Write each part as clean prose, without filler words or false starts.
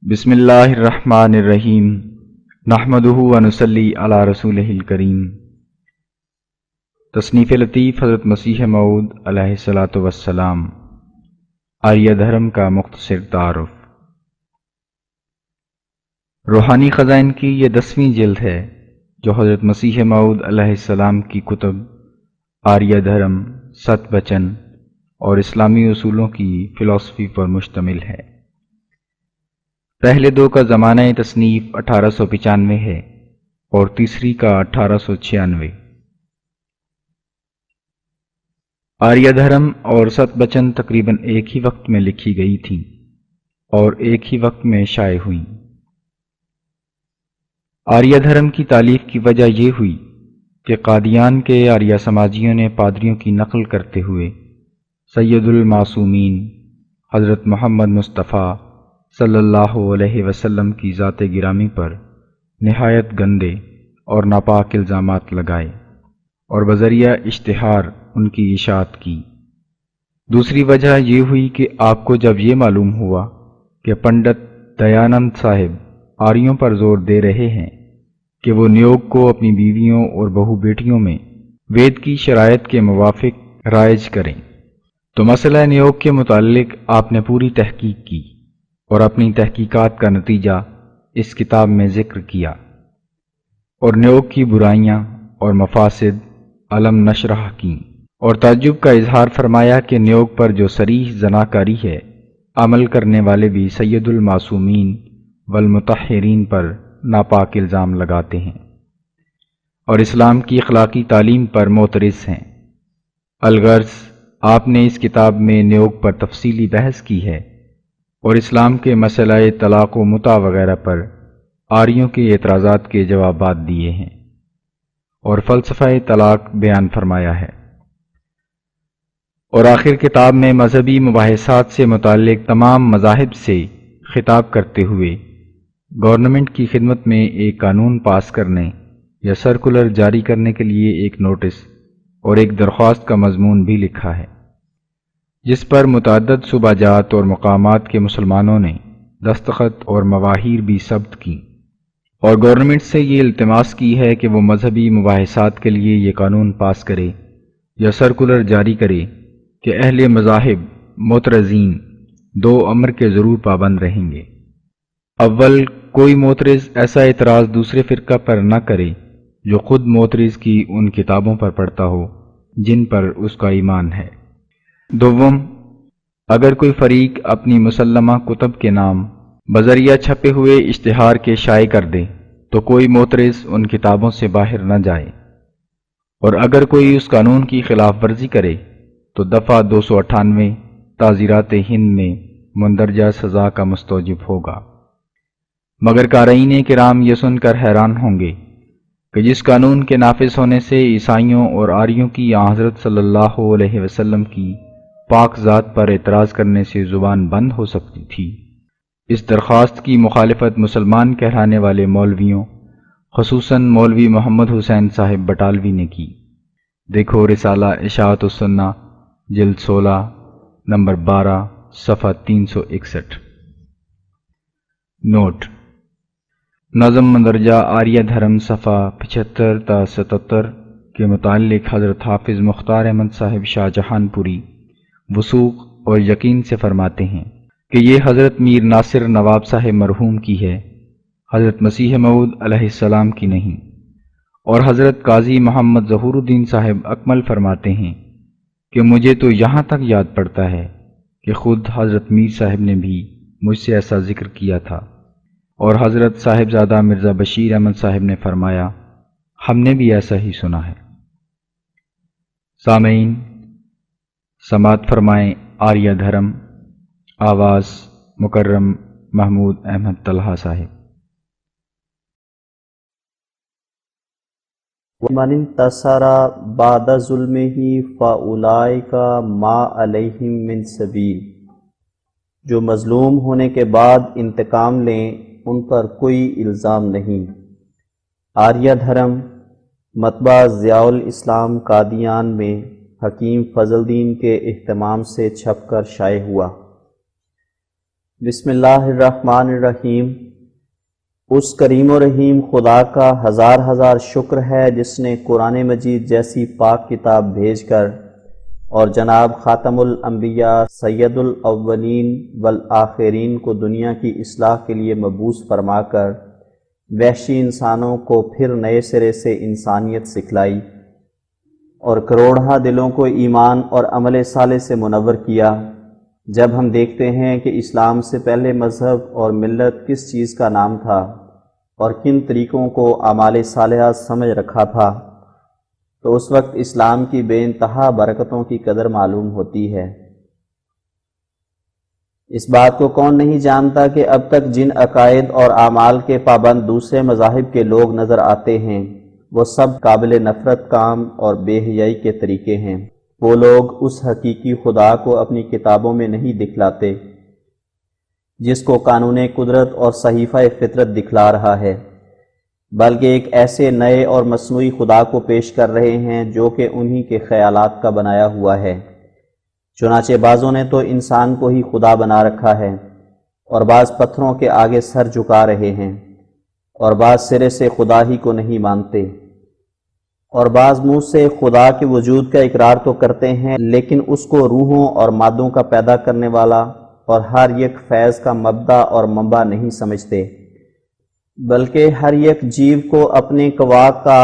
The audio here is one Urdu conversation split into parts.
بسم اللہ الرحمن الرحیم نحمدہ ونصلی علی رسولہ الکریم۔ تصنیف لطیف حضرت مسیح موعود علیہ الصلاۃ والسلام، آریہ دھرم کا مختصر تعارف۔ روحانی خزائن کی یہ 10ویں جلد ہے جو حضرت مسیح موعود علیہ السلام کی کتب آریہ دھرم، ست وچن اور اسلامی اصولوں کی فلسفی پر مشتمل ہے۔ پہلے دو کا زمانہ تصنیف 1895 ہے اور تیسری کا 1896۔ آریہ دھرم اور ست وچن تقریباً ایک ہی وقت میں لکھی گئی تھیں اور ایک ہی وقت میں شائع ہوئیں۔ آریہ دھرم کی تالیف کی وجہ یہ ہوئی کہ قادیان کے آریہ سماجیوں نے پادریوں کی نقل کرتے ہوئے سید المعصومین حضرت محمد مصطفیٰ صلی اللہ علیہ وسلم کی ذات گرامی پر نہایت گندے اور ناپاک الزامات لگائے اور بذریعہ اشتہار ان کی اشاعت کی۔ دوسری وجہ یہ ہوئی کہ آپ کو جب یہ معلوم ہوا کہ پنڈت دیانند صاحب آریوں پر زور دے رہے ہیں کہ وہ نیوگ کو اپنی بیویوں اور بہو بیٹیوں میں وید کی شرائط کے موافق رائج کریں، تو مسئلہ نیوگ کے متعلق آپ نے پوری تحقیق کی اور اپنی تحقیقات کا نتیجہ اس کتاب میں ذکر کیا اور نیوگ کی برائیاں اور مفاسد علم نشرح کیں، اور تعجب کا اظہار فرمایا کہ نیوگ پر جو صریح زناکاری ہے، عمل کرنے والے بھی سید المعصومین والمطہرین پر ناپاک الزام لگاتے ہیں اور اسلام کی اخلاقی تعلیم پر معترض ہیں۔ الغرض آپ نے اس کتاب میں نیوگ پر تفصیلی بحث کی ہے اور اسلام کے مسئلہ طلاق و متع وغیرہ پر آریوں کے اعتراضات کے جوابات دیے ہیں اور فلسفہ طلاق بیان فرمایا ہے، اور آخر کتاب میں مذہبی مباحثات سے متعلق تمام مذاہب سے خطاب کرتے ہوئے گورنمنٹ کی خدمت میں ایک قانون پاس کرنے یا سرکولر جاری کرنے کے لیے ایک نوٹس اور ایک درخواست کا مضمون بھی لکھا ہے، جس پر متعدد صوبہ جات اور مقامات کے مسلمانوں نے دستخط اور مواہیر بھی ثبت کی، اور گورنمنٹ سے یہ التماس کی ہے کہ وہ مذہبی مباحثات کے لیے یہ قانون پاس کرے یا سرکولر جاری کرے کہ اہل مذاہب معترضین 2 امر کے ضرور پابند رہیں گے۔ اول، کوئی معترض ایسا اعتراض دوسرے فرقہ پر نہ کرے جو خود معترض کی ان کتابوں پر پڑھتا ہو جن پر اس کا ایمان ہے۔ دوم، اگر کوئی فریق اپنی مسلمہ کتب کے نام بذریعہ چھپے ہوئے اشتہار کے شائع کر دے تو کوئی معترض ان کتابوں سے باہر نہ جائے، اور اگر کوئی اس قانون کی خلاف ورزی کرے تو دفعہ 298 تعزیرات ہند میں مندرجہ سزا کا مستوجب ہوگا۔ مگر قارئین کرام یہ سن کر حیران ہوں گے کہ جس قانون کے نافذ ہونے سے عیسائیوں اور آریوں کی حضرت صلی اللہ علیہ وسلم کی پاک ذات پر اعتراض کرنے سے زبان بند ہو سکتی تھی، اس درخواست کی مخالفت مسلمان کہلانے والے مولویوں خصوصاً مولوی محمد حسین صاحب بٹالوی نے کی۔ دیکھو رسالہ اشاعت السنہ جلد 16 نمبر 12 صفحہ 361۔ نوٹ: نظم مندرجہ آریہ دھرم صفحہ 75 تا 77 کے متعلق حضرت حافظ مختار احمد صاحب شاہ جہان پوری وثوق اور یقین سے فرماتے ہیں کہ یہ حضرت میر ناصر نواب صاحب مرحوم کی ہے، حضرت مسیح موعود علیہ السلام کی نہیں، اور حضرت قاضی محمد ظہور الدین صاحب اکمل فرماتے ہیں کہ مجھے تو یہاں تک یاد پڑتا ہے کہ خود حضرت میر صاحب نے بھی مجھ سے ایسا ذکر کیا تھا، اور حضرت صاحبزادہ مرزا بشیر احمد صاحب نے فرمایا ہم نے بھی ایسا ہی سنا ہے۔ سامعین، سماعت فرمائیں آریہ دھرم، آواز مکرم محمود احمد طلحہ صاحب۔ وَمَنِ انتَصَرَ بَعْدَ ظُلْمِهِ فَأُولَئِكَ مَا عَلَيْهِم مِّن سَبِيلٍ، جو مظلوم ہونے کے بعد انتقام لیں ان پر کوئی الزام نہیں۔ آریہ دھرم مطبع ضیاء الاسلام قادیان میں حکیم فضل الدین کے اہتمام سے چھپ کر شائع ہوا۔ بسم اللہ الرحمن الرحیم۔ اس کریم و رحیم خدا کا ہزار ہزار شکر ہے جس نے قرآن مجید جیسی پاک کتاب بھیج کر اور جناب خاتم الانبیاء سید الاولین والآخرین کو دنیا کی اصلاح کے لیے مبعوث فرما کر وحشی انسانوں کو پھر نئے سرے سے انسانیت سکھلائی اور کروڑہ دلوں کو ایمان اور عمل صالح سے منور کیا۔ جب ہم دیکھتے ہیں کہ اسلام سے پہلے مذہب اور ملت کس چیز کا نام تھا اور کن طریقوں کو اعمال صالحہ سمجھ رکھا تھا، تو اس وقت اسلام کی بے انتہا برکتوں کی قدر معلوم ہوتی ہے۔ اس بات کو کون نہیں جانتا کہ اب تک جن عقائد اور اعمال کے پابند دوسرے مذاہب کے لوگ نظر آتے ہیں وہ سب قابل نفرت کام اور بے حیائی کے طریقے ہیں۔ وہ لوگ اس حقیقی خدا کو اپنی کتابوں میں نہیں دکھلاتے جس کو قانون قدرت اور صحیفہ فطرت دکھلا رہا ہے، بلکہ ایک ایسے نئے اور مصنوعی خدا کو پیش کر رہے ہیں جو کہ انہی کے خیالات کا بنایا ہوا ہے۔ چنانچہ بعضوں نے تو انسان کو ہی خدا بنا رکھا ہے اور بعض پتھروں کے آگے سر جھکا رہے ہیں، اور بعض سرے سے خدا ہی کو نہیں مانتے، اور بعض منہ سے خدا کے وجود کا اقرار تو کرتے ہیں لیکن اس کو روحوں اور مادوں کا پیدا کرنے والا اور ہر یک فیض کا مبدا اور منبع نہیں سمجھتے، بلکہ ہر یک جیو کو اپنے قوا کا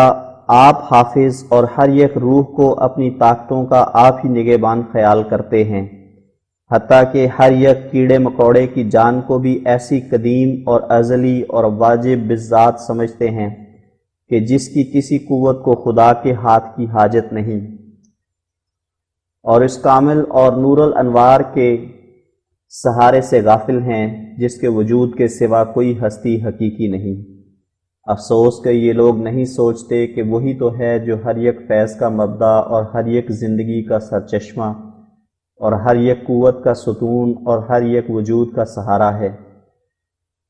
آپ حافظ اور ہر یک روح کو اپنی طاقتوں کا آپ ہی نگہبان خیال کرتے ہیں، حتیٰ کہ ہر یک کیڑے مکوڑے کی جان کو بھی ایسی قدیم اور ازلی اور واجب بالذات سمجھتے ہیں کہ جس کی کسی قوت کو خدا کے ہاتھ کی حاجت نہیں، اور اس کامل اور نور الانوار کے سہارے سے غافل ہیں جس کے وجود کے سوا کوئی ہستی حقیقی نہیں۔ افسوس کہ یہ لوگ نہیں سوچتے کہ وہی تو ہے جو ہر یک فیض کا مبدا اور ہر یک زندگی کا سرچشمہ اور ہر یک قوت کا ستون اور ہر یک وجود کا سہارا ہے،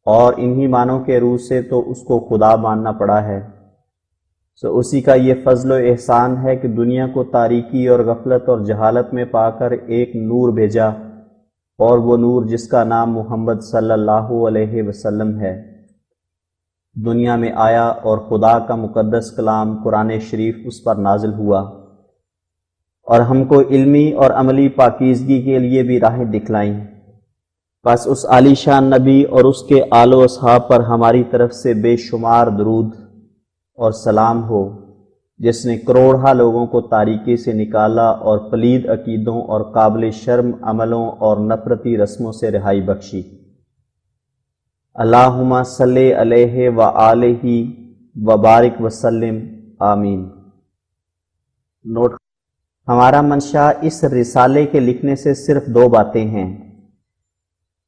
اور انہی معنوں کے روح سے تو اس کو خدا ماننا پڑا ہے۔ سو اسی کا یہ فضل و احسان ہے کہ دنیا کو تاریکی اور غفلت اور جہالت میں پا کر ایک نور بھیجا، اور وہ نور جس کا نام محمد صلی اللہ علیہ وسلم ہے دنیا میں آیا، اور خدا کا مقدس کلام قرآن شریف اس پر نازل ہوا، اور ہم کو علمی اور عملی پاکیزگی کے لیے بھی راہیں دکھلائیں۔ بس اس عالی شان نبی اور اس کے آل و اصحاب پر ہماری طرف سے بے شمار درود اور سلام ہو، جس نے کروڑہ لوگوں کو تاریکی سے نکالا اور پلید عقیدوں اور قابل شرم عملوں اور نفرتی رسموں سے رہائی بخشی۔ اللہم صلی علیہ وآلہ وبارک وسلم، آمین۔ نوٹ: ہمارا منشا اس رسالے کے لکھنے سے صرف دو باتیں ہیں۔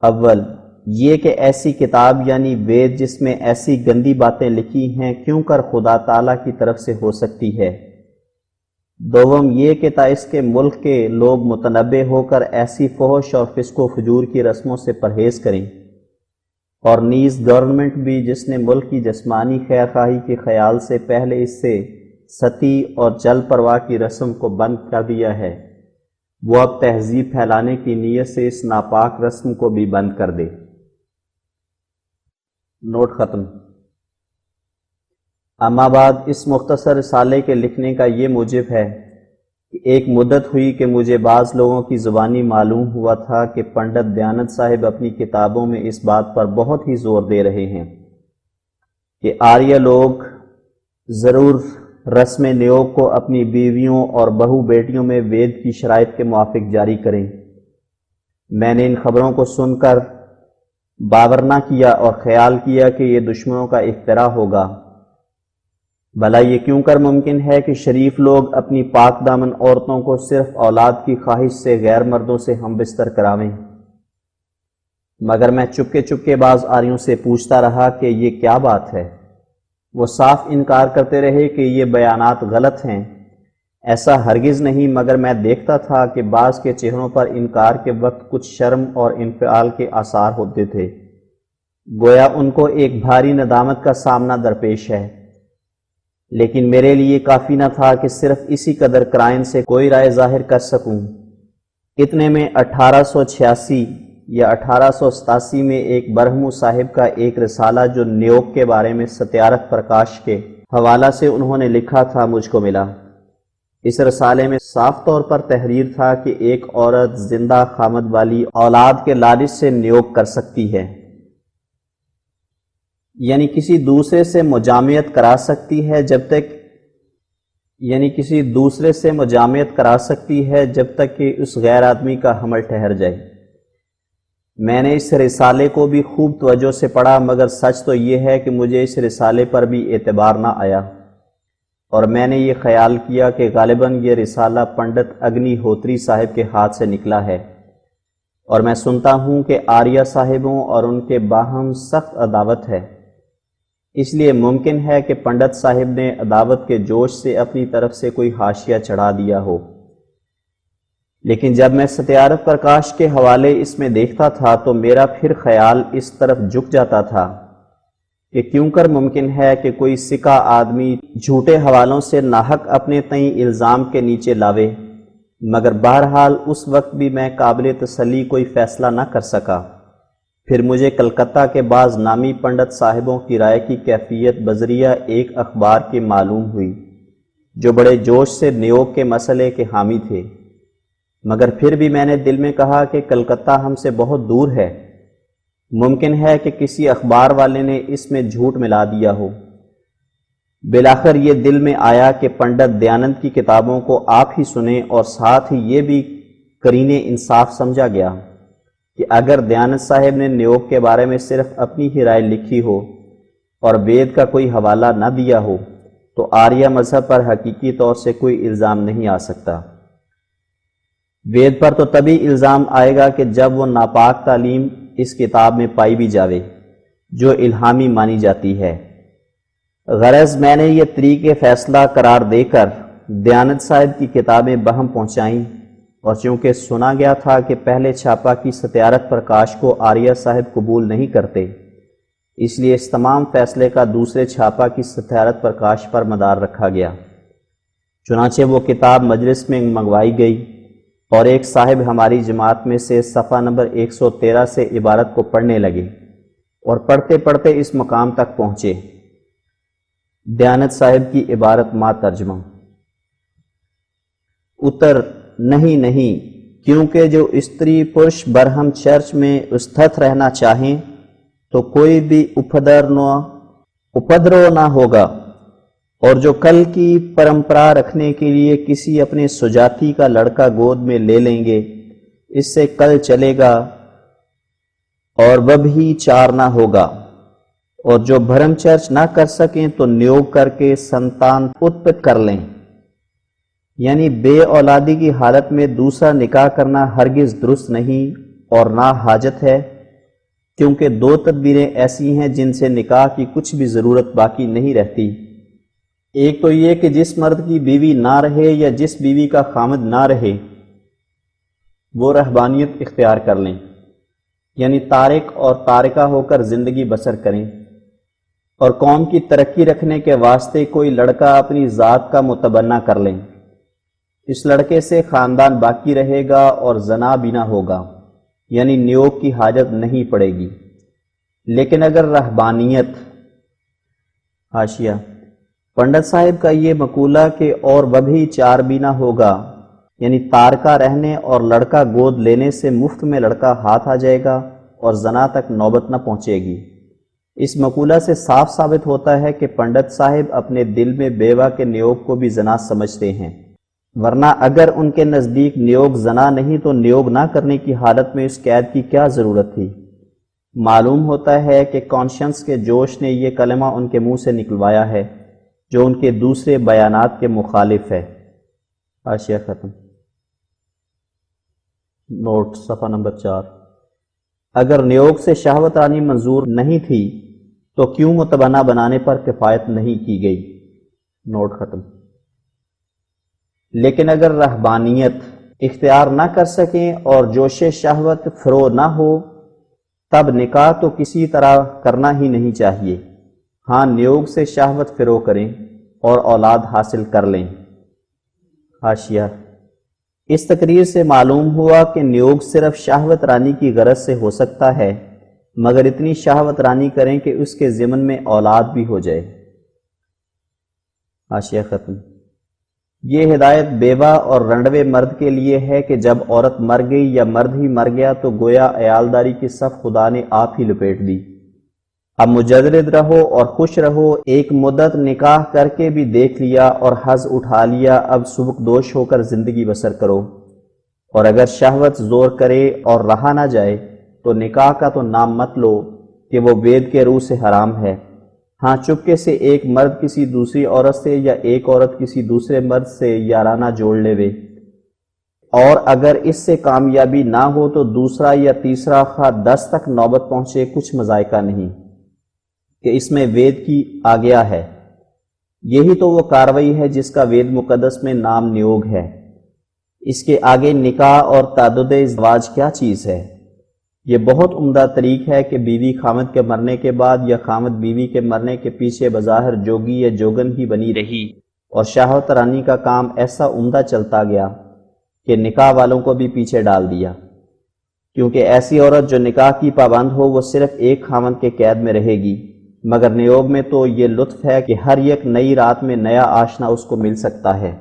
اول یہ کہ ایسی کتاب یعنی وید جس میں ایسی گندی باتیں لکھی ہیں کیوں کر خدا تعالیٰ کی طرف سے ہو سکتی ہے۔ دوم یہ کہ تا اس کے ملک کے لوگ متنبہ ہو کر ایسی فحش اور فسق و فجور کی رسموں سے پرہیز کریں، اور نیز گورنمنٹ بھی جس نے ملک کی جسمانی خیر خواہی کے خیال سے پہلے اس سے ستی اور چل پرواہ کی رسم کو بند کر دیا ہے، وہ اب تہذیب پھیلانے کی نیت سے اس ناپاک رسم کو بھی بند کر دے۔ نوٹ ختم۔ اما بعد اس مختصر رسالے کے لکھنے کا یہ موجب ہے کہ ایک مدت ہوئی کہ مجھے بعض لوگوں کی زبانی معلوم ہوا تھا کہ پنڈت دیانت صاحب اپنی کتابوں میں اس بات پر بہت ہی زور دے رہے ہیں کہ آریہ لوگ ضرور رسم نیوگ کو اپنی بیویوں اور بہو بیٹیوں میں وید کی شرائط کے موافق جاری کریں۔ میں نے ان خبروں کو سن کر باور نہ کیا اور خیال کیا کہ یہ دشمنوں کا افتراء ہوگا۔ بھلا یہ کیوں کر ممکن ہے کہ شریف لوگ اپنی پاک دامن عورتوں کو صرف اولاد کی خواہش سے غیر مردوں سے ہم بستر کراویں؟ مگر میں چپکے چپکے بعض آریوں سے پوچھتا رہا کہ یہ کیا بات ہے۔ وہ صاف انکار کرتے رہے کہ یہ بیانات غلط ہیں۔ ایسا ہرگز نہیں، مگر میں دیکھتا تھا کہ بعض کے چہروں پر انکار کے وقت کچھ شرم اور انفعال کے آثار ہوتے تھے، گویا ان کو ایک بھاری ندامت کا سامنا درپیش ہے۔ لیکن میرے لیے کافی نہ تھا کہ صرف اسی قدر کرائن سے کوئی رائے ظاہر کر سکوں۔ اتنے میں 1886 یا 1887 میں ایک برہمو صاحب کا ایک رسالہ جو نیوگ کے بارے میں ستیارتھ پرکاش کے حوالہ سے انہوں نے لکھا تھا مجھ کو ملا۔ اس رسالے میں صاف طور پر تحریر تھا کہ ایک عورت زندہ خامد والی اولاد کے لالچ سے نیوگ کر سکتی ہے، یعنی کسی دوسرے سے مجامعت کرا سکتی ہے جب تک کہ اس غیر آدمی کا حمل ٹھہر جائے۔ میں نے اس رسالے کو بھی خوب توجہ سے پڑھا، مگر سچ تو یہ ہے کہ مجھے اس رسالے پر بھی اعتبار نہ آیا، اور میں نے یہ خیال کیا کہ غالباً یہ رسالہ پنڈت اگنی ہوتری صاحب کے ہاتھ سے نکلا ہے، اور میں سنتا ہوں کہ آریہ صاحبوں اور ان کے باہم سخت عداوت ہے، اس لیے ممکن ہے کہ پنڈت صاحب نے عداوت کے جوش سے اپنی طرف سے کوئی حاشیہ چڑھا دیا ہو۔ لیکن جب میں ستیارتھ پرکاش کے حوالے اس میں دیکھتا تھا تو میرا پھر خیال اس طرف جھک جاتا تھا کہ کیوں کر ممکن ہے کہ کوئی سکہ آدمی جھوٹے حوالوں سے ناحق اپنے تئیں الزام کے نیچے لاوے، مگر بہرحال اس وقت بھی میں قابل تسلی کوئی فیصلہ نہ کر سکا۔ پھر مجھے کلکتہ کے بعض نامی پنڈت صاحبوں کی رائے کی کیفیت بذریعہ ایک اخبار کی معلوم ہوئی جو بڑے جوش سے نیوگ کے مسئلے کے حامی تھے، مگر پھر بھی میں نے دل میں کہا کہ کلکتہ ہم سے بہت دور ہے، ممکن ہے کہ کسی اخبار والے نے اس میں جھوٹ ملا دیا ہو۔ بالآخر یہ دل میں آیا کہ پنڈت دیانند کی کتابوں کو آپ ہی سنیں، اور ساتھ ہی یہ بھی قرین انصاف سمجھا گیا کہ اگر دیانند صاحب نے نیوگ کے بارے میں صرف اپنی ہی رائے لکھی ہو اور وید کا کوئی حوالہ نہ دیا ہو تو آریہ مذہب پر حقیقی طور سے کوئی الزام نہیں آ سکتا۔ وید پر تو تبھی الزام آئے گا کہ جب وہ ناپاک تعلیم اس کتاب میں پائی بھی جاوے جو الہامی مانی جاتی ہے۔ غرض میں نے یہ طریق فیصلہ قرار دے کر دیانند صاحب کی کتابیں بہم پہنچائیں، اور چونکہ سنا گیا تھا کہ پہلے چھاپا کی ستیارتھ پرکاش کو آریہ صاحب قبول نہیں کرتے، اس لیے اس تمام فیصلے کا دوسرے چھاپا کی ستیارتھ پرکاش پر مدار رکھا گیا۔ چنانچہ وہ کتاب مجلس میں منگوائی گئی، اور ایک صاحب ہماری جماعت میں سے صفحہ نمبر 113 سے عبارت کو پڑھنے لگے، اور پڑھتے پڑھتے اس مقام تک پہنچے: دیانند صاحب کی عبارت ما ترجمہ: اتر نہیں، کیونکہ جو استری پرش برہم چرچ میں استھت رہنا چاہیں تو کوئی بھی اپدرو نہ ہوگا، اور جو کل کی پرمپرا رکھنے کے لیے کسی اپنے سجاتی کا لڑکا گود میں لے لیں گے، اس سے کل چلے گا اور وہ بھی چار نہ ہوگا، اور جو بھرم چرچ نہ کر سکیں تو نیوگ کر کے سنتان اتپت کر لیں، یعنی بے اولادی کی حالت میں دوسرا نکاح کرنا ہرگز درست نہیں اور نہ حاجت ہے، کیونکہ دو تدبیریں ایسی ہیں جن سے نکاح کی کچھ بھی ضرورت باقی نہیں رہتی۔ ایک تو یہ کہ جس مرد کی بیوی نہ رہے یا جس بیوی کا خامد نہ رہے وہ رہبانیت اختیار کر لیں، یعنی تارک اور تارکہ ہو کر زندگی بسر کریں، اور قوم کی ترقی رکھنے کے واسطے کوئی لڑکا اپنی ذات کا متبنہ کر لیں، اس لڑکے سے خاندان باقی رہے گا اور زنا بھی نہ ہوگا، یعنی نیوگ کی حاجت نہیں پڑے گی۔ لیکن اگر رہبانیت، حاشیہ: پنڈت صاحب کا یہ مقولہ کہ اور وہ بھی چار بھی نہ ہوگا، یعنی تارکہ رہنے اور لڑکا گود لینے سے مفت میں لڑکا ہاتھ آ جائے گا اور زنا تک نوبت نہ پہنچے گی، اس مقولہ سے صاف ثابت ہوتا ہے کہ پنڈت صاحب اپنے دل میں بیوہ کے نیوگ کو بھی زنا سمجھتے ہیں، ورنہ اگر ان کے نزدیک نیوگ زنا نہیں تو نیوگ نہ کرنے کی حالت میں اس قید کی کیا ضرورت تھی؟ معلوم ہوتا ہے کہ کانشنس کے جوش نے یہ کلمہ ان کے منہ سے نکلوایا ہے جو ان کے دوسرے بیانات کے مخالف ہے۔ حاشیہ ختم۔ نوٹ صفحہ نمبر 4: اگر نیوگ سے شہوت رانی منظور نہیں تھی تو کیوں متبنہ بنانے پر کفایت نہیں کی گئی؟ نوٹ ختم۔ لیکن اگر رہبانیت اختیار نہ کر سکیں اور جوش شہوت فرو نہ ہو تب نکاح تو کسی طرح کرنا ہی نہیں چاہیے، ہاں نیوگ سے شہوت فرو کریں اور اولاد حاصل کر لیں۔ حاشیہ: اس تقریر سے معلوم ہوا کہ نیوگ صرف شہوت رانی کی غرض سے ہو سکتا ہے، مگر اتنی شہوت رانی کریں کہ اس کے ضمن میں اولاد بھی ہو جائے۔ حاشیہ ختم۔ یہ ہدایت بیوہ اور رنڈوے مرد کے لیے ہے کہ جب عورت مر گئی یا مرد ہی مر گیا تو گویا عیالداری کی صف خدا نے آپ ہی لپیٹ دی۔ اب مجرد رہو اور خوش رہو، ایک مدت نکاح کر کے بھی دیکھ لیا اور حظ اٹھا لیا، اب سبک دوش ہو کر زندگی بسر کرو۔ اور اگر شہوت زور کرے اور رہا نہ جائے تو نکاح کا تو نام مت لو کہ وہ وید کے روح سے حرام ہے۔ ہاں چپکے سے ایک مرد کسی دوسری عورت سے یا ایک عورت کسی دوسرے مرد سے یارانہ جوڑ لے وے، اور اگر اس سے کامیابی نہ ہو تو دوسرا یا تیسرا خواہ 10 تک نوبت پہنچے، کچھ مذائقہ نہیں کہ اس میں وید کی آگیا ہے۔ یہی تو وہ کاروائی ہے جس کا وید مقدس میں نام نیوگ ہے۔ اس کے آگے نکاح اور تعدد ازدواج کیا چیز ہے؟ یہ بہت عمدہ طریق ہے کہ بیوی خامد کے مرنے کے بعد یا خامد بیوی کے مرنے کے پیچھے بظاہر جوگی یا جوگن ہی بنی رہی، اور شہوت رانی کا کام ایسا عمدہ چلتا گیا کہ نکاح والوں کو بھی پیچھے ڈال دیا، کیونکہ ایسی عورت جو نکاح کی پابند ہو وہ صرف ایک خامد کے قید میں رہے گی، مگر نیوگ میں تو یہ لطف ہے کہ ہر ایک نئی رات میں نیا آشنا اس کو مل سکتا ہے،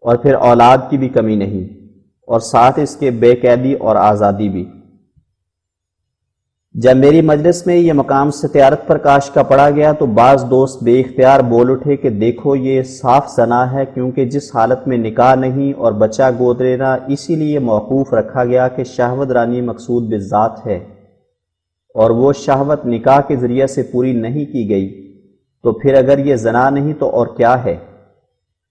اور پھر اولاد کی بھی کمی نہیں، اور ساتھ اس کے بے قیدی اور آزادی بھی۔ جب میری مجلس میں یہ مقام ستیارت پرکاش کا پڑا گیا تو بعض دوست بے اختیار بول اٹھے کہ دیکھو یہ صاف زنا ہے، کیونکہ جس حالت میں نکاح نہیں اور بچہ گود لینا اسی لیے موقوف رکھا گیا کہ شہوت رانی مقصود بالذات ہے، اور وہ شہوت نکاح کے ذریعے سے پوری نہیں کی گئی، تو پھر اگر یہ زنا نہیں تو اور کیا ہے؟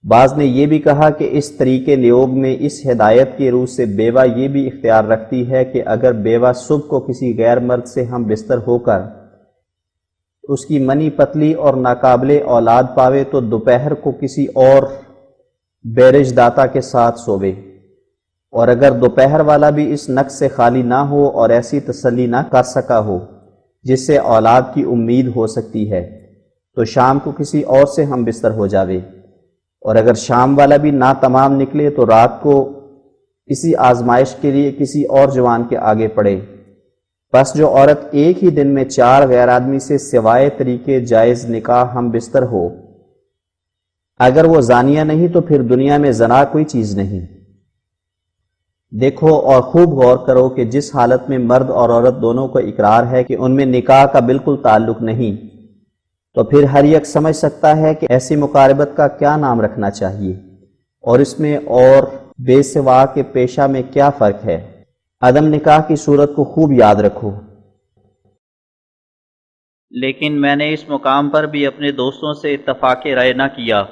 بعض نے یہ بھی کہا کہ اس طریقے نیوگ میں اس ہدایت کی روح سے بیوہ یہ بھی اختیار رکھتی ہے کہ اگر بیوہ صبح کو کسی غیر مرد سے ہم بستر ہو کر اس کی منی پتلی اور ناقابل اولاد پاوے تو دوپہر کو کسی اور بیرج داتا کے ساتھ سووے، اور اگر دوپہر والا بھی اس نقص سے خالی نہ ہو اور ایسی تسلی نہ کر سکا ہو جس سے اولاد کی امید ہو سکتی ہے تو شام کو کسی اور سے ہم بستر ہو جاوے، اور اگر شام والا بھی نہ تمام نکلے تو رات کو اسی آزمائش کے لیے کسی اور جوان کے آگے پڑے۔ بس جو عورت ایک ہی دن میں 4 غیر آدمی سے سوائے طریقے جائز نکاح ہم بستر ہو، اگر وہ زانیہ نہیں تو پھر دنیا میں زنا کوئی چیز نہیں۔ دیکھو اور خوب غور کرو کہ جس حالت میں مرد اور عورت دونوں کو اقرار ہے کہ ان میں نکاح کا بالکل تعلق نہیں، تو پھر ہر یک سمجھ سکتا ہے کہ ایسی مقاربت کا کیا نام رکھنا چاہیے، اور اس میں اور بے سوا کے پیشہ میں کیا فرق ہے۔ عدم نکاح کی صورت کو خوب یاد رکھو۔ لیکن میں نے اس مقام پر بھی اپنے دوستوں سے اتفاق رائے نہ کیا،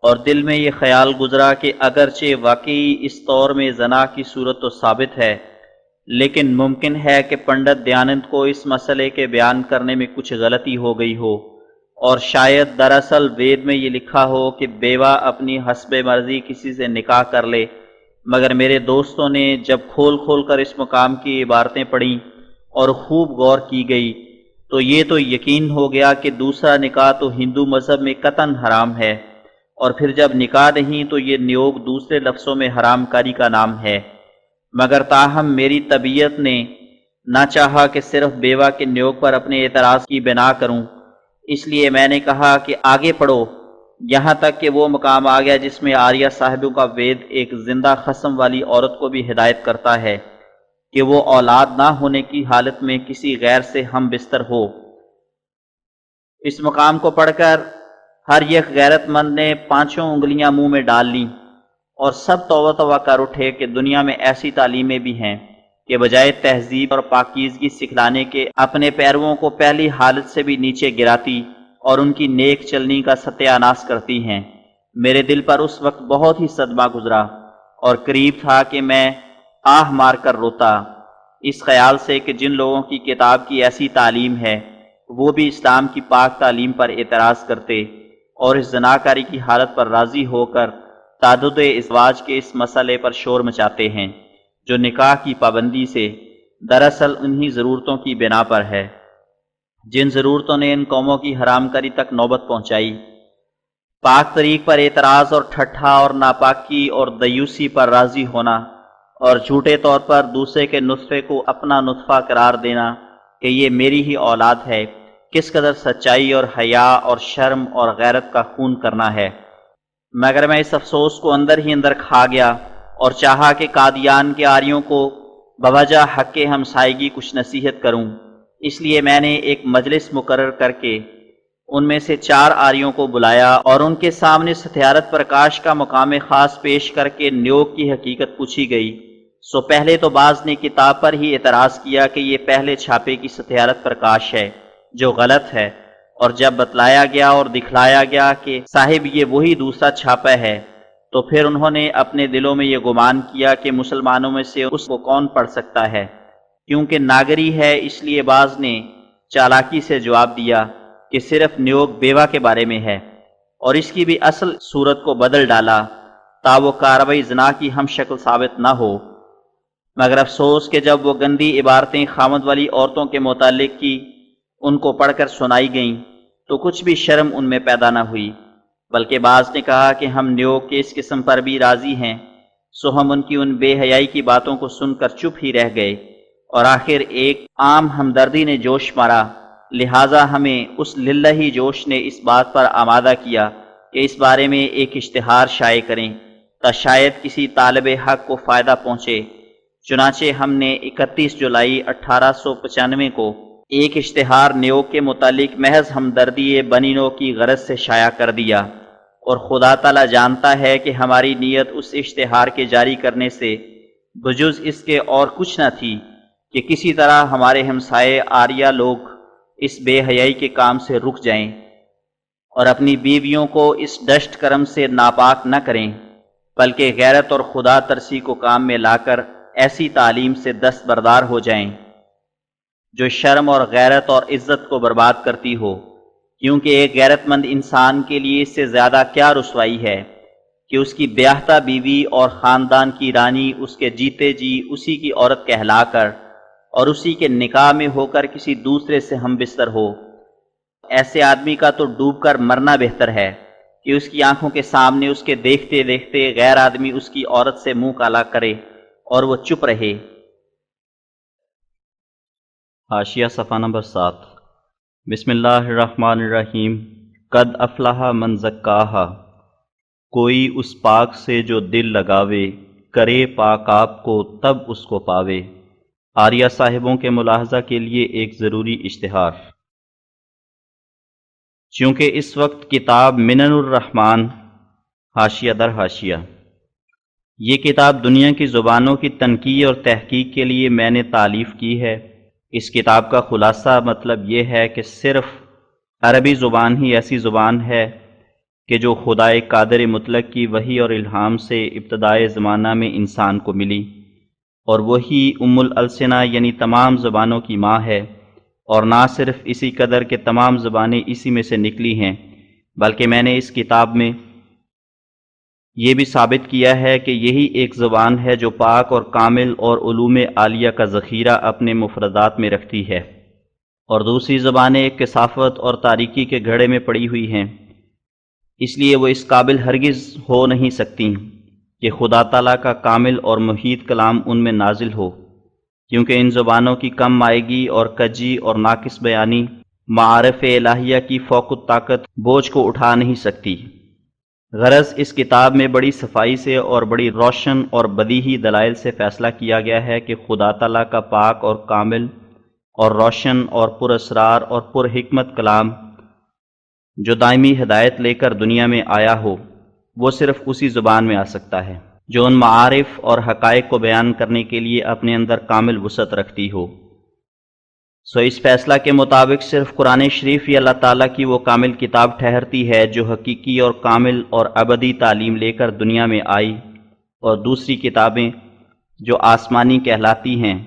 اور دل میں یہ خیال گزرا کہ اگرچہ واقعی اس طور میں زنا کی صورت تو ثابت ہے، لیکن ممکن ہے کہ پنڈت دیانند کو اس مسئلے کے بیان کرنے میں کچھ غلطی ہو گئی ہو، اور شاید دراصل وید میں یہ لکھا ہو کہ بیوہ اپنی حسب مرضی کسی سے نکاح کر لے، مگر میرے دوستوں نے جب کھول کھول کر اس مقام کی عبارتیں پڑھیں اور خوب غور کی گئی تو یہ تو یقین ہو گیا کہ دوسرا نکاح تو ہندو مذہب میں قطعاً حرام ہے، اور پھر جب نکاح نہیں تو یہ نیوگ دوسرے لفظوں میں حرام کاری کا نام ہے، مگر تاہم میری طبیعت نے نہ چاہا کہ صرف بیوہ کے نیوگ پر اپنے اعتراض کی بنا کروں، اس لیے میں نے کہا کہ آگے پڑھو، یہاں تک کہ وہ مقام آ گیا جس میں آریہ صاحبوں کا وید ایک زندہ خصم والی عورت کو بھی ہدایت کرتا ہے کہ وہ اولاد نہ ہونے کی حالت میں کسی غیر سے ہم بستر ہو۔ اس مقام کو پڑھ کر ہر ایک غیرت مند نے 5 انگلیاں منہ میں ڈال لیں، اور سب توبہ توبہ کر اٹھے کہ دنیا میں ایسی تعلیمیں بھی ہیں کہ بجائے تہذیب اور پاکیزگی سکھلانے کے اپنے پیرووں کو پہلی حالت سے بھی نیچے گراتی اور ان کی نیک چلنی کا ستیہ ناش کرتی ہیں۔ میرے دل پر اس وقت بہت ہی صدمہ گزرا، اور قریب تھا کہ میں آہ مار کر روتا، اس خیال سے کہ جن لوگوں کی کتاب کی ایسی تعلیم ہے وہ بھی اسلام کی پاک تعلیم پر اعتراض کرتے اور اس زناکاری کی حالت پر راضی ہو کر تعدد ازواج کے اس مسئلے پر شور مچاتے ہیں جو نکاح کی پابندی سے دراصل انہی ضرورتوں کی بنا پر ہے جن ضرورتوں نے ان قوموں کی حرام کاری تک نوبت پہنچائی۔ پاک طریق پر اعتراض اور ٹھٹھا اور ناپاکی اور دیوسی پر راضی ہونا اور جھوٹے طور پر دوسرے کے نطفے کو اپنا نطفہ قرار دینا کہ یہ میری ہی اولاد ہے، کس قدر سچائی اور حیا اور شرم اور غیرت کا خون کرنا ہے۔ مگر میں اس افسوس کو اندر ہی اندر کھا گیا اور چاہا کہ قادیان کے آریوں کو بوجہ حق ہمسائیگی کچھ نصیحت کروں۔ اس لیے میں نے ایک مجلس مقرر کر کے ان میں سے 4 آریوں کو بلایا اور ان کے سامنے ستیارت پرکاش کا مقام خاص پیش کر کے نیوگ کی حقیقت پوچھی گئی۔ سو پہلے تو بعض نے کتاب پر ہی اعتراض کیا کہ یہ پہلے چھاپے کی ستیارت پرکاش ہے جو غلط ہے، اور جب بتلایا گیا اور دکھلایا گیا کہ صاحب یہ وہی دوسرا چھاپا ہے تو پھر انہوں نے اپنے دلوں میں یہ گمان کیا کہ مسلمانوں میں سے اس کو کون پڑھ سکتا ہے، کیونکہ ناگری ہے۔ اس لیے بعض نے چالاکی سے جواب دیا کہ صرف نیوگ بیوہ کے بارے میں ہے، اور اس کی بھی اصل صورت کو بدل ڈالا تا وہ کاروائی زنا کی ہم شکل ثابت نہ ہو۔ مگر افسوس کہ جب وہ گندی عبارتیں خامد والی عورتوں کے متعلق کی ان کو پڑھ کر سنائی گئیں تو کچھ بھی شرم ان میں پیدا نہ ہوئی، بلکہ بعض نے کہا کہ ہم نیوگ کے اس قسم پر بھی راضی ہیں۔ سو ہم ان کی ان بے حیائی کی باتوں کو سن کر چپ ہی رہ گئے، اور آخر ایک عام ہمدردی نے جوش مارا، لہٰذا ہمیں اس للہی جوش نے اس بات پر آمادہ کیا کہ اس بارے میں ایک اشتہار شائع کریں تا شاید کسی طالب حق کو فائدہ پہنچے۔ چنانچہ ہم نے 31 جولائی 1895 کو ایک اشتہار نیوگ کے متعلق محض ہمدردی بنی نوع کی غرض سے شائع کر دیا، اور خدا تعالی جانتا ہے کہ ہماری نیت اس اشتہار کے جاری کرنے سے بجز اس کے اور کچھ نہ تھی کہ کسی طرح ہمارے ہمسائے آریہ لوگ اس بے حیائی کے کام سے رک جائیں اور اپنی بیویوں کو اس ڈشٹ کرم سے ناپاک نہ کریں، بلکہ غیرت اور خدا ترسی کو کام میں لا کر ایسی تعلیم سے دستبردار ہو جائیں جو شرم اور غیرت اور عزت کو برباد کرتی ہو، کیونکہ ایک غیرت مند انسان کے لیے اس سے زیادہ کیا رسوائی ہے کہ اس کی بیاہتہ بیوی اور خاندان کی رانی اس کے جیتے جی اسی کی عورت کہلا کر اور اسی کے نکاح میں ہو کر کسی دوسرے سے ہم بستر ہو۔ ایسے آدمی کا تو ڈوب کر مرنا بہتر ہے کہ اس کی آنکھوں کے سامنے اس کے دیکھتے دیکھتے غیر آدمی اس کی عورت سے منہ کالا کرے اور وہ چپ رہے۔ حاشیہ صفحہ نمبر 7۔ بسم اللہ الرحمن الرحیم۔ قد افلح من زکاہا، کوئی اس پاک سے جو دل لگاوے، کرے پاک آپ کو تب اس کو پاوے۔ آریہ صاحبوں کے ملاحظہ کے لیے ایک ضروری اشتہار۔ چونکہ اس وقت کتاب منن الرحمن حاشیہ در حاشیہ، یہ کتاب دنیا کی زبانوں کی تنقیح اور تحقیق کے لیے میں نے تالیف کی ہے۔ اس کتاب کا خلاصہ مطلب یہ ہے کہ صرف عربی زبان ہی ایسی زبان ہے کہ جو خدائے قادر مطلق کی وحی اور الہام سے ابتدائے زمانہ میں انسان کو ملی، اور وہی ام الالسنہ یعنی تمام زبانوں کی ماں ہے، اور نہ صرف اسی قدر کہ تمام زبانیں اسی میں سے نکلی ہیں، بلکہ میں نے اس کتاب میں یہ بھی ثابت کیا ہے کہ یہی ایک زبان ہے جو پاک اور کامل اور علوم عالیہ کا ذخیرہ اپنے مفردات میں رکھتی ہے، اور دوسری زبانیں ایک کثافت اور تاریکی کے گھڑے میں پڑی ہوئی ہیں، اس لیے وہ اس قابل ہرگز ہو نہیں سکتی کہ خدا تعالیٰ کا کامل اور محیط کلام ان میں نازل ہو، کیونکہ ان زبانوں کی کم مائگی اور کجی اور ناقص بیانی معارف الہیہ کی فوق الطاقت بوجھ کو اٹھا نہیں سکتی۔ غرض اس کتاب میں بڑی صفائی سے اور بڑی روشن اور بدیہی دلائل سے فیصلہ کیا گیا ہے کہ خدا تعالیٰ کا پاک اور کامل اور روشن اور پر اسرار اور پر حکمت کلام جو دائمی ہدایت لے کر دنیا میں آیا ہو، وہ صرف اسی زبان میں آ سکتا ہے جو ان معارف اور حقائق کو بیان کرنے کے لیے اپنے اندر کامل وسعت رکھتی ہو۔ سو اس فیصلہ کے مطابق صرف قرآن شریف ہی اللہ تعالیٰ کی وہ کامل کتاب ٹھہرتی ہے جو حقیقی اور کامل اور ابدی تعلیم لے کر دنیا میں آئی، اور دوسری کتابیں جو آسمانی کہلاتی ہیں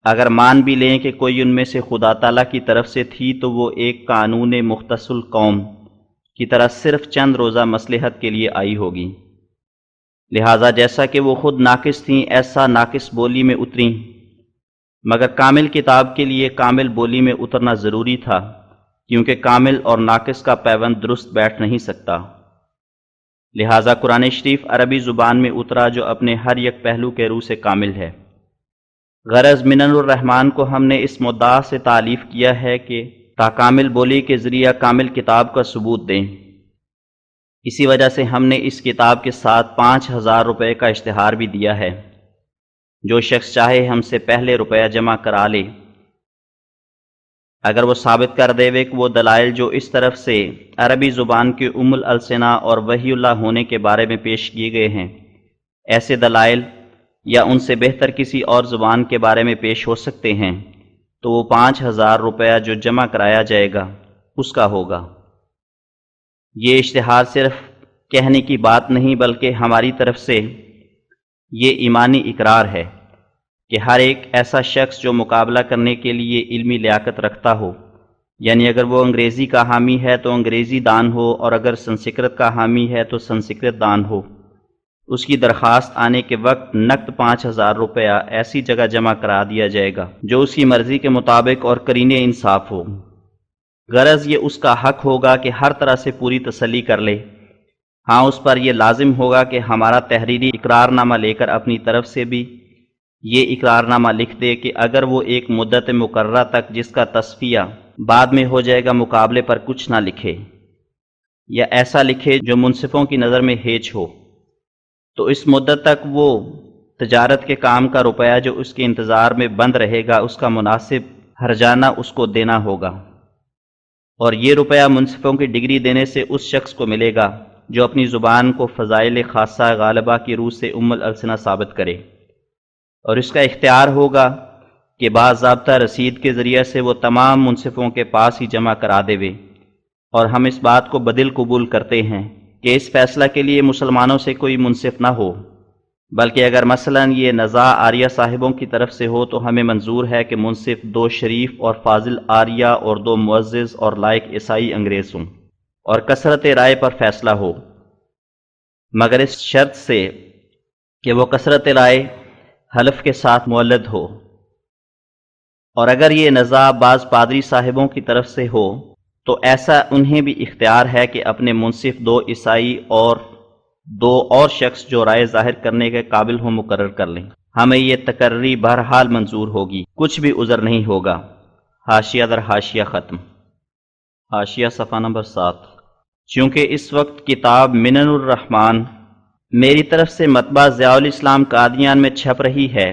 اگر مان بھی لیں کہ کوئی ان میں سے خدا تعالیٰ کی طرف سے تھی تو وہ ایک قانون مختص القوم کی طرح صرف چند روزہ مصلحت کے لیے آئی ہوگی، لہٰذا جیسا کہ وہ خود ناقص تھیں ایسا ناقص بولی میں اتریں، مگر کامل کتاب کے لیے کامل بولی میں اترنا ضروری تھا، کیونکہ کامل اور ناقص کا پیوند درست بیٹھ نہیں سکتا۔ لہٰذا قرآن شریف عربی زبان میں اترا جو اپنے ہر یک پہلو کے روح سے کامل ہے۔ غرض منن الرحمن کو ہم نے اس مدعا سے تالیف کیا ہے کہ تا کامل بولی کے ذریعہ کامل کتاب کا ثبوت دیں۔ اسی وجہ سے ہم نے اس کتاب کے ساتھ 5,000 روپے کا اشتہار بھی دیا ہے۔ جو شخص چاہے ہم سے پہلے روپیہ جمع کرا لے، اگر وہ ثابت کر دے کہ وہ دلائل جو اس طرف سے عربی زبان کے ام الالسنہ اور وحی اللہ ہونے کے بارے میں پیش کیے گئے ہیں، ایسے دلائل یا ان سے بہتر کسی اور زبان کے بارے میں پیش ہو سکتے ہیں، تو وہ 5,000 روپیہ جو جمع کرایا جائے گا اس کا ہوگا۔ یہ اشتہار صرف کہنے کی بات نہیں بلکہ ہماری طرف سے یہ ایمانی اقرار ہے کہ ہر ایک ایسا شخص جو مقابلہ کرنے کے لیے علمی لیاقت رکھتا ہو، یعنی اگر وہ انگریزی کا حامی ہے تو انگریزی دان ہو، اور اگر سنسکرت کا حامی ہے تو سنسکرت دان ہو، اس کی درخواست آنے کے وقت نقد 5,000 روپیہ ایسی جگہ جمع کرا دیا جائے گا جو اس کی مرضی کے مطابق اور قرین انصاف ہو۔ غرض یہ اس کا حق ہوگا کہ ہر طرح سے پوری تسلی کر لے۔ ہاں، اس پر یہ لازم ہوگا کہ ہمارا تحریری اقرار نامہ لے کر اپنی طرف سے بھی یہ اقرار نامہ لکھ دے کہ اگر وہ ایک مدت مقررہ تک جس کا تصفیہ بعد میں ہو جائے گا مقابلے پر کچھ نہ لکھے، یا ایسا لکھے جو منصفوں کی نظر میں ہیچ ہو، تو اس مدت تک وہ تجارت کے کام کا روپیہ جو اس کے انتظار میں بند رہے گا اس کا مناسب ہرجانہ اس کو دینا ہوگا، اور یہ روپیہ منصفوں کی ڈگری دینے سے اس شخص کو ملے گا جو اپنی زبان کو فضائل خاصہ غالبہ کی روح سے ام الالسنہ ثابت کرے، اور اس کا اختیار ہوگا کہ باضابطہ رسید کے ذریعے سے وہ تمام منصفوں کے پاس ہی جمع کرا دے، اور ہم اس بات کو بدل قبول کرتے ہیں کہ اس فیصلہ کے لیے مسلمانوں سے کوئی منصف نہ ہو، بلکہ اگر مثلاً یہ نزاع آریہ صاحبوں کی طرف سے ہو تو ہمیں منظور ہے کہ منصف 2 شریف اور فاضل آریہ اور 2 معزز اور لائق عیسائی انگریز ہوں، اور کثرت رائے پر فیصلہ ہو، مگر اس شرط سے کہ وہ کثرت رائے حلف کے ساتھ مولد ہو۔ اور اگر یہ نزاع بعض پادری صاحبوں کی طرف سے ہو تو ایسا انہیں بھی اختیار ہے کہ اپنے منصف 2 عیسائی اور 2 اور شخص جو رائے ظاہر کرنے کے قابل ہوں مقرر کر لیں۔ ہمیں یہ تقرری بہرحال منظور ہوگی، کچھ بھی عذر نہیں ہوگا۔ حاشیہ در حاشیہ ختم۔ حاشیہ صفحہ نمبر 7۔ چونکہ اس وقت کتاب منن الرحمن میری طرف سے مطبع ضیاء الاسلام قادیان میں چھپ رہی ہے،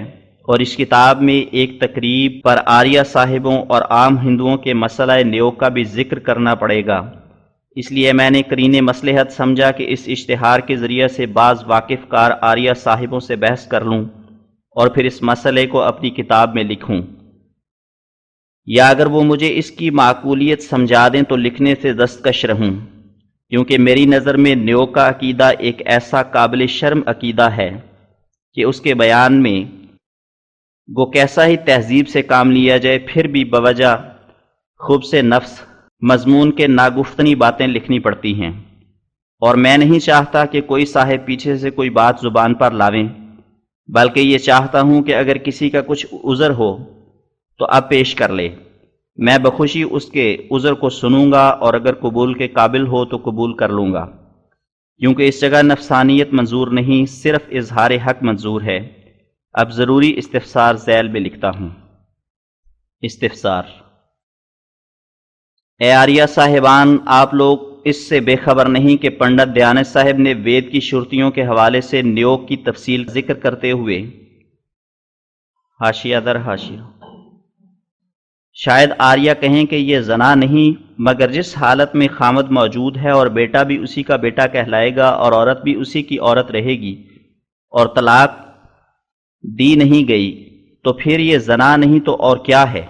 اور اس کتاب میں ایک تقریب پر آریہ صاحبوں اور عام ہندوؤں کے مسئلہ نیوگ کا بھی ذکر کرنا پڑے گا، اس لیے میں نے قرین مصلحت سمجھا کہ اس اشتہار کے ذریعے سے بعض واقف کار آریہ صاحبوں سے بحث کر لوں اور پھر اس مسئلے کو اپنی کتاب میں لکھوں، یا اگر وہ مجھے اس کی معقولیت سمجھا دیں تو لکھنے سے دستکش رہوں، کیونکہ میری نظر میں نیوگ کا عقیدہ ایک ایسا قابل شرم عقیدہ ہے کہ اس کے بیان میں گو کیسا ہی تہذیب سے کام لیا جائے پھر بھی بوجہ خوب سے نفس مضمون کے ناگفتنی باتیں لکھنی پڑتی ہیں، اور میں نہیں چاہتا کہ کوئی صاحب پیچھے سے کوئی بات زبان پر لاویں، بلکہ یہ چاہتا ہوں کہ اگر کسی کا کچھ عذر ہو تو اب پیش کر لے، میں بخوشی اس کے عذر کو سنوں گا، اور اگر قبول کے قابل ہو تو قبول کر لوں گا، کیونکہ اس جگہ نفسانیت منظور نہیں، صرف اظہار حق منظور ہے۔ اب ضروری استفسار ذیل میں لکھتا ہوں۔ استفسار: اے آریہ صاحبان، آپ لوگ اس سے بے خبر نہیں کہ پنڈت دیانت صاحب نے وید کی شرطیوں کے حوالے سے نیوگ کی تفصیل ذکر کرتے ہوئے حاشیہ در حاشیہ شاید آریہ کہیں کہ یہ زنا نہیں، مگر جس حالت میں خامد موجود ہے اور بیٹا بھی اسی کا بیٹا کہلائے گا اور عورت بھی اسی کی عورت رہے گی اور طلاق دی نہیں گئی، تو پھر یہ زنا نہیں تو اور کیا ہے؟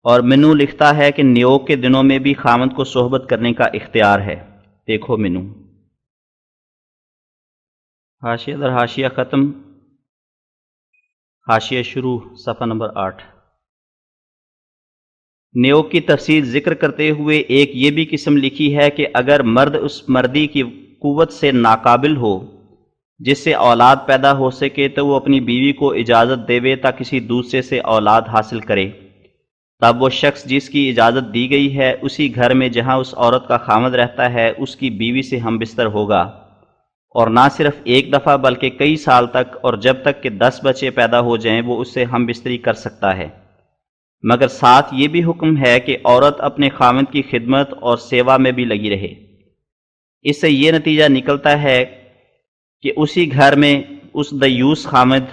اور منو لکھتا ہے کہ نیوگ کے دنوں میں بھی خامد کو صحبت کرنے کا اختیار ہے۔ دیکھو منو۔ حاشیہ در حاشیہ ختم۔ حاشیہ شروع صفحہ نمبر 8۔ نیوگ کی تفصیل ذکر کرتے ہوئے ایک یہ بھی قسم لکھی ہے کہ اگر مرد اس مردی کی قوت سے ناقابل ہو جس سے اولاد پیدا ہو سکے تو وہ اپنی بیوی کو اجازت دے تا کسی دوسرے سے اولاد حاصل کرے، تب وہ شخص جس کی اجازت دی گئی ہے اسی گھر میں جہاں اس عورت کا خاوند رہتا ہے اس کی بیوی سے ہم بستر ہوگا، اور نہ صرف ایک دفعہ بلکہ کئی سال تک، اور جب تک کہ 10 بچے پیدا ہو جائیں وہ اس سے ہم بستری کر سکتا ہے۔ مگر ساتھ یہ بھی حکم ہے کہ عورت اپنے خاوند کی خدمت اور سیوا میں بھی لگی رہے۔ اس سے یہ نتیجہ نکلتا ہے کہ اسی گھر میں اس دیوس خاوند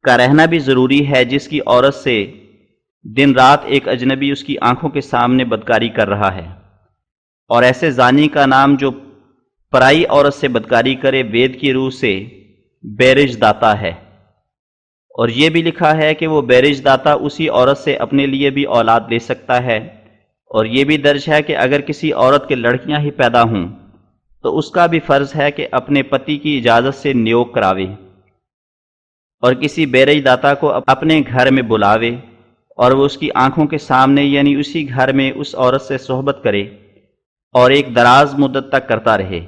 کا رہنا بھی ضروری ہے جس کی عورت سے دن رات ایک اجنبی اس کی آنکھوں کے سامنے بدکاری کر رہا ہے، اور ایسے زانی کا نام جو پرائی عورت سے بدکاری کرے وید کی روح سے بیرج داتا ہے، اور یہ بھی لکھا ہے کہ وہ بیرج داتا اسی عورت سے اپنے لیے بھی اولاد لے سکتا ہے، اور یہ بھی درج ہے کہ اگر کسی عورت کے لڑکیاں ہی پیدا ہوں تو اس کا بھی فرض ہے کہ اپنے پتی کی اجازت سے نیوگ کراوے اور کسی بیرج داتا کو اپنے گھر میں بلاوے، اور وہ اس کی آنکھوں کے سامنے یعنی اسی گھر میں اس عورت سے صحبت کرے اور ایک دراز مدت تک کرتا رہے۔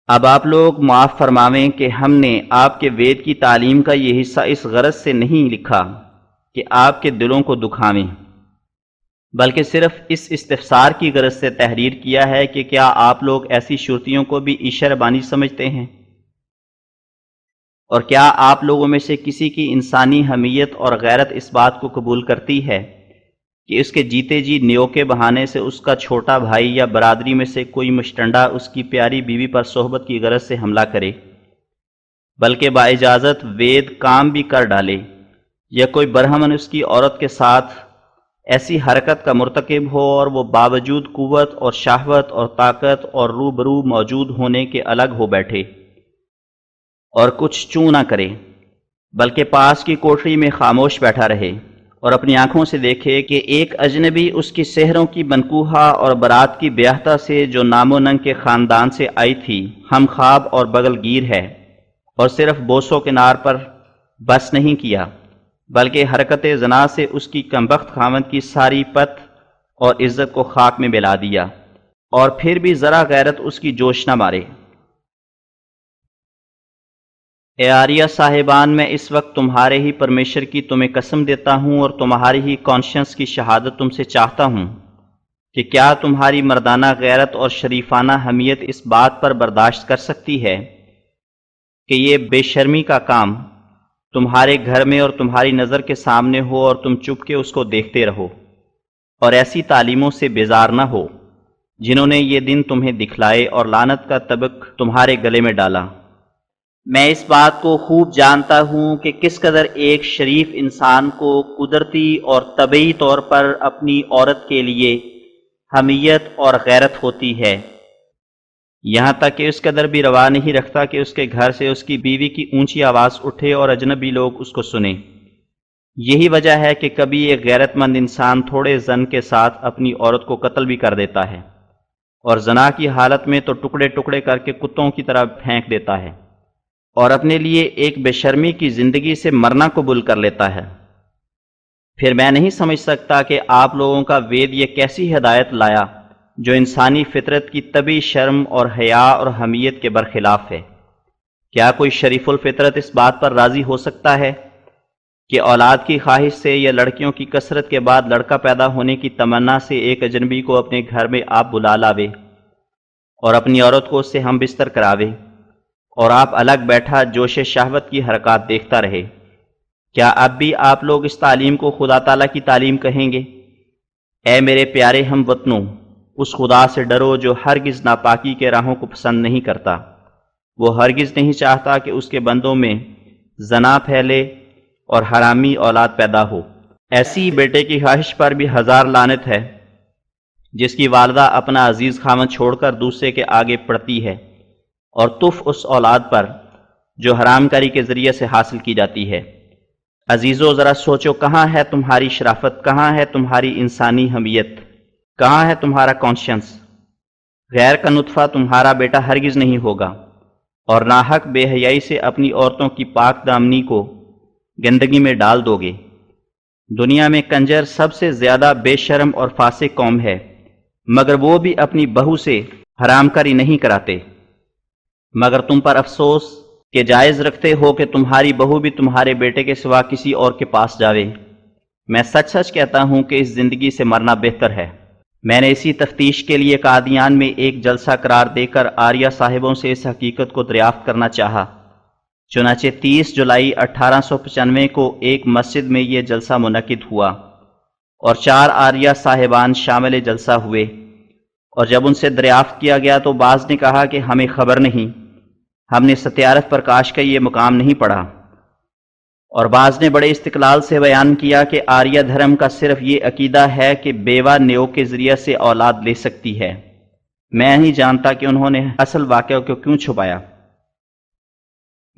اب آپ لوگ معاف فرماویں کہ ہم نے آپ کے وید کی تعلیم کا یہ حصہ اس غرض سے نہیں لکھا کہ آپ کے دلوں کو دکھاویں، بلکہ صرف اس استفسار کی غرض سے تحریر کیا ہے کہ کیا آپ لوگ ایسی شرطیوں کو بھی عشر بانی سمجھتے ہیں؟ اور کیا آپ لوگوں میں سے کسی کی انسانی حمیت اور غیرت اس بات کو قبول کرتی ہے کہ اس کے جیتے جی نیو کے بہانے سے اس کا چھوٹا بھائی یا برادری میں سے کوئی مشٹنڈا اس کی پیاری بیوی پر صحبت کی غرض سے حملہ کرے، بلکہ باجازت وید کام بھی کر ڈالے، یا کوئی برہمن اس کی عورت کے ساتھ ایسی حرکت کا مرتکب ہو اور وہ باوجود قوت اور شہوت اور طاقت اور روبرو موجود ہونے کے الگ ہو بیٹھے اور کچھ چوں نہ کرے، بلکہ پاس کی کوٹری میں خاموش بیٹھا رہے اور اپنی آنکھوں سے دیکھے کہ ایک اجنبی اس کی سحروں کی بنکوہا اور برات کی بیاہتا سے جو نام و ننگ کے خاندان سے آئی تھی ہم خواب اور بغل گیر ہے، اور صرف بوسو کنار پر بس نہیں کیا بلکہ حرکت زنا سے اس کی کمبخت خاوند کی ساری پت اور عزت کو خاک میں ملا دیا، اور پھر بھی ذرا غیرت اس کی جوش نہ مارے۔ اے آریہ صاحبان، میں اس وقت تمہارے ہی پرمیشر کی تمہیں قسم دیتا ہوں اور تمہاری ہی کانشنس کی شہادت تم سے چاہتا ہوں کہ کیا تمہاری مردانہ غیرت اور شریفانہ حمیت اس بات پر برداشت کر سکتی ہے کہ یہ بے شرمی کا کام تمہارے گھر میں اور تمہاری نظر کے سامنے ہو اور تم چپ کے اس کو دیکھتے رہو اور ایسی تعلیموں سے بیزار نہ ہو جنہوں نے یہ دن تمہیں دکھلائے اور لعنت کا طبق تمہارے گلے میں ڈالا؟ میں اس بات کو خوب جانتا ہوں کہ کس قدر ایک شریف انسان کو قدرتی اور طبعی طور پر اپنی عورت کے لیے حمیت اور غیرت ہوتی ہے، یہاں تک کہ اس قدر بھی روا نہیں رکھتا کہ اس کے گھر سے اس کی بیوی کی اونچی آواز اٹھے اور اجنبی لوگ اس کو سنیں۔ یہی وجہ ہے کہ کبھی ایک غیرت مند انسان تھوڑے زن کے ساتھ اپنی عورت کو قتل بھی کر دیتا ہے، اور زنا کی حالت میں تو ٹکڑے ٹکڑے کر کے کتوں کی طرح پھینک دیتا ہے، اور اپنے لیے ایک بے شرمی کی زندگی سے مرنا قبول کر لیتا ہے۔ پھر میں نہیں سمجھ سکتا کہ آپ لوگوں کا وید یہ کیسی ہدایت لایا جو انسانی فطرت کی طبعی شرم اور حیا اور حمیت کے برخلاف ہے۔ کیا کوئی شریف الفطرت اس بات پر راضی ہو سکتا ہے کہ اولاد کی خواہش سے یا لڑکیوں کی کثرت کے بعد لڑکا پیدا ہونے کی تمنا سے ایک اجنبی کو اپنے گھر میں آپ بلا لاوے اور اپنی عورت کو اس سے ہم بستر کراوے اور آپ الگ بیٹھا جوش شہوت کی حرکات دیکھتا رہے؟ کیا اب بھی آپ لوگ اس تعلیم کو خدا تعالیٰ کی تعلیم کہیں گے؟ اے میرے پیارے ہم وطنوں، اس خدا سے ڈرو جو ہرگز ناپاکی کے راہوں کو پسند نہیں کرتا۔ وہ ہرگز نہیں چاہتا کہ اس کے بندوں میں زنا پھیلے اور حرامی اولاد پیدا ہو۔ ایسی بیٹے کی خواہش پر بھی ہزار لعنت ہے جس کی والدہ اپنا عزیز خاوند چھوڑ کر دوسرے کے آگے پڑتی ہے، اور تف اس اولاد پر جو حرام کاری کے ذریعے سے حاصل کی جاتی ہے۔ عزیزو، ذرا سوچو، کہاں ہے تمہاری شرافت؟ کہاں ہے تمہاری انسانی حمیت؟ کہاں ہے تمہارا کانشنس؟ غیر کا نطفہ تمہارا بیٹا ہرگز نہیں ہوگا، اور ناحق بے حیائی سے اپنی عورتوں کی پاک دامنی کو گندگی میں ڈال دو گے۔ دنیا میں کنجر سب سے زیادہ بے شرم اور فاسق قوم ہے، مگر وہ بھی اپنی بہو سے حرام کاری نہیں کراتے۔ مگر تم پر افسوس کہ جائز رکھتے ہو کہ تمہاری بہو بھی تمہارے بیٹے کے سوا کسی اور کے پاس جاوے، میں سچ سچ کہتا ہوں کہ اس زندگی سے مرنا بہتر ہے۔ میں نے اسی تفتیش کے لیے قادیان میں ایک جلسہ قرار دے کر آریہ صاحبوں سے اس حقیقت کو دریافت کرنا چاہا۔ چنانچہ 30 جولائی 1895 کو ایک مسجد میں یہ جلسہ منعقد ہوا اور 4 آریہ صاحبان شامل جلسہ ہوئے، اور جب ان سے دریافت کیا گیا تو بعض نے کہا کہ ہمیں خبر نہیں، ہم نے ستیارتھ پرکاش کا یہ مقام نہیں پڑھا، اور بعض نے بڑے استقلال سے بیان کیا کہ آریہ دھرم کا صرف یہ عقیدہ ہے کہ بیوہ نیوگ کے ذریعے سے اولاد لے سکتی ہے۔ میں نہیں جانتا کہ انہوں نے اصل واقعہ کو کیوں چھپایا۔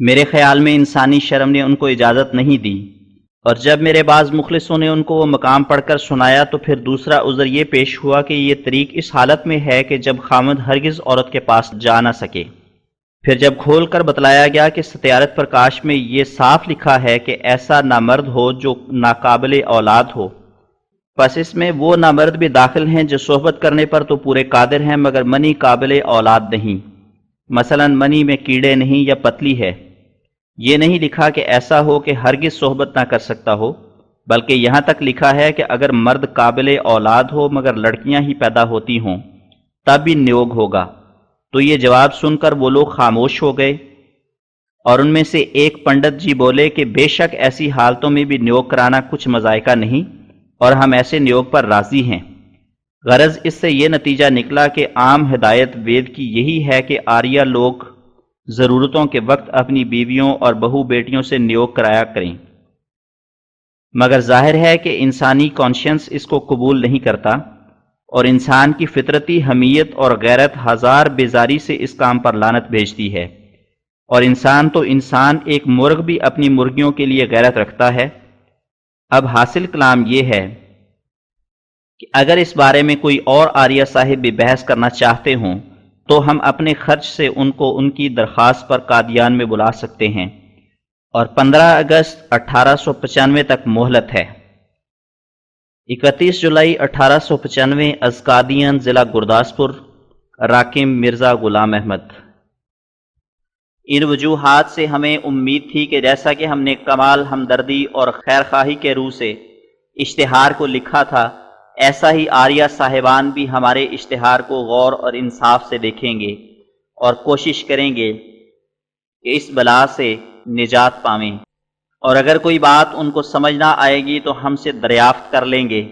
میرے خیال میں انسانی شرم نے ان کو اجازت نہیں دی، اور جب میرے بعض مخلصوں نے ان کو وہ مقام پڑھ کر سنایا تو پھر دوسرا عذر یہ پیش ہوا کہ یہ طریق اس حالت میں ہے کہ جب خامد ہرگز عورت کے پاس جا نہ سکے۔ پھر جب کھول کر بتلایا گیا کہ ستیارتھ پرکاش میں یہ صاف لکھا ہے کہ ایسا نامرد ہو جو ناقابل اولاد ہو، پس اس میں وہ نامرد بھی داخل ہیں جو صحبت کرنے پر تو پورے قادر ہیں مگر منی قابل اولاد نہیں، مثلا منی میں کیڑے نہیں یا پتلی ہے۔ یہ نہیں لکھا کہ ایسا ہو کہ ہرگز صحبت نہ کر سکتا ہو، بلکہ یہاں تک لکھا ہے کہ اگر مرد قابل اولاد ہو مگر لڑکیاں ہی پیدا ہوتی ہوں تب بھی نیوگ ہوگا۔ تو یہ جواب سن کر وہ لوگ خاموش ہو گئے، اور ان میں سے ایک پنڈت جی بولے کہ بے شک ایسی حالتوں میں بھی نیوگ کرانا کچھ مذائقہ نہیں، اور ہم ایسے نیوگ پر راضی ہیں۔ غرض اس سے یہ نتیجہ نکلا کہ عام ہدایت وید کی یہی ہے کہ آریہ لوگ ضرورتوں کے وقت اپنی بیویوں اور بہو بیٹیوں سے نیوگ کرایا کریں، مگر ظاہر ہے کہ انسانی کانشنس اس کو قبول نہیں کرتا، اور انسان کی فطرتی حمیت اور غیرت ہزار بیزاری سے اس کام پر لعنت بھیجتی ہے، اور انسان تو انسان ایک مرغ بھی اپنی مرغیوں کے لیے غیرت رکھتا ہے۔ اب حاصل کلام یہ ہے کہ اگر اس بارے میں کوئی اور آریہ صاحب بھی بحث کرنا چاہتے ہوں تو ہم اپنے خرچ سے ان کو ان کی درخواست پر قادیان میں بلا سکتے ہیں، اور 15 اگست 1895 تک مہلت ہے۔ 31 جولائی 1895 از قادیان ضلع گرداسپور، راکم مرزا غلام احمد۔ ان وجوہات سے ہمیں امید تھی کہ جیسا کہ ہم نے کمال ہمدردی اور خیرخواہی کے روح سے اشتہار کو لکھا تھا، ایسا ہی آریہ صاحبان بھی ہمارے اشتہار کو غور اور انصاف سے دیکھیں گے اور کوشش کریں گے کہ اس بلا سے نجات پائیں، اور اگر کوئی بات ان کو سمجھ نہ آئے گی تو ہم سے دریافت کر لیں گے،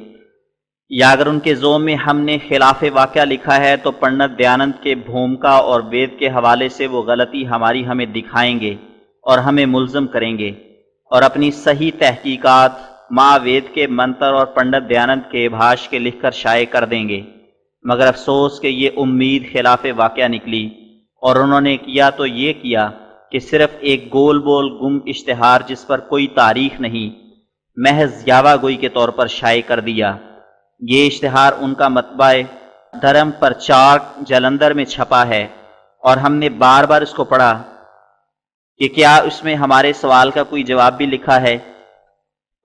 یا اگر ان کے ذوم میں ہم نے خلاف واقعہ لکھا ہے تو پنڈت دیانند کے بھومکا اور وید کے حوالے سے وہ غلطی ہمیں دکھائیں گے اور ہمیں ملزم کریں گے، اور اپنی صحیح تحقیقات ماں وید کے منتر اور پنڈت دیانند کے بھاش کے لکھ کر شائع کر دیں گے، مگر افسوس کہ یہ امید خلاف واقعہ نکلی، اور انہوں نے کیا تو یہ کیا کہ صرف ایک گول بول گم اشتہار جس پر کوئی تاریخ نہیں، محض یاوہ گوئی کے طور پر شائع کر دیا۔ یہ اشتہار ان کا مطبع دھرم پرچارک جلندر میں چھپا ہے، اور ہم نے بار بار اس کو پڑھا کہ کیا اس میں ہمارے سوال کا کوئی جواب بھی لکھا ہے،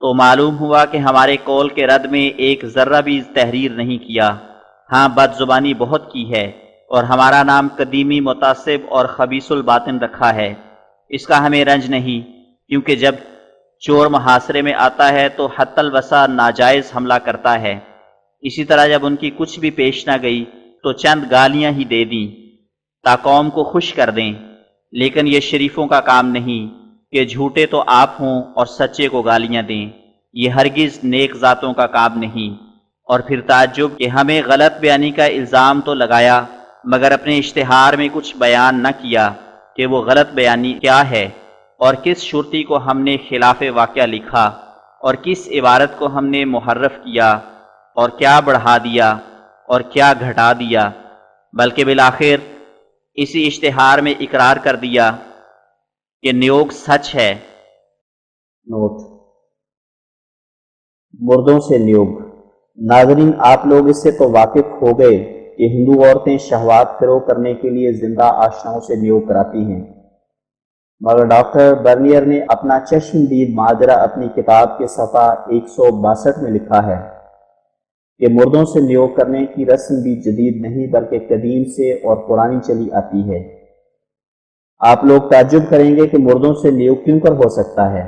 تو معلوم ہوا کہ ہمارے قول کے رد میں ایک ذرہ بھی تحریر نہیں کیا، ہاں بد زبانی بہت کی ہے، اور ہمارا نام قدیمی متعصب اور خبیث الباطن رکھا ہے۔ اس کا ہمیں رنج نہیں، کیونکہ جب چور محاصرے میں آتا ہے تو حتی الوسع ناجائز حملہ کرتا ہے، اسی طرح جب ان کی کچھ بھی پیش نہ گئی تو چند گالیاں ہی دے دیں تا قوم کو خوش کر دیں، لیکن یہ شریفوں کا کام نہیں کہ جھوٹے تو آپ ہوں اور سچے کو گالیاں دیں، یہ ہرگز نیک ذاتوں کا کام نہیں۔ اور پھر تعجب کہ ہمیں غلط بیانی کا الزام تو لگایا مگر اپنے اشتہار میں کچھ بیان نہ کیا کہ وہ غلط بیانی کیا ہے، اور کس شرطی کو ہم نے خلاف واقعہ لکھا، اور کس عبارت کو ہم نے محرف کیا، اور کیا بڑھا دیا اور کیا گھٹا دیا، بلکہ بالآخر اسی اشتہار میں اقرار کر دیا کہ نیوگ سچ ہے۔ نوٹ: مردوں سے نیوگ۔ ناظرین، آپ لوگ اس سے تو واقف ہو گئے کہ ہندو عورتیں شہوات فروغ کرنے کے لیے زندہ آشناؤں سے نیوگ کراتی ہیں، مگر ڈاکٹر برنیئر نے اپنا چشمدید ماجرا اپنی کتاب کے صفحہ 162 میں لکھا ہے کہ مردوں سے نیوگ کرنے کی رسم بھی جدید نہیں بلکہ قدیم سے اور پرانی چلی آتی ہے۔ آپ لوگ تعجب کریں گے کہ مردوں سے نیوگ کیوں کر ہو سکتا ہے۔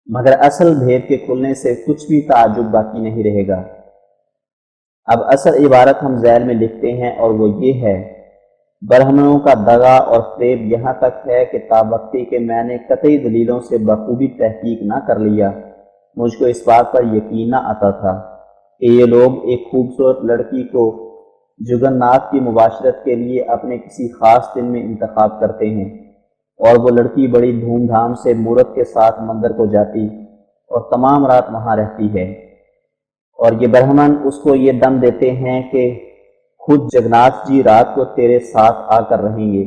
مگر اصل بھید کے کھلنے سے کچھ بھی تعجب باقی نہیں رہے گا۔ اب اصل عبارت ہم ذیل میں لکھتے ہیں اور وہ یہ ہے، برہمنوں کا دغا اور فریب یہاں تک ہے کہ تا وقتی کہ میں نے قطعی دلیلوں سے بخوبی تحقیق نہ کر لیا، مجھ کو اس بات پر یقین نہ آتا تھا کہ یہ لوگ ایک خوبصورت لڑکی کو جگن ناتھ کی مباشرت کے لیے اپنے کسی خاص دن میں انتخاب کرتے ہیں، اور وہ لڑکی بڑی دھوم دھام سے مورت کے ساتھ مندر کو جاتی اور تمام رات وہاں رہتی ہے، اور یہ برہمن اس کو یہ دم دیتے ہیں کہ خود جگناتھ جی رات کو تیرے ساتھ آ کر رہیں گے،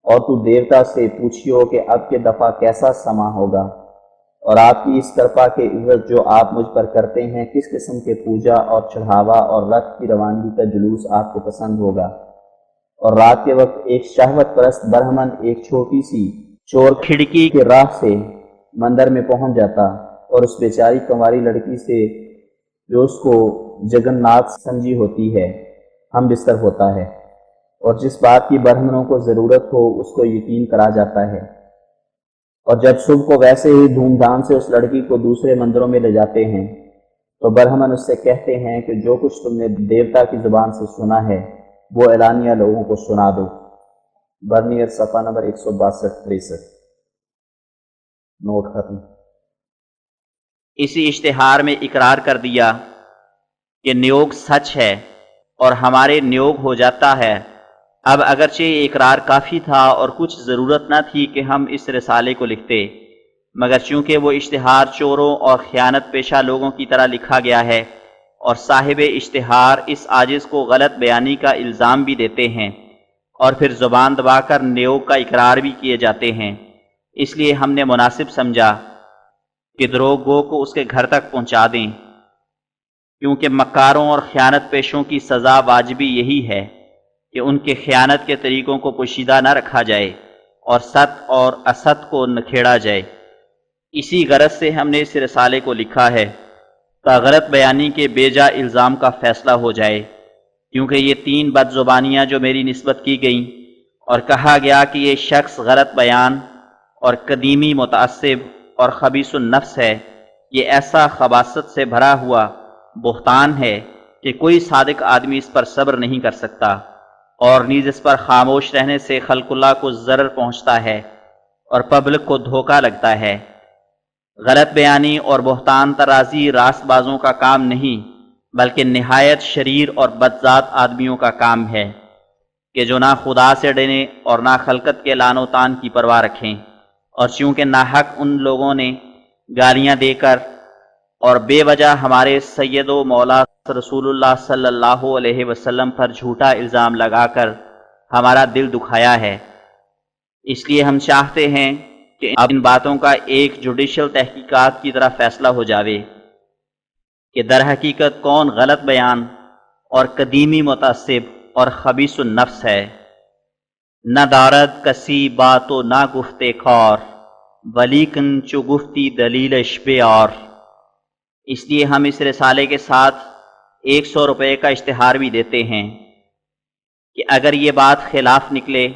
اور تو دیوتا سے پوچھیو کہ اب کے دفعہ کیسا سما ہوگا، اور آپ کی اس کرپا کے عوض جو آپ مجھ پر کرتے ہیں کس قسم کے پوجا اور چڑھاوا اور رتھ کی روانگی کا جلوس آپ کو پسند ہوگا۔ اور رات کے وقت ایک شہوت پرست برہمن ایک چھوٹی سی چور کھڑکی کے راہ سے مندر میں پہنچ جاتا اور اس بیچاری کنواری لڑکی سے جو اس کو جگن ناتھ سمجھی ہوتی ہے ہم بستر ہوتا ہے، اور جس بات کی برہمنوں کو ضرورت ہو اس کو یقین کرا جاتا ہے، اور جب صبح کو ویسے ہی دھوم دھام سے اس لڑکی کو دوسرے مندروں میں لے جاتے ہیں تو برہمن اس سے کہتے ہیں کہ جو کچھ تم نے دیوتا کی زبان سے سنا ہے وہ اعلانیہ لوگوں کو سنا دو۔ برنیئر صفحہ نمبر 162-63۔ نوٹ ختم۔ اسی اشتہار میں اقرار کر دیا کہ نیوگ سچ ہے اور ہمارے نیوگ ہو جاتا ہے۔ اب اگرچہ یہ اقرار کافی تھا اور کچھ ضرورت نہ تھی کہ ہم اس رسالے کو لکھتے، مگر چونکہ وہ اشتہار چوروں اور خیانت پیشہ لوگوں کی طرح لکھا گیا ہے اور صاحب اشتہار اس عاجز کو غلط بیانی کا الزام بھی دیتے ہیں اور پھر زبان دبا کر نیوگ کا اقرار بھی کیے جاتے ہیں، اس لیے ہم نے مناسب سمجھا کہ دروغ گو کو اس کے گھر تک پہنچا دیں، کیونکہ مکاروں اور خیانت پیشوں کی سزا واجبی یہی ہے کہ ان کے خیانت کے طریقوں کو پوشیدہ نہ رکھا جائے اور ست اور اسد کو نکھیڑا جائے۔ اسی غرض سے ہم نے اس رسالے کو لکھا ہے تا غلط بیانی کے بے جا الزام کا فیصلہ ہو جائے، کیونکہ یہ 3 بد زبانیاں جو میری نسبت کی گئیں اور کہا گیا کہ یہ شخص غلط بیان اور قدیمی متعصب اور خبیث النفس ہے، یہ ایسا خباثت سے بھرا ہوا بہتان ہے کہ کوئی صادق آدمی اس پر صبر نہیں کر سکتا، اور نیز اس پر خاموش رہنے سے خلق اللہ کو ضرر پہنچتا ہے اور پبلک کو دھوکہ لگتا ہے۔ غلط بیانی اور بہتان ترازی راست بازوں کا کام نہیں بلکہ نہایت شریر اور بدذات آدمیوں کا کام ہے کہ جو نہ خدا سے ڈریں اور نہ خلقت کے لعن و طعن کی پرواہ رکھیں، اور چونکہ ناحق ان لوگوں نے گالیاں دے کر اور بے وجہ ہمارے سید و مولا رسول اللہ صلی اللہ علیہ وسلم پر جھوٹا الزام لگا کر ہمارا دل دکھایا ہے، اس لیے ہم چاہتے ہیں کہ اب ان باتوں کا ایک جوڈیشل تحقیقات کی طرح فیصلہ ہو جاوے کہ در حقیقت کون غلط بیان اور قدیمی متعصب اور خبیث النفس ہے۔ نہ دارد کسی بات و نہ گفتے کار، ولیکن چو گفتی دلیلش بیار۔ اس لیے ہم اس رسالے کے ساتھ 100 روپے کا اشتہار بھی دیتے ہیں کہ اگر یہ بات خلاف نکلے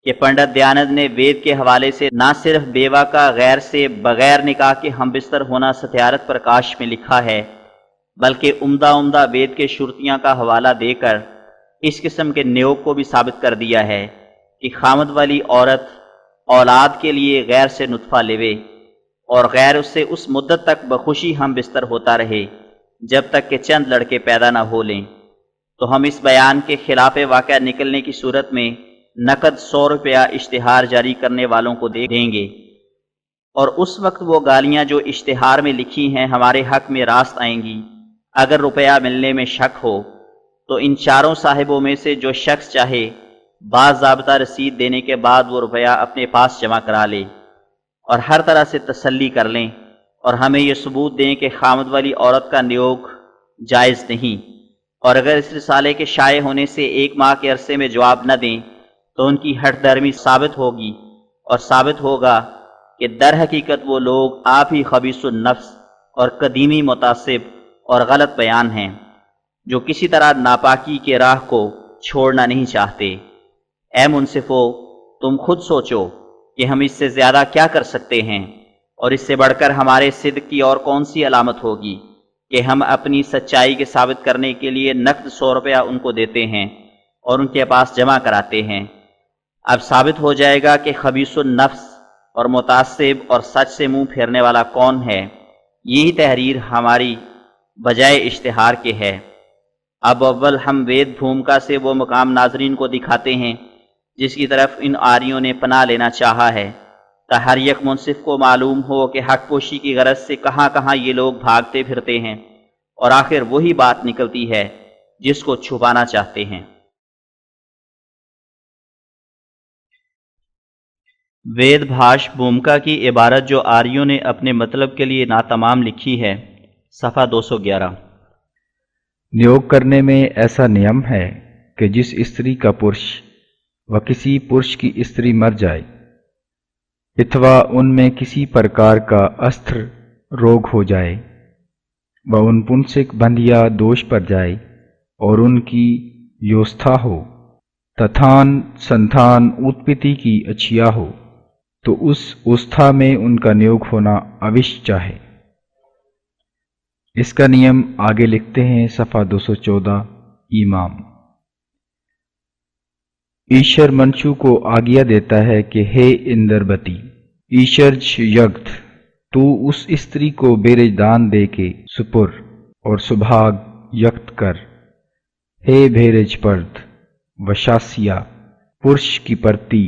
کہ پنڈت دیانند نے وید کے حوالے سے نہ صرف بیوہ کا غیر سے بغیر نکاح کے ہم بستر ہونا ستیارت پرکاش میں لکھا ہے، بلکہ عمدہ وید کے شرطیاں کا حوالہ دے کر اس قسم کے نیوگ کو بھی ثابت کر دیا ہے کہ خامد والی عورت اولاد کے لیے غیر سے نطفہ لیوے اور غیر اس سے اس مدت تک بخوشی ہم بستر ہوتا رہے جب تک کہ چند لڑکے پیدا نہ ہو لیں، تو ہم اس بیان کے خلاف واقعہ نکلنے کی صورت میں نقد 100 روپیہ اشتہار جاری کرنے والوں کو دیں گے، اور اس وقت وہ گالیاں جو اشتہار میں لکھی ہیں ہمارے حق میں راست آئیں گی۔ اگر روپیہ ملنے میں شک ہو تو ان چاروں صاحبوں میں سے جو شخص چاہے باضابطہ رسید دینے کے بعد وہ روپیہ اپنے پاس جمع کرا لے اور ہر طرح سے تسلی کر لیں، اور ہمیں یہ ثبوت دیں کہ خامد والی عورت کا نیوگ جائز نہیں، اور اگر اس رسالے کے شائع ہونے سے 1 ماہ کے عرصے میں جواب نہ دیں تو ان کی ہٹ درمی ثابت ہوگی، اور ثابت ہوگا کہ در حقیقت وہ لوگ آپ ہی خبیث النفس اور قدیمی متعصب اور غلط بیان ہیں جو کسی طرح ناپاکی کے راہ کو چھوڑنا نہیں چاہتے۔ اے منصفو، تم خود سوچو کہ ہم اس سے زیادہ کیا کر سکتے ہیں اور اس سے بڑھ کر ہمارے صدق کی اور کون سی علامت ہوگی کہ ہم اپنی سچائی کے ثابت کرنے کے لیے نقد 100 روپیہ ان کو دیتے ہیں اور ان کے پاس جمع کراتے ہیں۔ اب ثابت ہو جائے گا کہ خبیث النفس اور متعصب اور سچ سے منہ پھیرنے والا کون ہے۔ یہی تحریر ہماری بجائے اشتہار کے ہے۔ اب اول ہم وید بھومکا سے وہ مقام ناظرین کو دکھاتے ہیں جس کی طرف ان آریوں نے پناہ لینا چاہا ہے، تا ہر یک منصف کو معلوم ہو کہ حق پوشی کی غرض سے کہاں کہاں یہ لوگ بھاگتے پھرتے ہیں اور آخر وہی بات نکلتی ہے جس کو چھپانا چاہتے ہیں۔ وید بھاش بھومکا کی عبارت جو آریوں نے اپنے مطلب کے لیے ناتمام لکھی ہے، صفحہ 211۔ نیوگ کرنے میں ایسا نیم ہے کہ جس استری کا پرش و کسی پرش کی استری مر جائے اتوا ان میں کسی پرکار کا استر روگ ہو جائے و ان پنسک بندھیا دوش پر جائے اور ان کی یوستھا ہو تتھان سنتھان اتپتی کی اچھیا ہو تو اس اوستھا میں ان کا نیوگ ہونا اوشیہ ہے۔ اس کا نیم آگے لکھتے ہیں صفحہ 214۔ امام ایشر منشو کو آگیا دیتا ہے کہ ہے اندربتی ایشرج یگت تو اس استری کو بیرج دان دے کے سپر اور سبھاگ یکت کر ہے بھیرج پرد وشاسیا پرش کی پرتی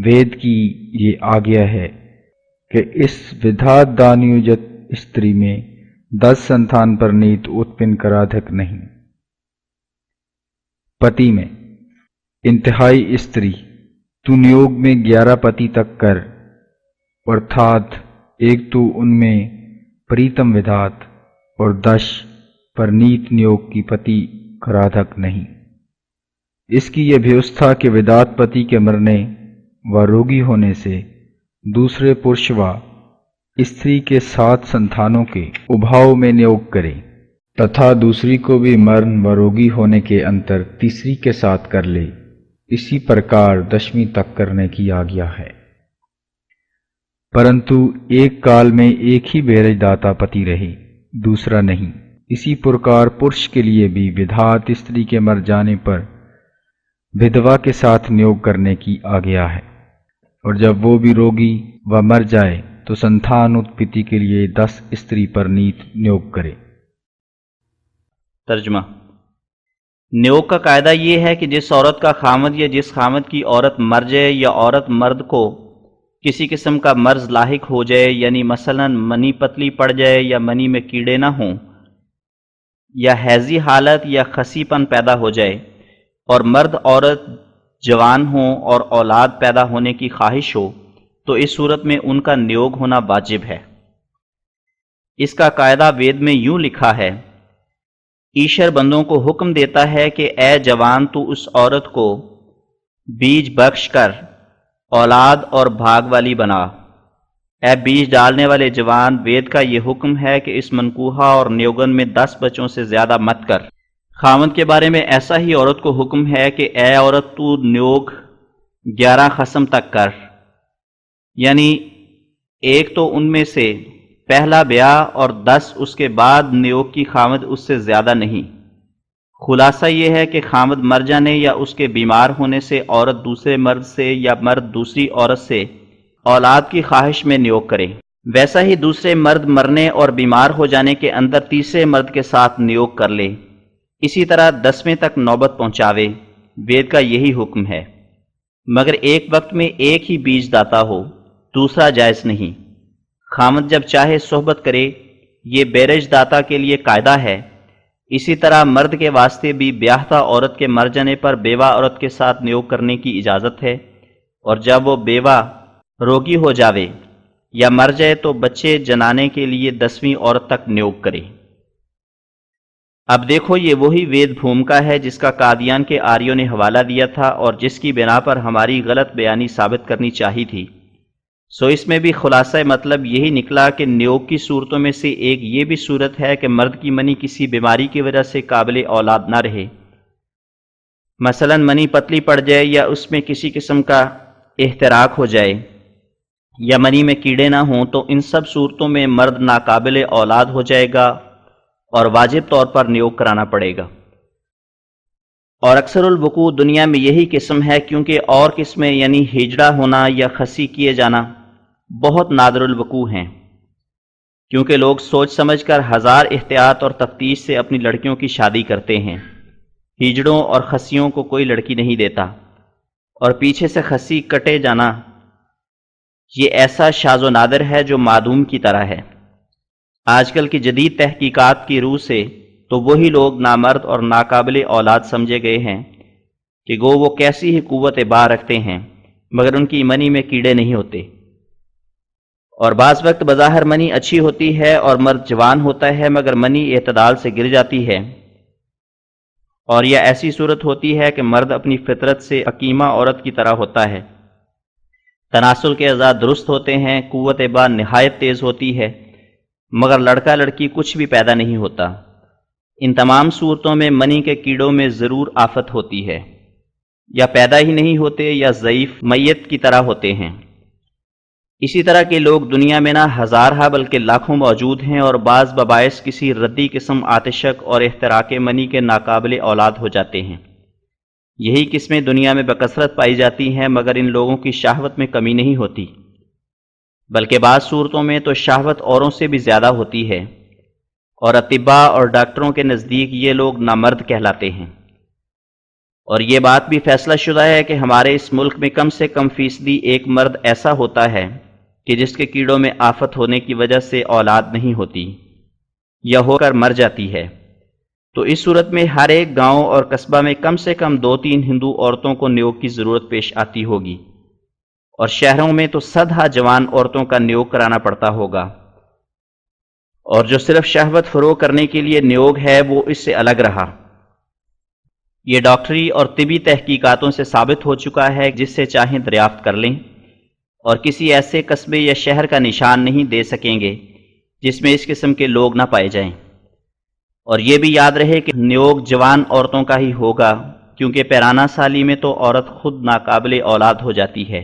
وید کی یہ آگیا ہے کہ اس ودھات دانیوجت استری میں 10 سنتان پر نیت اتپن کرادھک نہیں۔ پتی میں انتہائی استری تو نیوگ میں 11 پتی تک کر ارتھات ایک تو ان میں پریتم ودھات اور 10 پر نیت نیوگ کی پتی کرادھک نہیں۔ اس کی یہ بھیوستھا کہ ودات پتی کے مرنے و روگی ہونے سے دوسرے پرشوا استری کے 7 سنتانوں کے ابھاؤ میں نیوگ کرے تتھا دوسری کو بھی مرن و روگی ہونے کے انتر تیسری کے ساتھ کر لے، اسی پرکار 10ویں تک کرنے کی آگیا ہے۔ پرنتو ایک کال میں ایک ہی بیرج داتا پتی رہے، دوسرا نہیں۔ اسی پرکار پرش کے لیے بھی ودھات استری کے مر جانے پر ودھوا کے ساتھ نیوگ کرنے کی آگیا ہے، اور جب وہ بھی روگی و مر جائے تو سنتھان اتپتی کے لیے 10 استری پر نیت نیوگ کرے۔ ترجمہ۔ نیوگ کا قاعدہ یہ ہے کہ جس عورت کا خامد یا جس خامد کی عورت مر جائے یا عورت مرد کو کسی قسم کا مرض لاحق ہو جائے، یعنی مثلا منی پتلی پڑ جائے یا منی میں کیڑے نہ ہوں یا حیضی حالت یا خسی پن پیدا ہو جائے اور مرد عورت جوان ہوں اور اولاد پیدا ہونے کی خواہش ہو تو اس صورت میں ان کا نیوگ ہونا واجب ہے۔ اس کا قاعدہ وید میں یوں لکھا ہے، ایشر بندوں کو حکم دیتا ہے کہ اے جوان تو اس عورت کو بیج بخش کر اولاد اور بھاگ والی بنا۔ اے بیج ڈالنے والے جوان، وید کا یہ حکم ہے کہ اس منکوحہ اور نیوگن میں 10 بچوں سے زیادہ مت کر۔ خامد کے بارے میں ایسا ہی عورت کو حکم ہے کہ اے عورت تو نیوگ 11 خصم تک کر، یعنی ایک تو ان میں سے پہلا بیاہ اور 10 اس کے بعد نیوگ کی خامد اس سے زیادہ نہیں۔ خلاصہ یہ ہے کہ خامد مر جانے یا اس کے بیمار ہونے سے عورت دوسرے مرد سے یا مرد دوسری عورت سے اولاد کی خواہش میں نیوگ کرے، ویسا ہی دوسرے مرد مرنے اور بیمار ہو جانے کے اندر تیسرے مرد کے ساتھ نیوگ کر لے، اسی طرح 10ویں تک نوبت پہنچاوے۔ وید کا یہی حکم ہے، مگر ایک وقت میں ایک ہی بیج داتا ہو، دوسرا جائز نہیں۔ خامد جب چاہے صحبت کرے، یہ بیرج داتا کے لیے قاعدہ ہے۔ اسی طرح مرد کے واسطے بھی بیاہتا عورت کے مر جانے پر بیوہ عورت کے ساتھ نیوگ کرنے کی اجازت ہے، اور جب وہ بیوہ روگی ہو جاوے یا مر جائے تو بچے جنانے کے لیے 10ویں عورت تک نیوگ کرے۔ اب دیکھو، یہ وہی وید بھومکا ہے جس کا قادیان کے آریوں نے حوالہ دیا تھا اور جس کی بنا پر ہماری غلط بیانی ثابت کرنی چاہی تھی۔ سو اس میں بھی خلاصہ مطلب یہی نکلا کہ نیوگ کی صورتوں میں سے ایک یہ بھی صورت ہے کہ مرد کی منی کسی بیماری کی وجہ سے قابل اولاد نہ رہے، مثلا منی پتلی پڑ جائے یا اس میں کسی قسم کا احتراق ہو جائے، یا منی میں کیڑے نہ ہوں تو ان سب صورتوں میں مرد ناقابل اولاد ہو جائے گا اور واجب طور پر نیوگ کرانا پڑے گا۔ اور اکثر الوقوع دنیا میں یہی قسم ہے، کیونکہ اور قسمیں یعنی ہجڑا ہونا یا خسی کیے جانا بہت نادر الوقوع ہیں، کیونکہ لوگ سوچ سمجھ کر ہزار احتیاط اور تفتیش سے اپنی لڑکیوں کی شادی کرتے ہیں۔ ہجڑوں اور خسیوں کو کوئی لڑکی نہیں دیتا، اور پیچھے سے خسی کٹے جانا یہ ایسا شاذ و نادر ہے جو معدوم کی طرح ہے۔ آج کل کی جدید تحقیقات کی روح سے تو وہی لوگ نامرد اور ناقابل اولاد سمجھے گئے ہیں کہ گو وہ کیسی ہی قوت بار رکھتے ہیں، مگر ان کی منی میں کیڑے نہیں ہوتے۔ اور بعض وقت بظاہر منی اچھی ہوتی ہے اور مرد جوان ہوتا ہے، مگر منی اعتدال سے گر جاتی ہے، اور یہ ایسی صورت ہوتی ہے کہ مرد اپنی فطرت سے حکیمہ عورت کی طرح ہوتا ہے، تناسل کے اعضاء درست ہوتے ہیں، قوت بار نہایت تیز ہوتی ہے، مگر لڑکا لڑکی کچھ بھی پیدا نہیں ہوتا۔ ان تمام صورتوں میں منی کے کیڑوں میں ضرور آفت ہوتی ہے، یا پیدا ہی نہیں ہوتے یا ضعیف میت کی طرح ہوتے ہیں۔ اسی طرح کے لوگ دنیا میں نہ ہزارہ بلکہ لاکھوں موجود ہیں، اور بعض بباعث کسی ردی قسم آتشک اور احتراق منی کے ناقابل اولاد ہو جاتے ہیں۔ یہی قسمیں دنیا میں بکثرت پائی جاتی ہیں، مگر ان لوگوں کی شہوت میں کمی نہیں ہوتی، بلکہ بعض صورتوں میں تو شہوت اوروں سے بھی زیادہ ہوتی ہے، اور اطباء اور ڈاکٹروں کے نزدیک یہ لوگ نامرد کہلاتے ہیں۔ اور یہ بات بھی فیصلہ شدہ ہے کہ ہمارے اس ملک میں کم سے کم فیصدی ایک مرد ایسا ہوتا ہے کہ جس کے کیڑوں میں آفت ہونے کی وجہ سے اولاد نہیں ہوتی یا ہو کر مر جاتی ہے۔ تو اس صورت میں ہر ایک گاؤں اور قصبہ میں کم سے کم 2-3 ہندو عورتوں کو نیوگ کی ضرورت پیش آتی ہوگی، اور شہروں میں تو 100 جوان عورتوں کا نیوگ کرانا پڑتا ہوگا، اور جو صرف شہوت فروغ کرنے کے لیے نیوگ ہے وہ اس سے الگ رہا۔ یہ ڈاکٹری اور طبی تحقیقاتوں سے ثابت ہو چکا ہے، جس سے چاہیں دریافت کر لیں، اور کسی ایسے قصبے یا شہر کا نشان نہیں دے سکیں گے جس میں اس قسم کے لوگ نہ پائے جائیں۔ اور یہ بھی یاد رہے کہ نیوگ جوان عورتوں کا ہی ہوگا، کیونکہ پیرانہ سالی میں تو عورت خود ناقابل اولاد ہو جاتی ہے،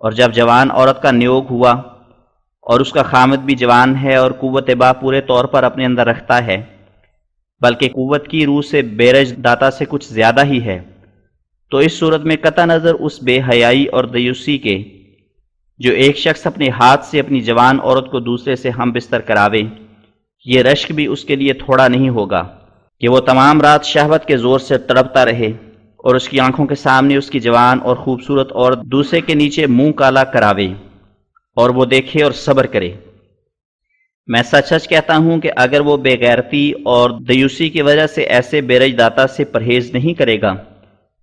اور جب جوان عورت کا نیوگ ہوا اور اس کا خامد بھی جوان ہے اور قوت با پورے طور پر اپنے اندر رکھتا ہے، بلکہ قوت کی روح سے بیرج داتا سے کچھ زیادہ ہی ہے، تو اس صورت میں قطع نظر اس بے حیائی اور دیوسی کے جو ایک شخص اپنے ہاتھ سے اپنی جوان عورت کو دوسرے سے ہم بستر کراوے، یہ رشک بھی اس کے لیے تھوڑا نہیں ہوگا کہ وہ تمام رات شہوت کے زور سے تڑپتا رہے اور اس کی آنکھوں کے سامنے اس کی جوان اور خوبصورت عورت دوسرے کے نیچے منہ کالا کراوے، اور وہ دیکھے اور صبر کرے۔ میں سچ سچ کہتا ہوں کہ اگر وہ بے غیرتی اور دیوسی کی وجہ سے ایسے بیرج داتا سے پرہیز نہیں کرے گا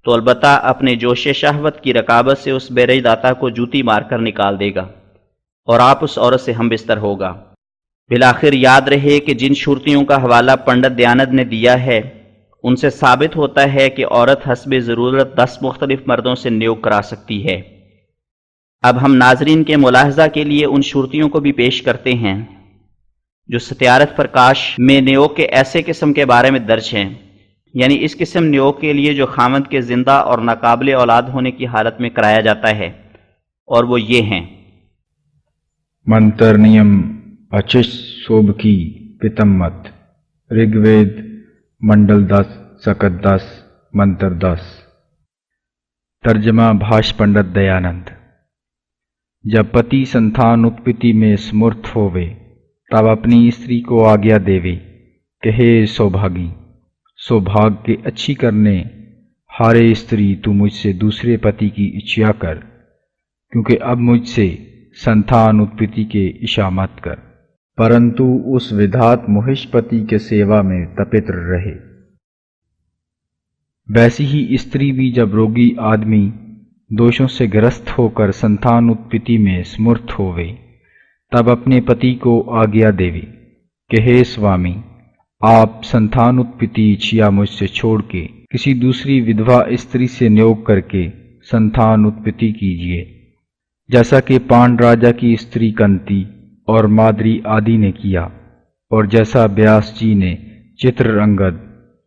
تو البتہ اپنے جوش شہوت کی رکابت سے اس بیرج داتا کو جوتی مار کر نکال دے گا، اور آپ اس عورت سے ہم بستر ہوگا۔ بالآخر یاد رہے کہ جن شورتیوں کا حوالہ پنڈت دیانند نے دیا ہے ان سے ثابت ہوتا ہے کہ عورت حسب ضرورت 10 مختلف مردوں سے نیوگ کرا سکتی ہے۔ اب ہم ناظرین کے ملاحظہ کے لیے ان شورتیوں کو بھی پیش کرتے ہیں جو ستیارت پرکاش میں نیوگ کے ایسے قسم کے بارے میں درج ہیں، یعنی اس قسم نیوگ کے لیے جو خامند کے زندہ اور ناقابل اولاد ہونے کی حالت میں کرایا جاتا ہے، اور وہ یہ ہیں: منترنیم اچش سوبکی پتمت رگ وید منڈل 10 سکت 10 منتر 10۔ ترجمہ بھاش پنڈت دیانند۔ جب پتی سنتھان اتپتی میں سمرتھ ہووے تب اپنی استری کو آگیا دیوے کہ ہے سوبھاگی، سوبھاگ کے اچھی کرنے ہارے استری تو مجھ سے دوسرے پتی کی اچھیا کر، کیونکہ اب مجھ سے سنتھان اتپتی کے اشا مت کر، پرنتو اس ودھات مہش پتی کے سیوا میں تپتر رہے۔ ویسی ہی استری بھی جب روگی آدمی دوشوں سے گرست ہو کر سنتھان اتپتی میں سمرتھ ہووے تب اپنے پتی کو آگیا دیوے کہ ہے سوامی، آپ سنتھان اتپتی اچھیا مجھ سے چھوڑ کے کسی دوسری ودھوا استری سے نیوگ کر کے سنتھان اتپتی کیجیے، جیسا کہ پانڈ راجا کی استری کنتی اور مادری آدی نے کیا، اور جیسا بیاس جی نے چتر انگد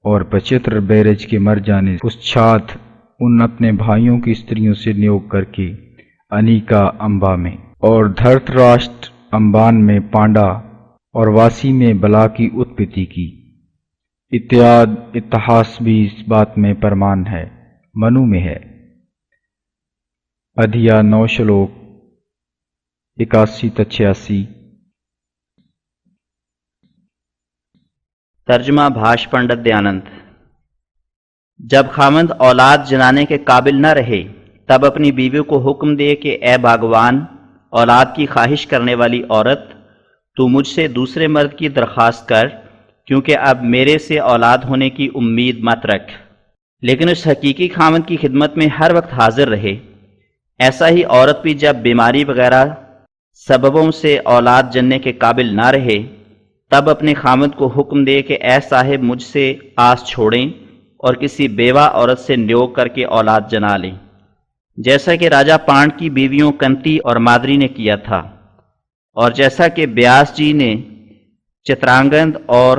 اور پچتر بیرج کے مر جانے پشچات ان اپنے بھائیوں کی استریوں سے نیوگ کر کے انیکا امبا میں اور دھرتراشٹر امبان میں پانڈا اور واسی میں بلا کی اتپتی کی۔ اتہاس بھی اس بات میں پرمان ہے، منو میں ہے۔ ادھیا 9 شلوک 81 تا 86۔ ترجمہ بھاش پنڈت دیانند۔ جب خاوند اولاد جنانے کے قابل نہ رہے تب اپنی بیوی کو حکم دے کہ اے باغوان، اولاد کی خواہش کرنے والی عورت، تو مجھ سے دوسرے مرد کی درخواست کر، کیونکہ اب میرے سے اولاد ہونے کی امید مت رکھ، لیکن اس حقیقی خاوند کی خدمت میں ہر وقت حاضر رہے۔ ایسا ہی عورت بھی جب بیماری وغیرہ سببوں سے اولاد جننے کے قابل نہ رہے تب اپنے خاوند کو حکم دے کہ اے صاحب، مجھ سے آس چھوڑیں اور کسی بیوہ عورت سے نیوگ کر کے اولاد جنا لیں، جیسا کہ راجہ پانڈ کی بیویوں کنتی اور مادری نے کیا تھا، اور جیسا کہ بیاس جی نے چترانگند اور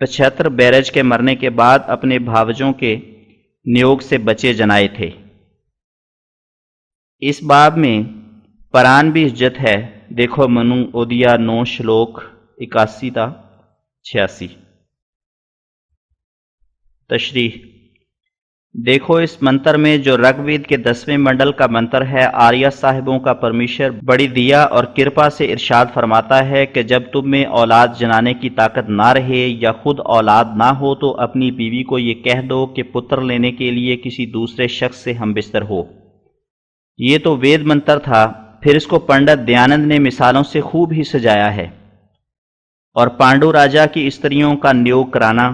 75 بیرج کے مرنے کے بعد اپنے بھاوجوں کے نیوگ سے بچے جنائے تھے۔ اس باب میں پران بھی حجت ہے، دیکھو منو ادھیا 9 شلوک 81 تا 86۔ تشریح۔ دیکھو اس منتر میں جو رگ وید کے 10ویں منڈل کا منتر ہے، آریہ صاحبوں کا پرمیشر بڑی دیا اور کرپا سے ارشاد فرماتا ہے کہ جب تم میں اولاد جنانے کی طاقت نہ رہے یا خود اولاد نہ ہو تو اپنی بیوی کو یہ کہہ دو کہ پتر لینے کے لیے کسی دوسرے شخص سے ہم بستر ہو۔ یہ تو وید منتر تھا، پھر اس کو پنڈت دیانند نے مثالوں سے خوب ہی سجایا ہے، اور پانڈو راجہ کی استریوں کا نیوگ کرانا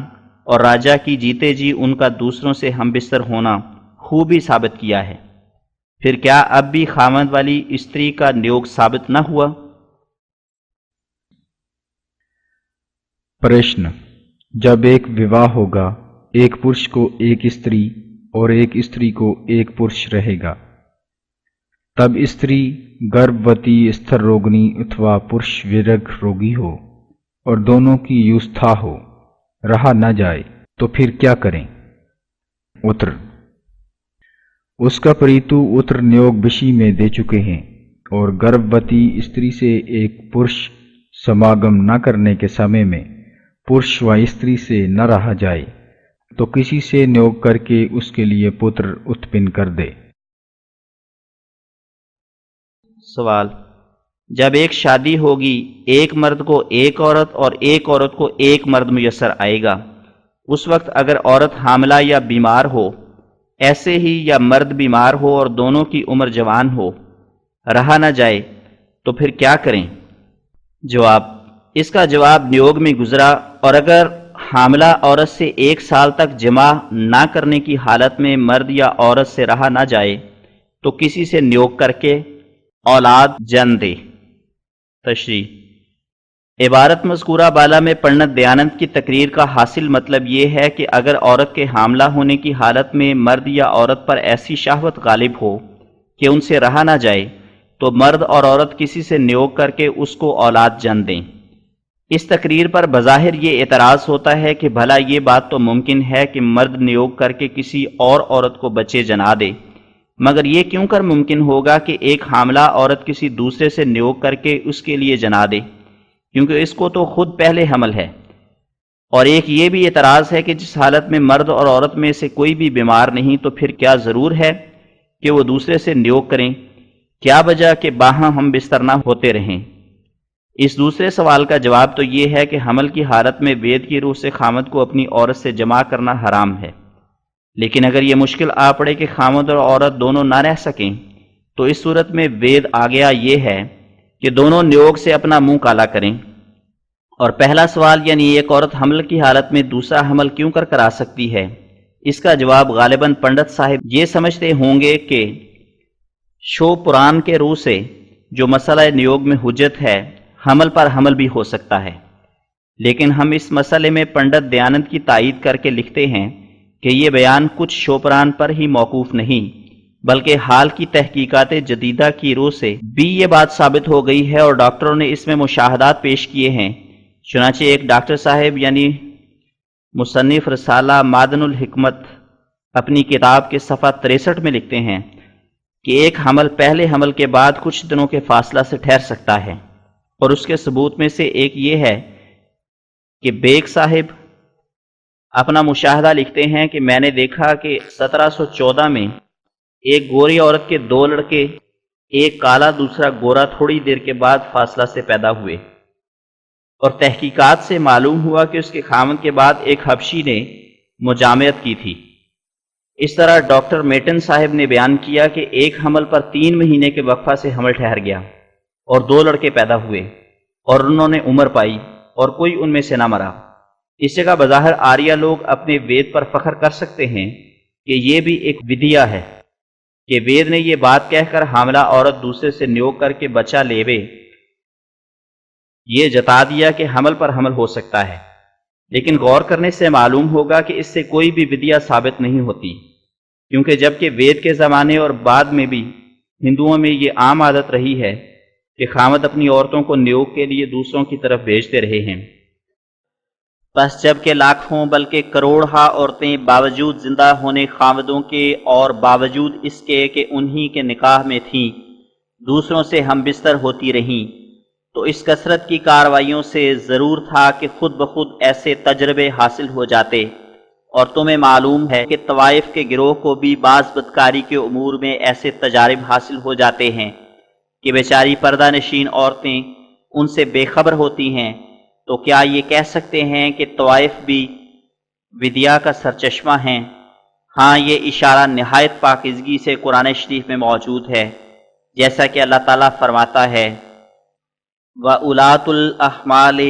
اور راجہ کی جیتے جی ان کا دوسروں سے ہم بستر ہونا خوب ہی ثابت کیا ہے۔ پھر کیا اب بھی خاوند والی استری کا نیوگ ثابت نہ ہوا؟ پرشن۔ جب ایک وواہ ہوگا، ایک پرش کو ایک استری اور ایک استری کو ایک پرش رہے گا، تب استری گربھوتی استر روگنی اتوا پرش ویرگ روگی ہو اور دونوں کی یوستھا ہو، رہا نہ جائے تو پھر کیا کریں؟ اتر۔ اس کا پریتو اتر نیوگ بشی میں دے چکے ہیں، اور گربھوتی استری سے ایک پرش سماگم نہ کرنے کے سمے میں پرش و استری سے نہ رہا جائے تو کسی سے نیوگ کر کے اس کے لیے پتر اتپن کر دے۔ سوال۔ جب ایک شادی ہوگی، ایک مرد کو ایک عورت اور ایک عورت کو ایک مرد میسر آئے گا، اس وقت اگر عورت حاملہ یا بیمار ہو، ایسے ہی یا مرد بیمار ہو اور دونوں کی عمر جوان ہو، رہا نہ جائے تو پھر کیا کریں؟ جواب۔ اس کا جواب نیوگ میں گزرا، اور اگر حاملہ عورت سے 1 سال تک جمع نہ کرنے کی حالت میں مرد یا عورت سے رہا نہ جائے تو کسی سے نیوگ کر کے اولاد جن دے۔ تشریح۔ عبارت مذکورہ بالا میں پنڈت دیانند کی تقریر کا حاصل مطلب یہ ہے کہ اگر عورت کے حاملہ ہونے کی حالت میں مرد یا عورت پر ایسی شہوت غالب ہو کہ ان سے رہا نہ جائے تو مرد اور عورت کسی سے نیوگ کر کے اس کو اولاد جن دیں۔ اس تقریر پر بظاہر یہ اعتراض ہوتا ہے کہ بھلا یہ بات تو ممکن ہے کہ مرد نیوگ کر کے کسی اور عورت کو بچے جنا دے، مگر یہ کیوں کر ممکن ہوگا کہ ایک حاملہ عورت کسی دوسرے سے نیوگ کر کے اس کے لیے جنا دے، کیونکہ اس کو تو خود پہلے حمل ہے۔ اور ایک یہ بھی اعتراض ہے کہ جس حالت میں مرد اور عورت میں سے کوئی بھی بیمار نہیں تو پھر کیا ضرور ہے کہ وہ دوسرے سے نیوگ کریں؟ کیا وجہ کہ باہم ہم بستر نہ ہوتے رہیں؟ اس دوسرے سوال کا جواب تو یہ ہے کہ حمل کی حالت میں وید کی روح سے خاوند کو اپنی عورت سے جمع کرنا حرام ہے، لیکن اگر یہ مشکل آ پڑے کہ خاوند اور عورت دونوں نہ رہ سکیں تو اس صورت میں وید آ گیا یہ ہے کہ دونوں نیوگ سے اپنا منہ کالا کریں۔ اور پہلا سوال یعنی ایک عورت حمل کی حالت میں دوسرا حمل کیوں کر کرا سکتی ہے، اس کا جواب غالباً پنڈت صاحب یہ سمجھتے ہوں گے کہ شو پران کے روح سے جو مسئلہ نیوگ میں حجت ہے، حمل پر حمل بھی ہو سکتا ہے، لیکن ہم اس مسئلے میں پنڈت دیانند کی تائید کر کے لکھتے ہیں کہ یہ بیان کچھ شوپران پر ہی موقوف نہیں بلکہ حال کی تحقیقات جدیدہ کی روح سے بھی یہ بات ثابت ہو گئی ہے، اور ڈاکٹروں نے اس میں مشاہدات پیش کیے ہیں۔ چنانچہ ایک ڈاکٹر صاحب یعنی مصنف رسالہ معدن الحکمت اپنی کتاب کے صفحہ 63 میں لکھتے ہیں کہ ایک حمل پہلے حمل کے بعد کچھ دنوں کے فاصلہ سے ٹھہر سکتا ہے، اور اس کے ثبوت میں سے ایک یہ ہے کہ بیگ صاحب اپنا مشاہدہ لکھتے ہیں کہ میں نے دیکھا کہ 1714 میں ایک گوری عورت کے 2 لڑکے، ایک کالا دوسرا گورا، تھوڑی دیر کے بعد فاصلہ سے پیدا ہوئے، اور تحقیقات سے معلوم ہوا کہ اس کے خامند کے بعد ایک حبشی نے مجامعت کی تھی۔ اس طرح ڈاکٹر میٹن صاحب نے بیان کیا کہ ایک حمل پر 3 مہینے کے وقفہ سے حمل ٹھہر گیا اور 2 لڑکے پیدا ہوئے اور انہوں نے عمر پائی اور کوئی ان میں سے نہ مرا۔ اس جگہ بظاہر آریہ لوگ اپنے وید پر فخر کر سکتے ہیں کہ یہ بھی ایک ودیا ہے کہ وید نے یہ بات کہہ کر حاملہ عورت دوسرے سے نیوگ کر کے بچہ لیوے یہ جتا دیا کہ حمل پر حمل ہو سکتا ہے، لیکن غور کرنے سے معلوم ہوگا کہ اس سے کوئی بھی ودیا ثابت نہیں ہوتی، کیونکہ جبکہ وید کے زمانے اور بعد میں بھی ہندوؤں میں یہ عام عادت رہی ہے کہ خامد اپنی عورتوں کو نیوگ کے لیے دوسروں کی طرف بھیجتے رہے ہیں۔ بس جبکہ لاکھوں بلکہ کروڑہا عورتیں باوجود زندہ ہونے خامدوں کے اور باوجود اس کے کہ انہی کے نکاح میں تھیں دوسروں سے ہم بستر ہوتی رہیں، تو اس کثرت کی کارروائیوں سے ضرور تھا کہ خود بخود ایسے تجربے حاصل ہو جاتے، اور تمہیں معلوم ہے کہ طوائف کے گروہ کو بھی بعض بدکاری کے امور میں ایسے تجارب حاصل ہو جاتے ہیں کہ بیچاری پردہ نشین عورتیں ان سے بے خبر ہوتی ہیں، تو کیا یہ کہہ سکتے ہیں کہ طوائف بھی ودیا کا سرچشمہ ہیں؟ ہاں، یہ اشارہ نہایت پاکیزگی سے قرآن شریف میں موجود ہے، جیسا کہ اللہ تعالیٰ فرماتا ہے وَأُولَاتُ الْأَحْمَالِ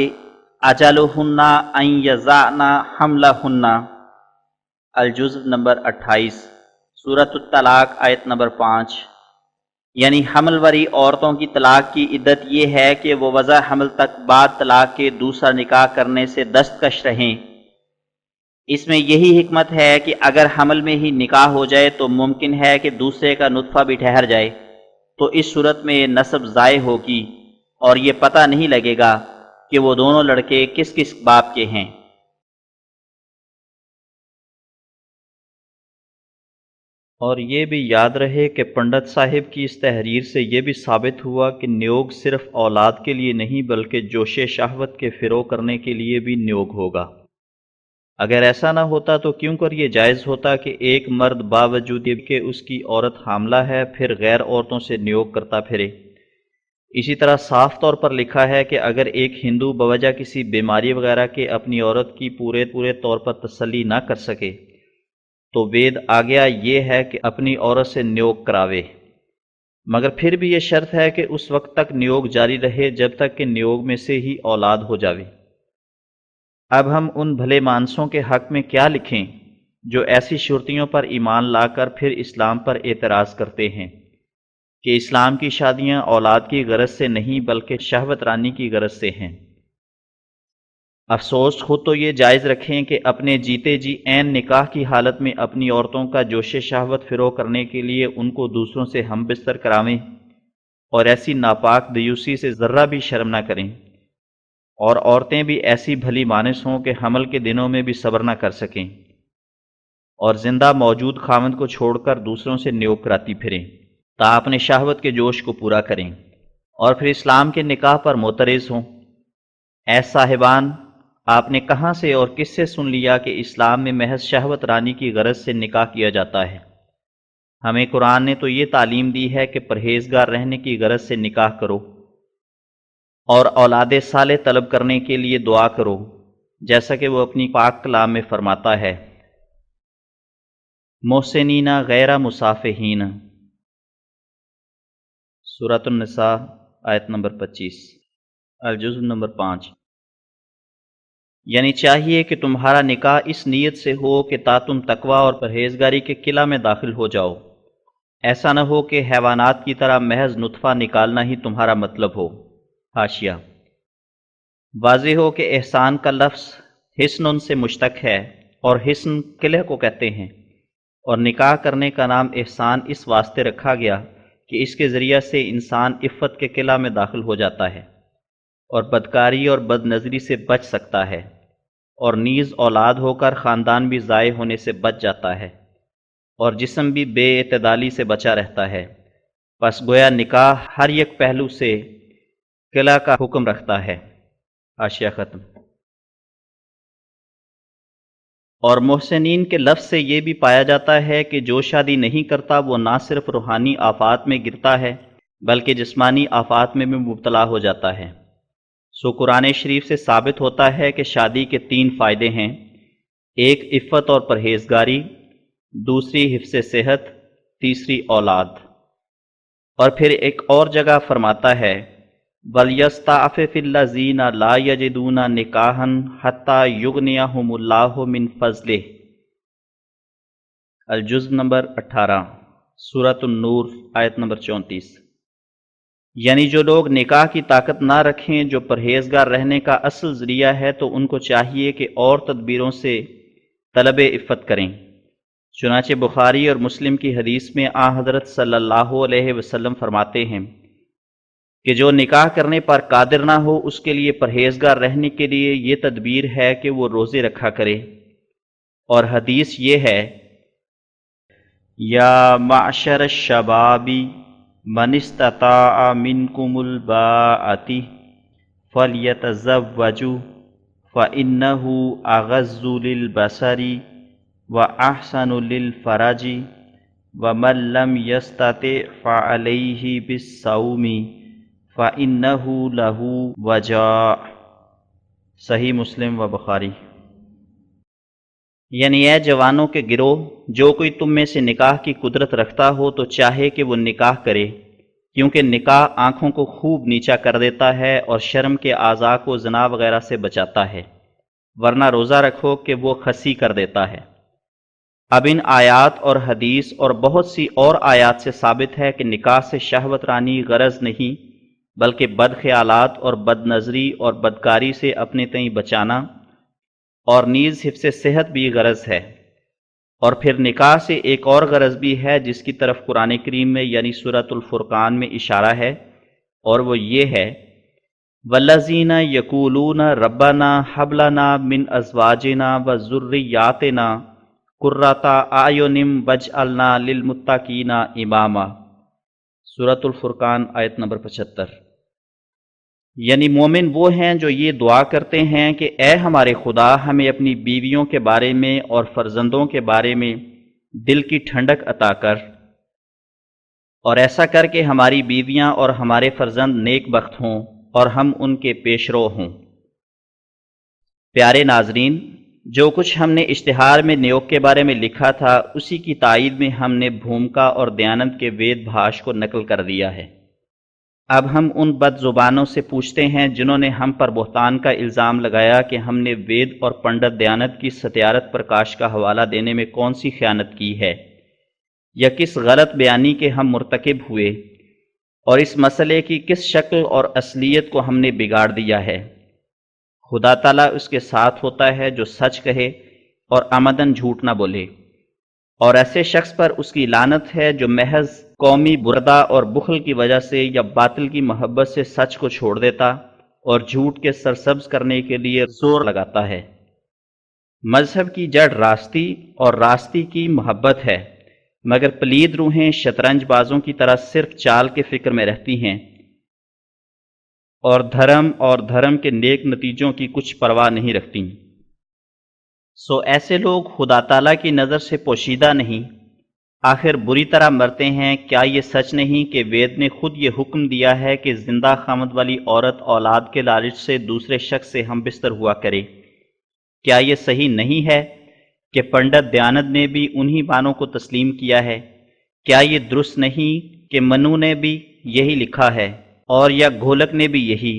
أَجَلُهُنَّ أَن يَضَعْنَ حَمْلَهُنَّ، الجزء نمبر 28، سورۃ الطلاق آیت نمبر 5۔ یعنی حمل وری عورتوں کی طلاق کی عدت یہ ہے کہ وہ وضع حمل تک بعد طلاق کے دوسرا نکاح کرنے سے دستکش رہیں۔ اس میں یہی حکمت ہے کہ اگر حمل میں ہی نکاح ہو جائے تو ممکن ہے کہ دوسرے کا نطفہ بھی ٹھہر جائے، تو اس صورت میں نسب ضائع ہوگی اور یہ پتہ نہیں لگے گا کہ وہ دونوں لڑکے کس کس باپ کے ہیں۔ اور یہ بھی یاد رہے کہ پنڈت صاحب کی اس تحریر سے یہ بھی ثابت ہوا کہ نیوگ صرف اولاد کے لیے نہیں بلکہ جوش شہوت کے فروغ کرنے کے لیے بھی نیوگ ہوگا۔ اگر ایسا نہ ہوتا تو کیوں کر یہ جائز ہوتا کہ ایک مرد باوجود کہ اس کی عورت حاملہ ہے پھر غیر عورتوں سے نیوگ کرتا پھرے؟ اسی طرح صاف طور پر لکھا ہے کہ اگر ایک ہندو بوجہ کسی بیماری وغیرہ کے اپنی عورت کی پورے طور پر تسلی نہ کر سکے تو وید آگیا یہ ہے کہ اپنی عورت سے نیوگ کراوے، مگر پھر بھی یہ شرط ہے کہ اس وقت تک نیوگ جاری رہے جب تک کہ نیوگ میں سے ہی اولاد ہو جاوے۔ اب ہم ان بھلے مانسوں کے حق میں کیا لکھیں جو ایسی شرطیوں پر ایمان لا کر پھر اسلام پر اعتراض کرتے ہیں کہ اسلام کی شادیاں اولاد کی غرض سے نہیں بلکہ شہوت رانی کی غرض سے ہیں۔ افسوس، خود تو یہ جائز رکھیں کہ اپنے جیتے جی عین نکاح کی حالت میں اپنی عورتوں کا جوش شہوت فروغ کرنے کے لیے ان کو دوسروں سے ہم بستر کراویں، اور ایسی ناپاک دیوسی سے ذرہ بھی شرم نہ کریں، اور عورتیں بھی ایسی بھلی مانس ہوں کہ حمل کے دنوں میں بھی صبر نہ کر سکیں اور زندہ موجود خاوند کو چھوڑ کر دوسروں سے نیوگ کراتی پھریں تا اپنے شہوت کے جوش کو پورا کریں اور پھر اسلام کے نکاح پر معترض ہوں۔ اے صاحبان، آپ نے کہاں سے اور کس سے سن لیا کہ اسلام میں محض شہوت رانی کی غرض سے نکاح کیا جاتا ہے؟ ہمیں قرآن نے تو یہ تعلیم دی ہے کہ پرہیزگار رہنے کی غرض سے نکاح کرو اور اولاد صالح طلب کرنے کے لیے دعا کرو، جیسا کہ وہ اپنی پاک کلام میں فرماتا ہے محسنین غیر مصافحین، سورۃ النساء آیت نمبر 25، الجزء نمبر 5۔ یعنی چاہیے کہ تمہارا نکاح اس نیت سے ہو کہ تا تم تقوی اور پرہیزگاری کے قلعہ میں داخل ہو جاؤ، ایسا نہ ہو کہ حیوانات کی طرح محض نطفہ نکالنا ہی تمہارا مطلب ہو۔ حاشیہ، واضح ہو کہ احسان کا لفظ حسن سے مشتق ہے اور حسن قلعہ کو کہتے ہیں، اور نکاح کرنے کا نام احسان اس واسطے رکھا گیا کہ اس کے ذریعہ سے انسان عفت کے قلعہ میں داخل ہو جاتا ہے اور بدکاری اور بد نظری سے بچ سکتا ہے، اور نیز اولاد ہو کر خاندان بھی ضائع ہونے سے بچ جاتا ہے، اور جسم بھی بے اعتدالی سے بچا رہتا ہے، پس گویا نکاح ہر یک پہلو سے قلع کا حکم رکھتا ہے۔ حاشیہ ختم۔ اور محسنین کے لفظ سے یہ بھی پایا جاتا ہے کہ جو شادی نہیں کرتا وہ نہ صرف روحانی آفات میں گرتا ہے بلکہ جسمانی آفات میں بھی مبتلا ہو جاتا ہے۔ سو قرآن شریف سے ثابت ہوتا ہے کہ شادی کے 3 فائدے ہیں، ایک عفت اور پرہیزگاری، دوسری حفظ صحت، تیسری اولاد۔ اور پھر ایک اور جگہ فرماتا ہے وَلْيَسْتَعْفِفِ الَّذِينَ لَا يَجِدُونَ نِكَاحًا حَتَّى يُغْنِيَهُمُ اللَّهُ مِنْ فَضْلِهِ۔ الجزء نمبر 18، سورۃ النور، آیت نمبر 34۔ یعنی جو لوگ نکاح کی طاقت نہ رکھیں، جو پرہیزگار رہنے کا اصل ذریعہ ہے، تو ان کو چاہیے کہ اور تدبیروں سے طلب عفت کریں۔ چنانچہ بخاری اور مسلم کی حدیث میں حضرت صلی اللہ علیہ وسلم فرماتے ہیں کہ جو نکاح کرنے پر قادر نہ ہو اس کے لیے پرہیزگار رہنے کے لیے یہ تدبیر ہے کہ وہ روزے رکھا کرے۔ اور حدیث یہ ہے یا معشر الشباب من استطاع منکم الباءۃ فلیتزوج فإنہ اغض للبصر واحسن للفرج ومن لم یستطع فعلیہ بالصوم فإنہ لہ وجاء۔ صحیح مسلم و بخاری۔ یعنی اے جوانوں کے گروہ، جو کوئی تم میں سے نکاح کی قدرت رکھتا ہو تو چاہے کہ وہ نکاح کرے، کیونکہ نکاح آنکھوں کو خوب نیچا کر دیتا ہے اور شرم کے اعضاء کو زنا وغیرہ سے بچاتا ہے، ورنہ روزہ رکھو کہ وہ خسی کر دیتا ہے۔ اب ان آیات اور حدیث اور بہت سی اور آیات سے ثابت ہے کہ نکاح سے شہوت رانی غرض نہیں بلکہ بد خیالات اور بد نظری اور بدکاری سے اپنے تئیں بچانا اور نیز حفظ صحت بھی غرض ہے۔ اور پھر نکاح سے ایک اور غرض بھی ہے جس کی طرف قرآن کریم میں یعنی سورۃ الفرقان میں اشارہ ہے، اور وہ یہ ہے والذین یقولون ربنا ھب لنا من ازواجنا وذرریاتنا قرۃ اعین واجعلنا للمتقین اماما۔ سورۃ الفرقان آیت نمبر 75۔ یعنی مومن وہ ہیں جو یہ دعا کرتے ہیں کہ اے ہمارے خدا، ہمیں اپنی بیویوں کے بارے میں اور فرزندوں کے بارے میں دل کی ٹھنڈک عطا کر، اور ایسا کر کہ ہماری بیویاں اور ہمارے فرزند نیک بخت ہوں اور ہم ان کے پیشرو ہوں۔ پیارے ناظرین، جو کچھ ہم نے اشتہار میں نیوگ کے بارے میں لکھا تھا اسی کی تائید میں ہم نے بھومکا اور دیانند کے وید بھاش کو نقل کر دیا ہے۔ اب ہم ان بد زبانوں سے پوچھتے ہیں جنہوں نے ہم پر بہتان کا الزام لگایا کہ ہم نے وید اور پنڈت دیانند کی ستیارت پرکاش کا حوالہ دینے میں کون سی خیانت کی ہے، یا کس غلط بیانی کے ہم مرتکب ہوئے، اور اس مسئلے کی کس شکل اور اصلیت کو ہم نے بگاڑ دیا ہے۔ خدا تعالیٰ اس کے ساتھ ہوتا ہے جو سچ کہے اور عمدن جھوٹ نہ بولے، اور ایسے شخص پر اس کی لعنت ہے جو محض قومی بردہ اور بخل کی وجہ سے یا باطل کی محبت سے سچ کو چھوڑ دیتا اور جھوٹ کے سرسبز کرنے کے لیے زور لگاتا ہے۔ مذہب کی جڑ راستی اور راستی کی محبت ہے، مگر پلید روحیں شطرنج بازوں کی طرح صرف چال کے فکر میں رہتی ہیں اور دھرم کے نیک نتیجوں کی کچھ پرواہ نہیں رکھتی۔ سو ایسے لوگ خدا تعالیٰ کی نظر سے پوشیدہ نہیں، آخر بری طرح مرتے ہیں۔ کیا یہ سچ نہیں کہ وید نے خود یہ حکم دیا ہے کہ زندہ خامد والی عورت اولاد کے لالچ سے دوسرے شخص سے ہم بستر ہوا کرے؟ کیا یہ صحیح نہیں ہے کہ پنڈت دیانند نے بھی انہی بانوں کو تسلیم کیا ہے؟ کیا یہ درست نہیں کہ منو نے بھی یہی لکھا ہے اور یا گھولک نے بھی یہی؟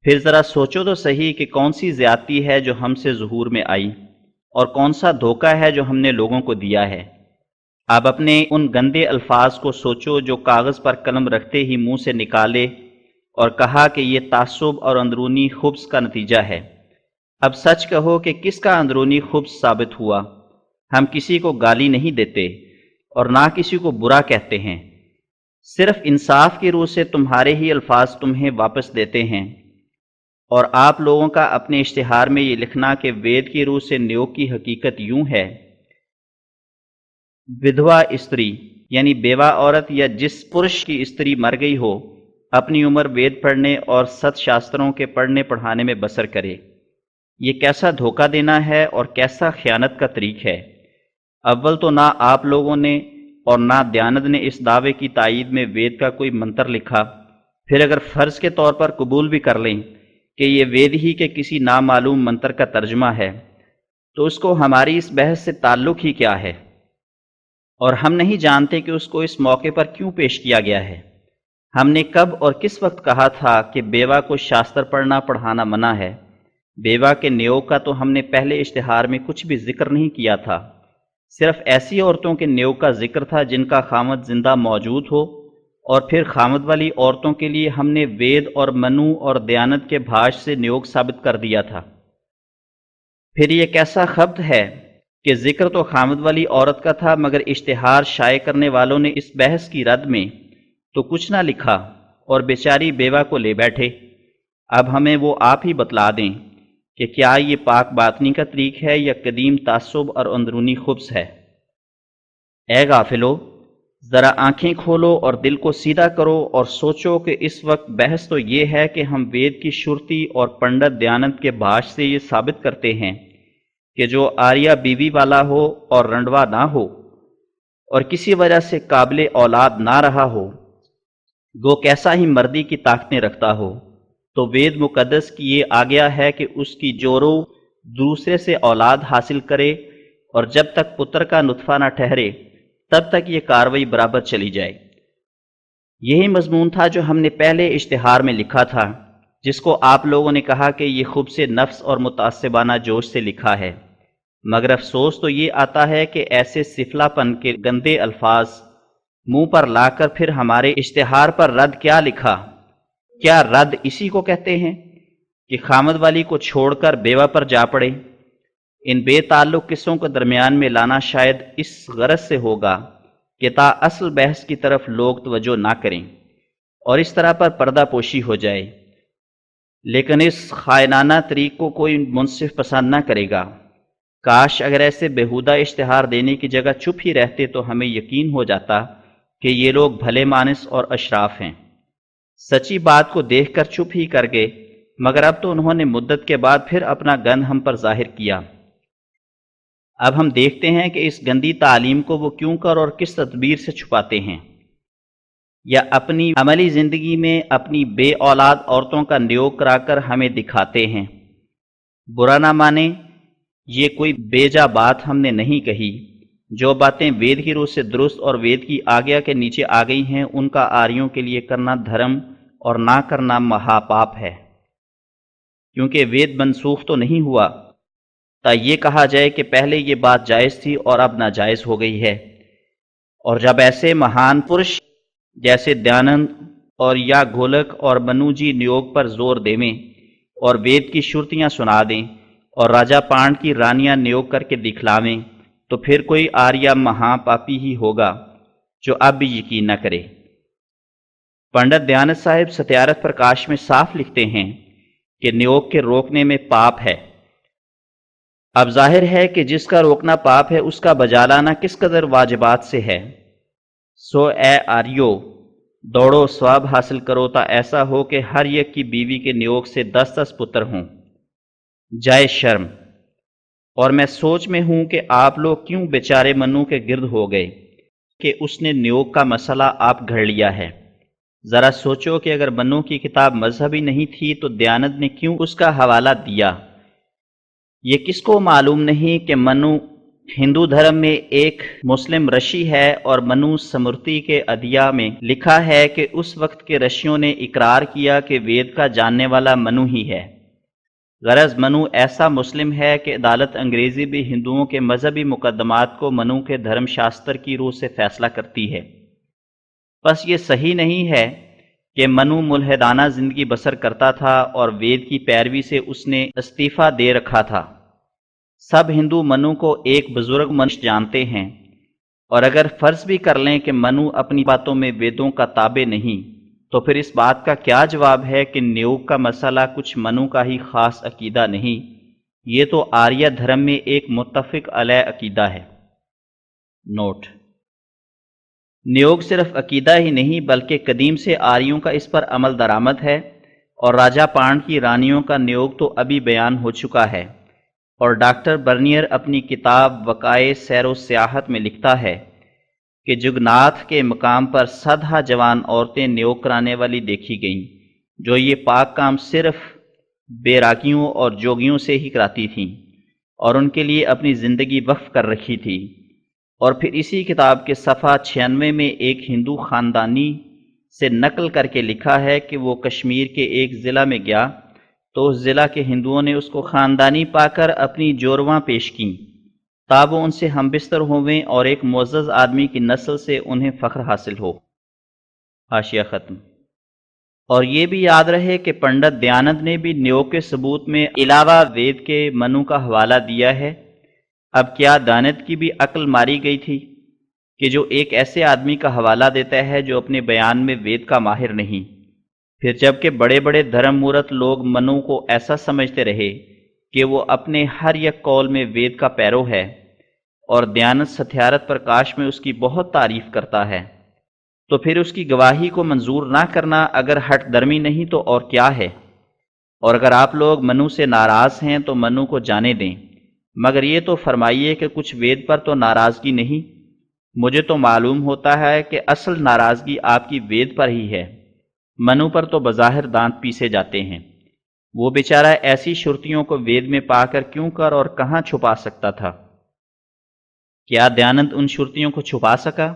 پھر ذرا سوچو تو صحیح کہ کون سی زیادتی ہے جو ہم سے ظہور میں آئی، اور کون سا دھوکہ ہے جو ہم نے لوگوں کو دیا ہے۔ اب اپنے ان گندے الفاظ کو سوچو جو کاغذ پر قلم رکھتے ہی منہ سے نکالے اور کہا کہ یہ تعصب اور اندرونی خبث کا نتیجہ ہے۔ اب سچ کہو کہ کس کا اندرونی خبث ثابت ہوا؟ ہم کسی کو گالی نہیں دیتے اور نہ کسی کو برا کہتے ہیں، صرف انصاف کی روح سے تمہارے ہی الفاظ تمہیں واپس دیتے ہیں۔ اور آپ لوگوں کا اپنے اشتہار میں یہ لکھنا کہ وید کی روح سے نیوگ کی حقیقت یوں ہے ودھوا استری یعنی بیوہ عورت یا جس پرش کی استری مر گئی ہو اپنی عمر وید پڑھنے اور ست شاستروں کے پڑھنے پڑھانے میں بسر کرے۔ یہ کیسا دھوکہ دینا ہے اور کیسا خیانت کا طریق ہے۔ اول تو نہ آپ لوگوں نے اور نہ دیانت نے اس دعوے کی تائید میں وید کا کوئی منتر لکھا، پھر اگر فرض کے طور پر قبول بھی کر لیں کہ یہ وید ہی کے کسی نامعلوم منتر کا ترجمہ ہے تو اس کو ہماری اس بحث سے تعلق ہی کیا ہے، اور ہم نہیں جانتے کہ اس کو اس موقع پر کیوں پیش کیا گیا ہے۔ ہم نے کب اور کس وقت کہا تھا کہ بیوہ کو شاستر پڑھنا پڑھانا منع ہے؟ بیوہ کے نیوگ کا تو ہم نے پہلے اشتہار میں کچھ بھی ذکر نہیں کیا تھا، صرف ایسی عورتوں کے نیوگ کا ذکر تھا جن کا خامد زندہ موجود ہو، اور پھر خامد والی عورتوں کے لیے ہم نے وید اور منو اور دیانت کے بھاش سے نیوگ ثابت کر دیا تھا۔ پھر یہ کیسا خبط ہے کہ ذکر تو خامد والی عورت کا تھا مگر اشتہار شائع کرنے والوں نے اس بحث کی رد میں تو کچھ نہ لکھا اور بیچاری بیوہ کو لے بیٹھے۔ اب ہمیں وہ آپ ہی بتلا دیں کہ کیا یہ پاک باطنی کا طریق ہے یا قدیم تعصب اور اندرونی خبث ہے۔ اے غافلو، ذرا آنکھیں کھولو اور دل کو سیدھا کرو اور سوچو کہ اس وقت بحث تو یہ ہے کہ ہم وید کی شرطی اور پنڈت دیانت کے بھاش سے یہ ثابت کرتے ہیں کہ جو آریہ بیوی والا ہو اور رنڈوا نہ ہو اور کسی وجہ سے قابل اولاد نہ رہا ہو، وہ کیسا ہی مردی کی طاقتیں رکھتا ہو، تو وید مقدس کی یہ آگیا ہے کہ اس کی جورو دوسرے سے اولاد حاصل کرے، اور جب تک پتر کا نطفہ نہ ٹھہرے تب تک یہ کاروائی برابر چلی جائے۔ یہی مضمون تھا جو ہم نے پہلے اشتہار میں لکھا تھا، جس کو آپ لوگوں نے کہا کہ یہ خبث نفس اور متعصبانہ جوش سے لکھا ہے، مگر افسوس تو یہ آتا ہے کہ ایسے سفلا پن کے گندے الفاظ منہ پر لا کر پھر ہمارے اشتہار پر رد کیا لکھا۔ کیا رد اسی کو کہتے ہیں کہ خامد والی کو چھوڑ کر بیوہ پر جا پڑے؟ ان بے تعلق قصوں کو درمیان میں لانا شاید اس غرض سے ہوگا کہ تا اصل بحث کی طرف لوگ توجہ نہ کریں اور اس طرح پر پردہ پوشی ہو جائے، لیکن اس خائنانہ طریق کو کوئی منصف پسند نہ کرے گا۔ کاش اگر ایسے بےہودہ اشتہار دینے کی جگہ چپ ہی رہتے تو ہمیں یقین ہو جاتا کہ یہ لوگ بھلے مانس اور اشراف ہیں۔ سچی بات کو دیکھ کر چپ ہی کر گئے، مگر اب تو انہوں نے مدت کے بعد پھر اپنا گند ہم پر ظاہر کیا۔ اب ہم دیکھتے ہیں کہ اس گندی تعلیم کو وہ کیوں کر اور کس تدبیر سے چھپاتے ہیں، یا اپنی عملی زندگی میں اپنی بے اولاد عورتوں کا نیوگ کرا کر ہمیں دکھاتے ہیں۔ برا نہ مانے، یہ کوئی بیجا بات ہم نے نہیں کہی۔ جو باتیں وید کی روح سے درست اور وید کی آگیا کے نیچے آ گئی ہیں ان کا آریوں کے لیے کرنا دھرم اور نہ کرنا مہا پاپ ہے، کیونکہ وید منسوخ تو نہیں ہوا تا یہ کہا جائے کہ پہلے یہ بات جائز تھی اور اب ناجائز ہو گئی ہے۔ اور جب ایسے مہان پرش جیسے دیانند اور یا گھولک اور منو جی نیوگ پر زور دیویں اور وید کی شرطیاں سنا دیں اور راجہ پانڈ کی رانیاں نیوگ کر کے دکھلاویں تو پھر کوئی آریہ مہا پاپی ہی ہوگا جو اب بھی یقین نہ کرے۔ پنڈت دیانت صاحب ستیارتھ پرکاش میں صاف لکھتے ہیں کہ نیوگ کے روکنے میں پاپ ہے۔ اب ظاہر ہے کہ جس کا روکنا پاپ ہے اس کا بجا لانا کس قدر واجبات سے ہے۔ سو اے آریو، دوڑو ثواب حاصل کرو تا ایسا ہو کہ ہر یک کی بیوی کے نیوگ سے 10 پتر ہوں۔ جائے شرم، اور میں سوچ میں ہوں کہ آپ لوگ کیوں بیچارے منو کے گرد ہو گئے کہ اس نے نیوگ کا مسئلہ آپ گھڑ لیا ہے۔ ذرا سوچو کہ اگر منو کی کتاب مذہبی نہیں تھی تو دیانت نے کیوں اس کا حوالہ دیا؟ یہ کس کو معلوم نہیں کہ منو ہندو دھرم میں ایک مسلم رشی ہے، اور منو سمرتی کے ادیا میں لکھا ہے کہ اس وقت کے رشیوں نے اقرار کیا کہ وید کا جاننے والا منو ہی ہے۔ غرض منو ایسا مسلم ہے کہ عدالت انگریزی بھی ہندوؤں کے مذہبی مقدمات کو منو کے دھرم شاستر کی روح سے فیصلہ کرتی ہے۔ بس یہ صحیح نہیں ہے کہ منو ملحدانہ زندگی بسر کرتا تھا اور وید کی پیروی سے اس نے استعفیٰ دے رکھا تھا۔ سب ہندو منو کو ایک بزرگ منش جانتے ہیں، اور اگر فرض بھی کر لیں کہ منو اپنی باتوں میں ویدوں کا تابع نہیں، تو پھر اس بات کا کیا جواب ہے کہ نیوگ کا مسئلہ کچھ منو کا ہی خاص عقیدہ نہیں، یہ تو آریہ دھرم میں ایک متفق علیہ عقیدہ ہے۔ نوٹ: نیوگ صرف عقیدہ ہی نہیں بلکہ قدیم سے آریوں کا اس پر عمل درآمد ہے، اور راجہ پانڈ کی رانیوں کا نیوگ تو ابھی بیان ہو چکا ہے۔ اور ڈاکٹر برنیئر اپنی کتاب وقائع سیر و سیاحت میں لکھتا ہے کہ جگناتھ کے مقام پر 100 جوان عورتیں نیوگ کرانے والی دیکھی گئیں، جو یہ پاک کام صرف بیراگیوں اور جوگیوں سے ہی کراتی تھیں اور ان کے لیے اپنی زندگی وقف کر رکھی تھی۔ اور پھر اسی کتاب کے صفحہ 96 میں ایک ہندو خاندانی سے نقل کر کے لکھا ہے کہ وہ کشمیر کے ایک ضلع میں گیا تو اس ضلع کے ہندوؤں نے اس کو خاندانی پا کر اپنی جورواں پیش کیں تاب وہ ان سے ہم بستر ہوئیں اور ایک معزز آدمی کی نسل سے انہیں فخر حاصل ہو۔ حاشیہ ختم۔ اور یہ بھی یاد رہے کہ پنڈت دیانند نے بھی نیوگ کے ثبوت میں علاوہ وید کے منو کا حوالہ دیا ہے۔ اب کیا دیانند کی بھی عقل ماری گئی تھی کہ جو ایک ایسے آدمی کا حوالہ دیتا ہے جو اپنے بیان میں وید کا ماہر نہیں؟ پھر جب کہ بڑے بڑے دھرم مورت لوگ منو کو ایسا سمجھتے رہے کہ وہ اپنے ہر یک قول میں وید کا پیرو ہے، اور دیانند ستھیارت پرکاش میں اس کی بہت تعریف کرتا ہے، تو پھر اس کی گواہی کو منظور نہ کرنا اگر ہٹ درمی نہیں تو اور کیا ہے؟ اور اگر آپ لوگ منو سے ناراض ہیں تو منو کو جانے دیں، مگر یہ تو فرمائیے کہ کچھ وید پر تو ناراضگی نہیں۔ مجھے تو معلوم ہوتا ہے کہ اصل ناراضگی آپ کی وید پر ہی ہے۔ منو پر تو بظاہر دانت پیسے جاتے ہیں، وہ بیچارہ ایسی شرطیوں کو وید میں پا کر کیوں کر اور کہاں چھپا سکتا تھا؟ کیا دیانند ان شرطیوں کو چھپا سکا؟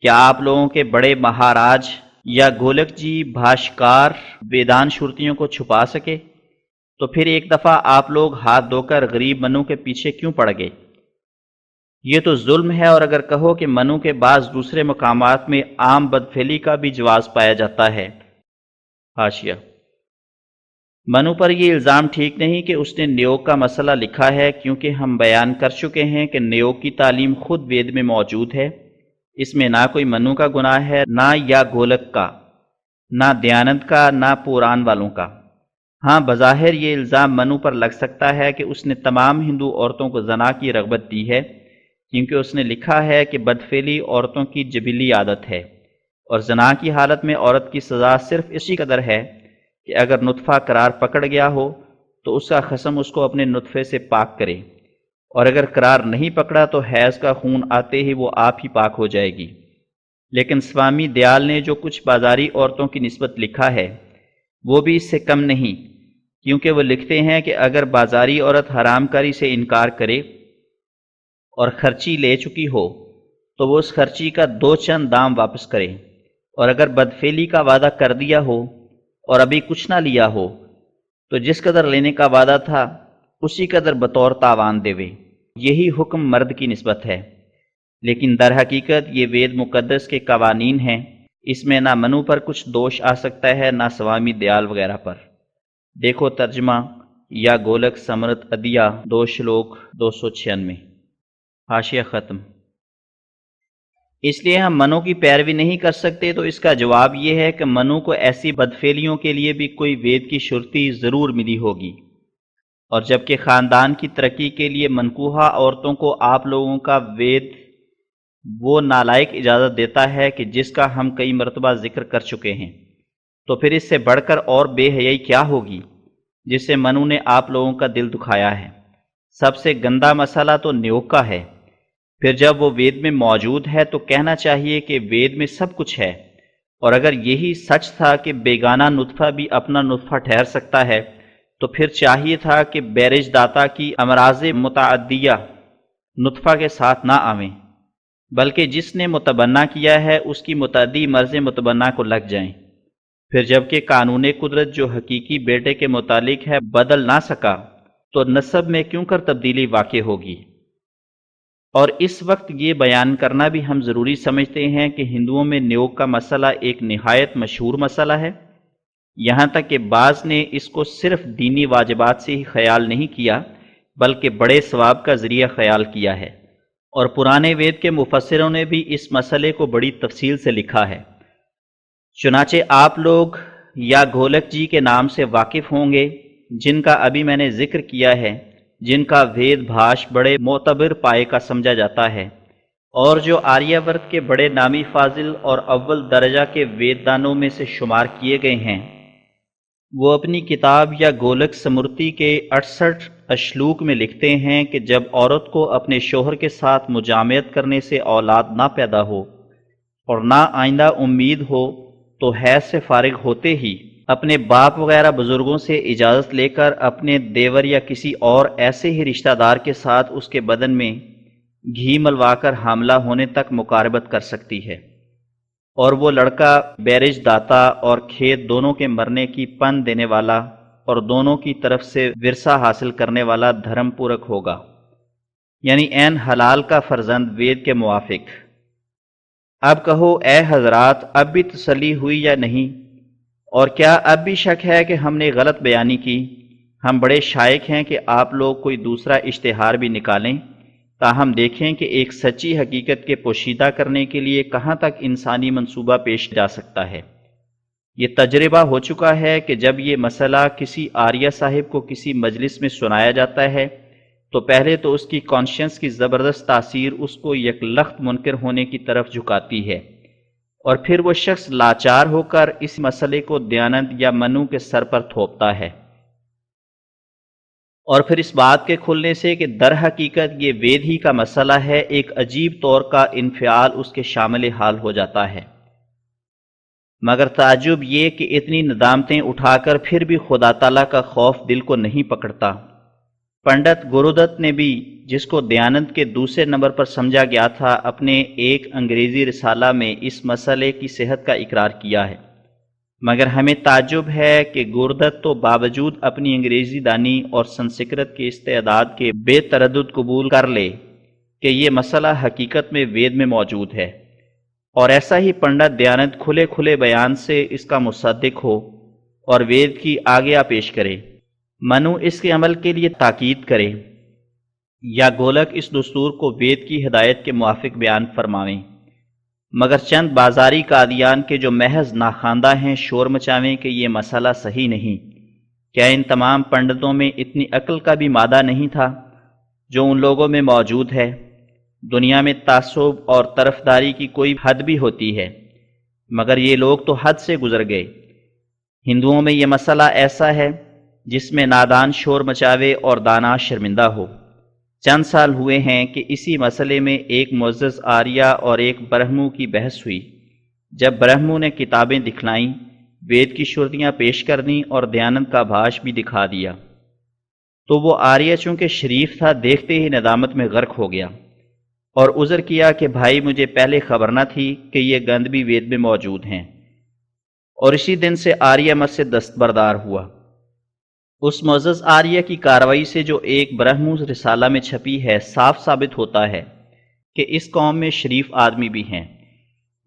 کیا آپ لوگوں کے بڑے مہاراج یا گولک جی بھاشکار ویدان شرطیوں کو چھپا سکے؟ تو پھر ایک دفعہ آپ لوگ ہاتھ دھو کر غریب منو کے پیچھے کیوں پڑ گئے؟ یہ تو ظلم ہے۔ اور اگر کہو کہ منو کے بعض دوسرے مقامات میں عام بدفعلی کا بھی جواز پایا جاتا ہے۔ حاشیہ۔ منو پر یہ الزام ٹھیک نہیں کہ اس نے نیوگ کا مسئلہ لکھا ہے، کیونکہ ہم بیان کر چکے ہیں کہ نیوگ کی تعلیم خود وید میں موجود ہے۔ اس میں نہ کوئی منو کا گناہ ہے، نہ یا گولک کا، نہ دیانند کا، نہ پوران والوں کا۔ ہاں، بظاہر یہ الزام منو پر لگ سکتا ہے کہ اس نے تمام ہندو عورتوں کو زنا کی رغبت دی ہے، کیونکہ اس نے لکھا ہے کہ بدفعلی عورتوں کی جبلی عادت ہے، اور زنا کی حالت میں عورت کی سزا صرف اسی قدر ہے کہ اگر نطفہ قرار پکڑ گیا ہو تو اس کا خصم اس کو اپنے نطفے سے پاک کرے، اور اگر قرار نہیں پکڑا تو حیض کا خون آتے ہی وہ آپ ہی پاک ہو جائے گی۔ لیکن سوامی دیال نے جو کچھ بازاری عورتوں کی نسبت لکھا ہے وہ بھی اس سے کم نہیں، کیونکہ وہ لکھتے ہیں کہ اگر بازاری عورت حرام کاری سے انکار کرے اور خرچی لے چکی ہو تو وہ اس خرچی کا 2 چند دام واپس کرے، اور اگر بدفعلی کا وعدہ کر دیا ہو اور ابھی کچھ نہ لیا ہو تو جس قدر لینے کا وعدہ تھا اسی قدر بطور تاوان دیوے۔ یہی حکم مرد کی نسبت ہے، لیکن در حقیقت یہ وید مقدس کے قوانین ہیں، اس میں نہ منو پر کچھ دوش آ سکتا ہے نہ سوامی دیال وغیرہ پر۔ دیکھو ترجمہ یا گولک سمرت ادیا 2 شلوک 296۔ حاشیہ ختم۔ اس لیے ہم منو کی پیروی نہیں کر سکتے، تو اس کا جواب یہ ہے کہ منو کو ایسی بدفعلیوں کے لیے بھی کوئی وید کی شرطی ضرور ملی ہوگی، اور جبکہ خاندان کی ترقی کے لیے منکوحہ عورتوں کو آپ لوگوں کا وید وہ نالائق اجازت دیتا ہے کہ جس کا ہم کئی مرتبہ ذکر کر چکے ہیں، تو پھر اس سے بڑھ کر اور بے حیائی کیا ہوگی جس سے منو نے آپ لوگوں کا دل دکھایا ہے؟ سب سے گندا مسئلہ تو نیوگ کا ہے۔ پھر جب وہ وید میں موجود ہے تو کہنا چاہیے کہ وید میں سب کچھ ہے، اور اگر یہی سچ تھا کہ بیگانہ نطفہ بھی اپنا نطفہ ٹھہر سکتا ہے تو پھر چاہیے تھا کہ بیرج داتا کی امراض متعدیہ نطفہ کے ساتھ نہ آویں، بلکہ جس نے متبنہ کیا ہے اس کی متعدی مرض متبنہ کو لگ جائیں۔ پھر جبکہ قانون قدرت جو حقیقی بیٹے کے متعلق ہے بدل نہ سکا تو نسب میں کیوں کر تبدیلی واقع ہوگی؟ اور اس وقت یہ بیان کرنا بھی ہم ضروری سمجھتے ہیں کہ ہندوؤں میں نیوگ کا مسئلہ ایک نہایت مشہور مسئلہ ہے، یہاں تک کہ بعض نے اس کو صرف دینی واجبات سے ہی خیال نہیں کیا بلکہ بڑے ثواب کا ذریعہ خیال کیا ہے، اور پرانے وید کے مفسروں نے بھی اس مسئلے کو بڑی تفصیل سے لکھا ہے۔ چنانچہ آپ لوگ یا گولک جی کے نام سے واقف ہوں گے، جن کا ابھی میں نے ذکر کیا ہے، جن کا وید بھاش بڑے معتبر پائے کا سمجھا جاتا ہے، اور جو آریہ ورت کے بڑے نامی فاضل اور اول درجہ کے وید دانوں میں سے شمار کیے گئے ہیں، وہ اپنی کتاب یا گولک سمرتی کے 68 اشلوک میں لکھتے ہیں کہ جب عورت کو اپنے شوہر کے ساتھ مجامعت کرنے سے اولاد نہ پیدا ہو اور نہ آئندہ امید ہو تو حیض سے فارغ ہوتے ہی اپنے باپ وغیرہ بزرگوں سے اجازت لے کر اپنے دیور یا کسی اور ایسے ہی رشتہ دار کے ساتھ اس کے بدن میں گھی ملوا کر حاملہ ہونے تک مقاربت کر سکتی ہے، اور وہ لڑکا بیرج داتا اور کھیت دونوں کے مرنے کی پن دینے والا اور دونوں کی طرف سے ورثہ حاصل کرنے والا دھرم پورک ہوگا، یعنی عین حلال کا فرزند وید کے موافق۔ اب کہو اے حضرات، اب بھی تسلی ہوئی یا نہیں؟ اور کیا اب بھی شک ہے کہ ہم نے غلط بیانی کی؟ ہم بڑے شائق ہیں کہ آپ لوگ کوئی دوسرا اشتہار بھی نکالیں تاہم دیکھیں کہ ایک سچی حقیقت کے پوشیدہ کرنے کے لیے کہاں تک انسانی منصوبہ پیش جا سکتا ہے۔ یہ تجربہ ہو چکا ہے کہ جب یہ مسئلہ کسی آریہ صاحب کو کسی مجلس میں سنایا جاتا ہے تو پہلے تو اس کی کانشنس کی زبردست تاثیر اس کو یکلخت منکر ہونے کی طرف جھکاتی ہے، اور پھر وہ شخص لاچار ہو کر اس مسئلے کو دیانت یا منو کے سر پر تھوپتا ہے، اور پھر اس بات کے کھلنے سے کہ در حقیقت یہ وید ہی کا مسئلہ ہے، ایک عجیب طور کا انفعال اس کے شامل حال ہو جاتا ہے۔ مگر تعجب یہ کہ اتنی ندامتیں اٹھا کر پھر بھی خدا تعالیٰ کا خوف دل کو نہیں پکڑتا۔ پنڈت گرودت نے بھی، جس کو دیانت کے دوسرے نمبر پر سمجھا گیا تھا، اپنے ایک انگریزی رسالہ میں اس مسئلے کی صحت کا اقرار کیا ہے، مگر ہمیں تعجب ہے کہ گوردت تو باوجود اپنی انگریزی دانی اور سنسکرت کے استعداد کے بے تردد قبول کر لے کہ یہ مسئلہ حقیقت میں وید میں موجود ہے، اور ایسا ہی پنڈت دیانت کھلے کھلے بیان سے اس کا مصدق ہو اور وید کی آگیا پیش کرے، منو اس کے عمل کے لیے تاکید کرے، یا گولک اس دستور کو وید کی ہدایت کے موافق بیان فرماویں، مگر چند بازاری قادیان کے جو محض ناخواندہ ہیں شور مچاویں کہ یہ مسئلہ صحیح نہیں۔ کیا ان تمام پنڈتوں میں اتنی عقل کا بھی مادہ نہیں تھا جو ان لوگوں میں موجود ہے؟ دنیا میں تعصب اور طرفداری کی کوئی حد بھی ہوتی ہے، مگر یہ لوگ تو حد سے گزر گئے۔ ہندوؤں میں یہ مسئلہ ایسا ہے جس میں نادان شور مچاوے اور دانا شرمندہ ہو۔ چند سال ہوئے ہیں کہ اسی مسئلے میں ایک معزز آریہ اور ایک برہمو کی بحث ہوئی۔ جب برہمو نے کتابیں دکھلائیں، وید کی شرطیاں پیش کرنی اور دیانت کا بھاش بھی دکھا دیا، تو وہ آریہ چونکہ شریف تھا دیکھتے ہی ندامت میں غرق ہو گیا اور عذر کیا کہ بھائی مجھے پہلے خبر نہ تھی کہ یہ گند بھی وید میں موجود ہیں، اور اسی دن سے آریہ مت سے دستبردار ہوا۔ اس معزز آریہ کی کارروائی سے جو ایک برہمو رسالہ میں چھپی ہے، صاف ثابت ہوتا ہے کہ اس قوم میں شریف آدمی بھی ہیں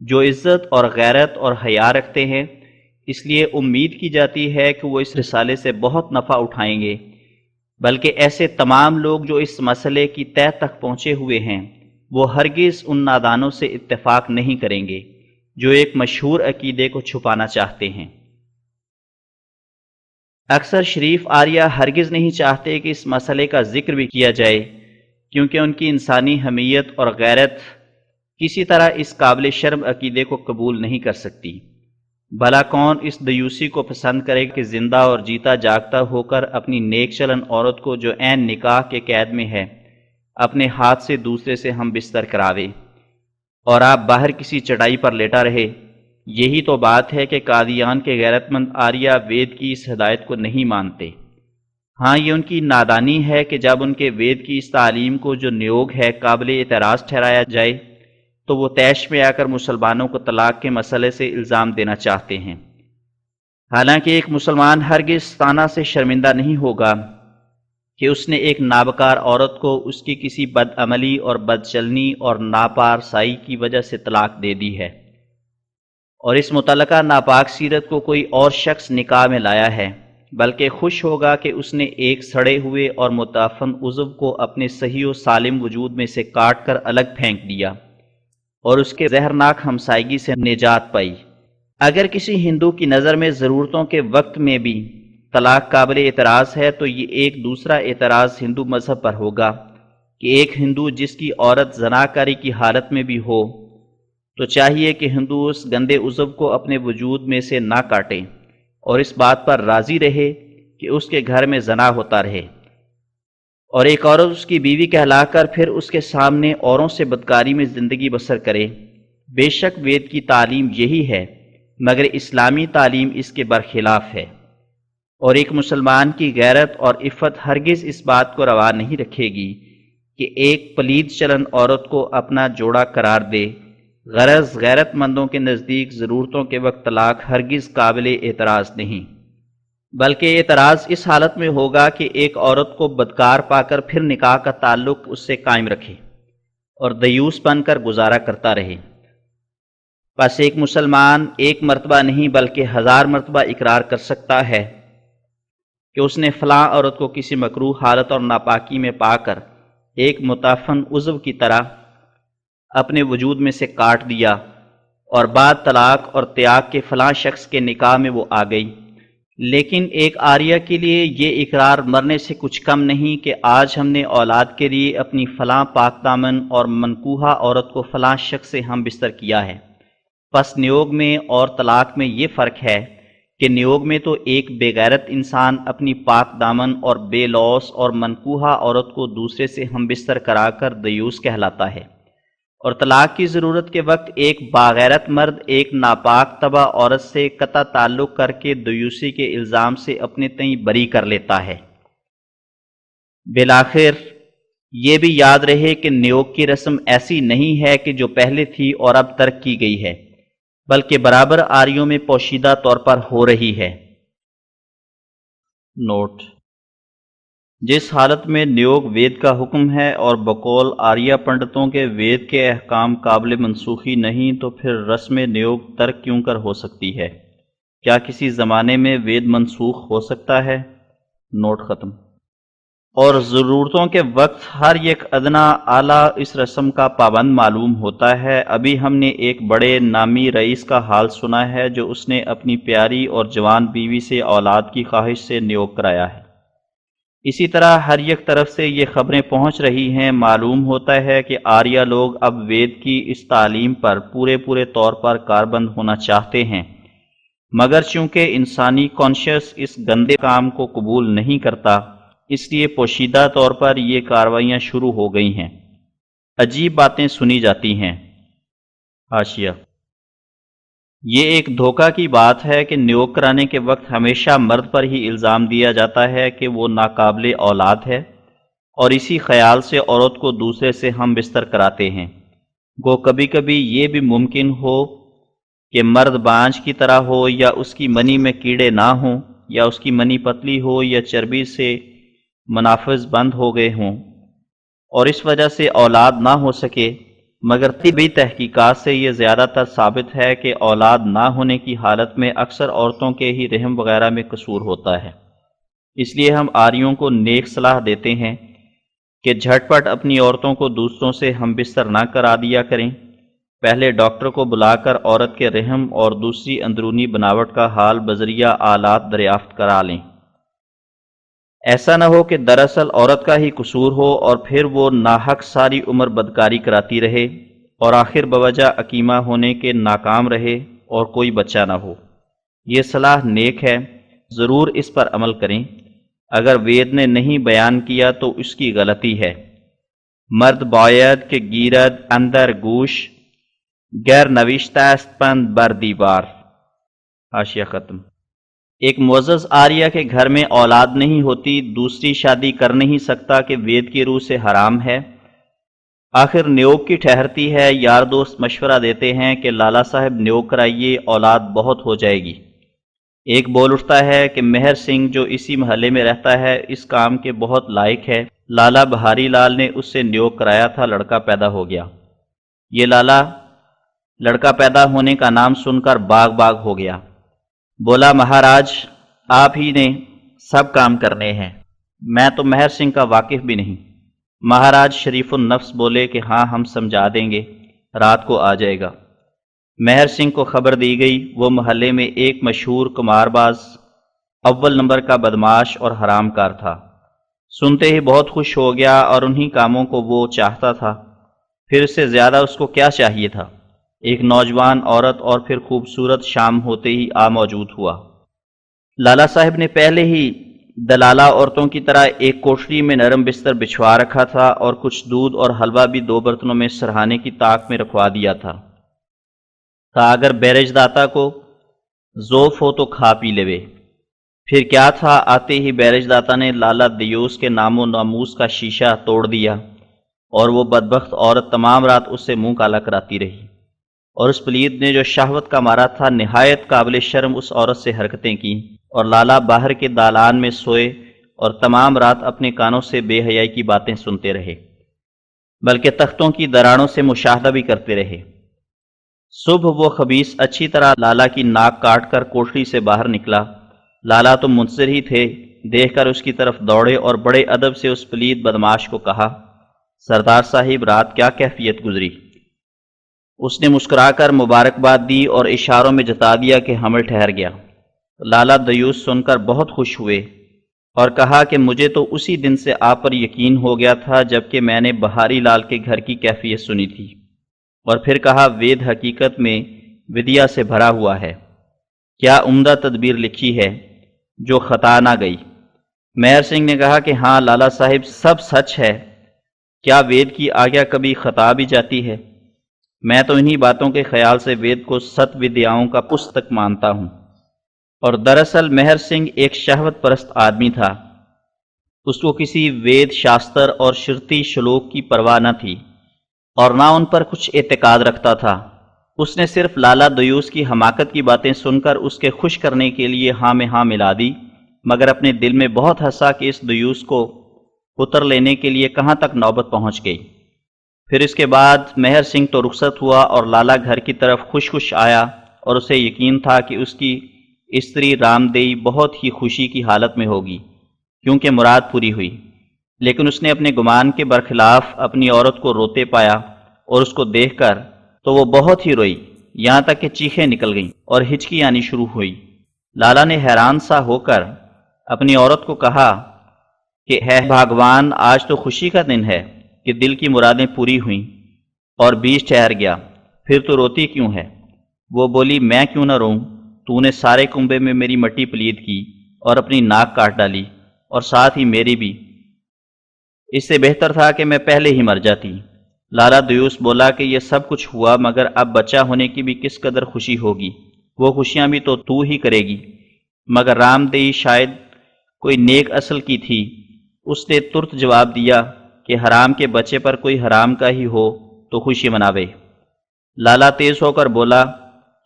جو عزت اور غیرت اور حیا رکھتے ہیں، اس لیے امید کی جاتی ہے کہ وہ اس رسالے سے بہت نفع اٹھائیں گے، بلکہ ایسے تمام لوگ جو اس مسئلے کی تہ تک پہنچے ہوئے ہیں وہ ہرگز ان نادانوں سے اتفاق نہیں کریں گے جو ایک مشہور عقیدے کو چھپانا چاہتے ہیں۔ اکثر شریف آریہ ہرگز نہیں چاہتے کہ اس مسئلے کا ذکر بھی کیا جائے، کیونکہ ان کی انسانی حمیت اور غیرت کسی طرح اس قابل شرم عقیدے کو قبول نہیں کر سکتی۔ بھلا کون اس دیوسی کو پسند کرے کہ زندہ اور جیتا جاگتا ہو کر اپنی نیک چلن عورت کو جو عین نکاح کے قید میں ہے اپنے ہاتھ سے دوسرے سے ہم بستر کراوے اور آپ باہر کسی چٹائی پر لیٹا رہے؟ یہی تو بات ہے کہ قادیان کے غیرت مند آریہ وید کی اس ہدایت کو نہیں مانتے۔ ہاں، یہ ان کی نادانی ہے کہ جب ان کے وید کی اس تعلیم کو جو نیوگ ہے قابل اعتراض ٹھہرایا جائے تو وہ طیش میں آ کر مسلمانوں کو طلاق کے مسئلے سے الزام دینا چاہتے ہیں، حالانکہ ایک مسلمان ہرگز طعنہ سے شرمندہ نہیں ہوگا کہ اس نے ایک نابکار عورت کو اس کی کسی بد عملی اور بد چلنی اور ناپارسائی کی وجہ سے طلاق دے دی ہے، اور اس متعلقہ ناپاک سیرت کو کوئی اور شخص نکاح میں لایا ہے، بلکہ خوش ہوگا کہ اس نے ایک سڑے ہوئے اور متعفن عضو کو اپنے صحیح و سالم وجود میں سے کاٹ کر الگ پھینک دیا اور اس کے زہرناک ہمسائیگی سے نجات پائی۔ اگر کسی ہندو کی نظر میں ضرورتوں کے وقت میں بھی طلاق قابل اعتراض ہے تو یہ ایک دوسرا اعتراض ہندو مذہب پر ہوگا کہ ایک ہندو جس کی عورت زناکاری کی حالت میں بھی ہو تو چاہیے کہ ہندو اس گندے عضو کو اپنے وجود میں سے نہ کاٹے اور اس بات پر راضی رہے کہ اس کے گھر میں زنا ہوتا رہے، اور ایک عورت اس کی بیوی کہلا کر پھر اس کے سامنے اوروں سے بدکاری میں زندگی بسر کرے۔ بے شک وید کی تعلیم یہی ہے، مگر اسلامی تعلیم اس کے برخلاف ہے، اور ایک مسلمان کی غیرت اور عفت ہرگز اس بات کو روا نہیں رکھے گی کہ ایک پلید چلن عورت کو اپنا جوڑا قرار دے۔ غرض غیرت مندوں کے نزدیک ضرورتوں کے وقت طلاق ہرگز قابل اعتراض نہیں، بلکہ اعتراض اس حالت میں ہوگا کہ ایک عورت کو بدکار پا کر پھر نکاح کا تعلق اس سے قائم رکھے اور دیوس بن کر گزارا کرتا رہے۔ پس ایک مسلمان ایک مرتبہ نہیں بلکہ 1000 مرتبہ اقرار کر سکتا ہے کہ اس نے فلاں عورت کو کسی مکروہ حالت اور ناپاکی میں پا کر ایک متعفن عضو کی طرح اپنے وجود میں سے کاٹ دیا، اور بعد طلاق اور طیاق کے فلاں شخص کے نکاح میں وہ آ گئی۔ لیکن ایک آریہ کے لیے یہ اقرار مرنے سے کچھ کم نہیں کہ آج ہم نے اولاد کے لیے اپنی فلاں پاک دامن اور منکوحہ عورت کو فلاں شخص سے ہم بستر کیا ہے۔ پس نیوگ میں اور طلاق میں یہ فرق ہے کہ نیوگ میں تو ایک بے غیرت انسان اپنی پاک دامن اور بے لوث اور منکوحہ عورت کو دوسرے سے ہم بستر کرا کر دیوس کہلاتا ہے، اور طلاق کی ضرورت کے وقت ایک باغیرت مرد ایک ناپاک طبع عورت سے قطع تعلق کر کے دیوسی کے الزام سے اپنے تئیں بری کر لیتا ہے۔ بالآخر یہ بھی یاد رہے کہ نیوگ کی رسم ایسی نہیں ہے کہ جو پہلے تھی اور اب ترک کی گئی ہے، بلکہ برابر آریوں میں پوشیدہ طور پر ہو رہی ہے۔ نوٹ: جس حالت میں نیوگ وید کا حکم ہے اور بقول آریہ پنڈتوں کے وید کے احکام قابل منسوخی نہیں، تو پھر رسم نیوگ ترک کیوں کر ہو سکتی ہے؟ کیا کسی زمانے میں وید منسوخ ہو سکتا ہے؟ نوٹ ختم۔ اور ضرورتوں کے وقت ہر یک ادنا اعلیٰ اس رسم کا پابند معلوم ہوتا ہے۔ ابھی ہم نے ایک بڑے نامی رئیس کا حال سنا ہے جو اس نے اپنی پیاری اور جوان بیوی سے اولاد کی خواہش سے نیوگ کرایا ہے۔ اسی طرح ہر یک طرف سے یہ خبریں پہنچ رہی ہیں، معلوم ہوتا ہے کہ آریہ لوگ اب وید کی اس تعلیم پر پورے طور پر کاربند ہونا چاہتے ہیں، مگر چونکہ انسانی کانشیس اس گندے کام کو قبول نہیں کرتا، اس لیے پوشیدہ طور پر یہ کارروائیاں شروع ہو گئی ہیں۔ عجیب باتیں سنی جاتی ہیں۔ حاشیہ: یہ ایک دھوکہ کی بات ہے کہ نیوگ کرانے کے وقت ہمیشہ مرد پر ہی الزام دیا جاتا ہے کہ وہ ناقابل اولاد ہے، اور اسی خیال سے عورت کو دوسرے سے ہم بستر کراتے ہیں۔ گو کبھی کبھی یہ بھی ممکن ہو کہ مرد بانجھ کی طرح ہو، یا اس کی منی میں کیڑے نہ ہوں، یا اس کی منی پتلی ہو، یا چربی سے منافذ بند ہو گئے ہوں، اور اس وجہ سے اولاد نہ ہو سکے، مگر طبی تحقیقات سے یہ زیادہ تر ثابت ہے کہ اولاد نہ ہونے کی حالت میں اکثر عورتوں کے ہی رحم وغیرہ میں قصور ہوتا ہے۔ اس لیے ہم آریوں کو نیک صلاح دیتے ہیں کہ جھٹ پٹ اپنی عورتوں کو دوسروں سے ہم بستر نہ کرا دیا کریں، پہلے ڈاکٹر کو بلا کر عورت کے رحم اور دوسری اندرونی بناوٹ کا حال بذریعہ آلات دریافت کرا لیں۔ ایسا نہ ہو کہ دراصل عورت کا ہی قصور ہو اور پھر وہ ناحق ساری عمر بدکاری کراتی رہے اور آخر بوجہ عقیمہ ہونے کے ناکام رہے اور کوئی بچہ نہ ہو۔ یہ صلاح نیک ہے، ضرور اس پر عمل کریں۔ اگر وید نے نہیں بیان کیا تو اس کی غلطی ہے۔ مرد باید کہ گیرد اندر گوش، گر نوشتہ است پند بر دیوار۔ حاشیہ ختم۔ ایک معزز آریہ کے گھر میں اولاد نہیں ہوتی، دوسری شادی کر نہیں سکتا کہ وید کی روح سے حرام ہے۔ آخر نیوگ کی ٹھہرتی ہے، یار دوست مشورہ دیتے ہیں کہ لالا صاحب نیوگ کرائیے، اولاد بہت ہو جائے گی۔ ایک بول اٹھتا ہے کہ مہر سنگھ جو اسی محلے میں رہتا ہے اس کام کے بہت لائق ہے، لالا بہاری لال نے اس سے نیوگ کرایا تھا، لڑکا پیدا ہو گیا۔ یہ لالا لڑکا پیدا ہونے کا نام سن کر باغ ہو گیا، بولا مہاراج آپ ہی نے سب کام کرنے ہیں، میں تو مہر سنگھ کا واقف بھی نہیں۔ مہاراج شریف النفس بولے کہ ہاں ہم سمجھا دیں گے، رات کو آ جائے گا۔ مہر سنگھ کو خبر دی گئی، وہ محلے میں ایک مشہور قمار باز اول نمبر کا بدماش اور حرام کار تھا۔ سنتے ہی بہت خوش ہو گیا اور انہی کاموں کو وہ چاہتا تھا، پھر اس سے زیادہ اس کو کیا چاہیے تھا؟ ایک نوجوان عورت اور پھر خوبصورت شام ہوتے ہی آ موجود ہوا۔ لالا صاحب نے پہلے ہی دلالہ عورتوں کی طرح ایک کوٹری میں نرم بستر بچھوا رکھا تھا اور کچھ دودھ اور حلوہ بھی 2 برتنوں میں سرہانے کی طاق میں رکھوا دیا تھا اگر بیرج داتا کو ذوف ہو تو کھا پی لے۔ پھر کیا تھا، آتے ہی بیرج داتا نے لالا دیوس کے نام و ناموس کا شیشہ توڑ دیا اور وہ بدبخت عورت تمام رات اس سے منہ کالا کراتی رہی، اور اس پلید نے جو شہوت کا مارا تھا نہایت قابل شرم اس عورت سے حرکتیں کی، اور لالا باہر کے دالان میں سوئے اور تمام رات اپنے کانوں سے بے حیائی کی باتیں سنتے رہے، بلکہ تختوں کی دراڑوں سے مشاہدہ بھی کرتے رہے۔ صبح وہ خبیث اچھی طرح لالا کی ناک کاٹ کر کوٹری سے باہر نکلا۔ لالا تو منتظر ہی تھے، دیکھ کر اس کی طرف دوڑے اور بڑے ادب سے اس پلید بدماش کو کہا، سردار صاحب رات کیا کیفیت گزری؟ اس نے مسکرا کر مبارکباد دی اور اشاروں میں جتا دیا کہ حمل ٹھہر گیا۔ لالا دیوس سن کر بہت خوش ہوئے اور کہا کہ مجھے تو اسی دن سے آپ پر یقین ہو گیا تھا جبکہ میں نے بہاری لال کے گھر کی کیفیت سنی تھی، اور پھر کہا وید حقیقت میں ودیا سے بھرا ہوا ہے، کیا عمدہ تدبیر لکھی ہے جو خطا نہ گئی۔ مہر سنگھ نے کہا کہ ہاں لالا صاحب سب سچ ہے، کیا وید کی آگیا کبھی خطا بھی جاتی ہے؟ میں تو انہی باتوں کے خیال سے وید کو ست ودیاؤں کا پستک مانتا ہوں۔ اور دراصل مہر سنگھ ایک شہوت پرست آدمی تھا، اس کو کسی وید شاستر اور شرتی شلوک کی پرواہ نہ تھی اور نہ ان پر کچھ اعتقاد رکھتا تھا۔ اس نے صرف لالا دیوس کی حماقت کی باتیں سن کر اس کے خوش کرنے کے لیے ہاں میں ہاں ملا دی، مگر اپنے دل میں بہت ہنسا کہ اس دیوس کو پتر لینے کے لیے کہاں تک نوبت پہنچ گئی۔ پھر اس کے بعد مہر سنگھ تو رخصت ہوا اور لالا گھر کی طرف خوش خوش آیا، اور اسے یقین تھا کہ اس کی استری رام دیئی بہت ہی خوشی کی حالت میں ہوگی کیونکہ مراد پوری ہوئی، لیکن اس نے اپنے گمان کے برخلاف اپنی عورت کو روتے پایا، اور اس کو دیکھ کر تو وہ بہت ہی روئی، یہاں تک کہ چیخیں نکل گئیں اور ہچکی آنی شروع ہوئی۔ لالا نے حیران سا ہو کر اپنی عورت کو کہا کہ ہے بھگوان، آج تو خوشی کا دن ہے کہ دل کی مرادیں پوری ہوئیں اور بیج ٹھہر گیا، پھر تو روتی کیوں ہے؟ وہ بولی میں کیوں نہ روؤں، تو نے سارے کنبے میں میری مٹی پلید کی اور اپنی ناک کاٹ ڈالی اور ساتھ ہی میری بھی، اس سے بہتر تھا کہ میں پہلے ہی مر جاتی۔ لالا دیوس بولا کہ یہ سب کچھ ہوا مگر اب بچہ ہونے کی بھی کس قدر خوشی ہوگی، وہ خوشیاں بھی تو ہی کرے گی۔ مگر رام دیئی شاید کوئی نیک اصل کی تھی، اس نے ترت جواب دیا کہ حرام کے بچے پر کوئی حرام کا ہی ہو تو خوشی مناوے۔ لالا تیز ہو کر بولا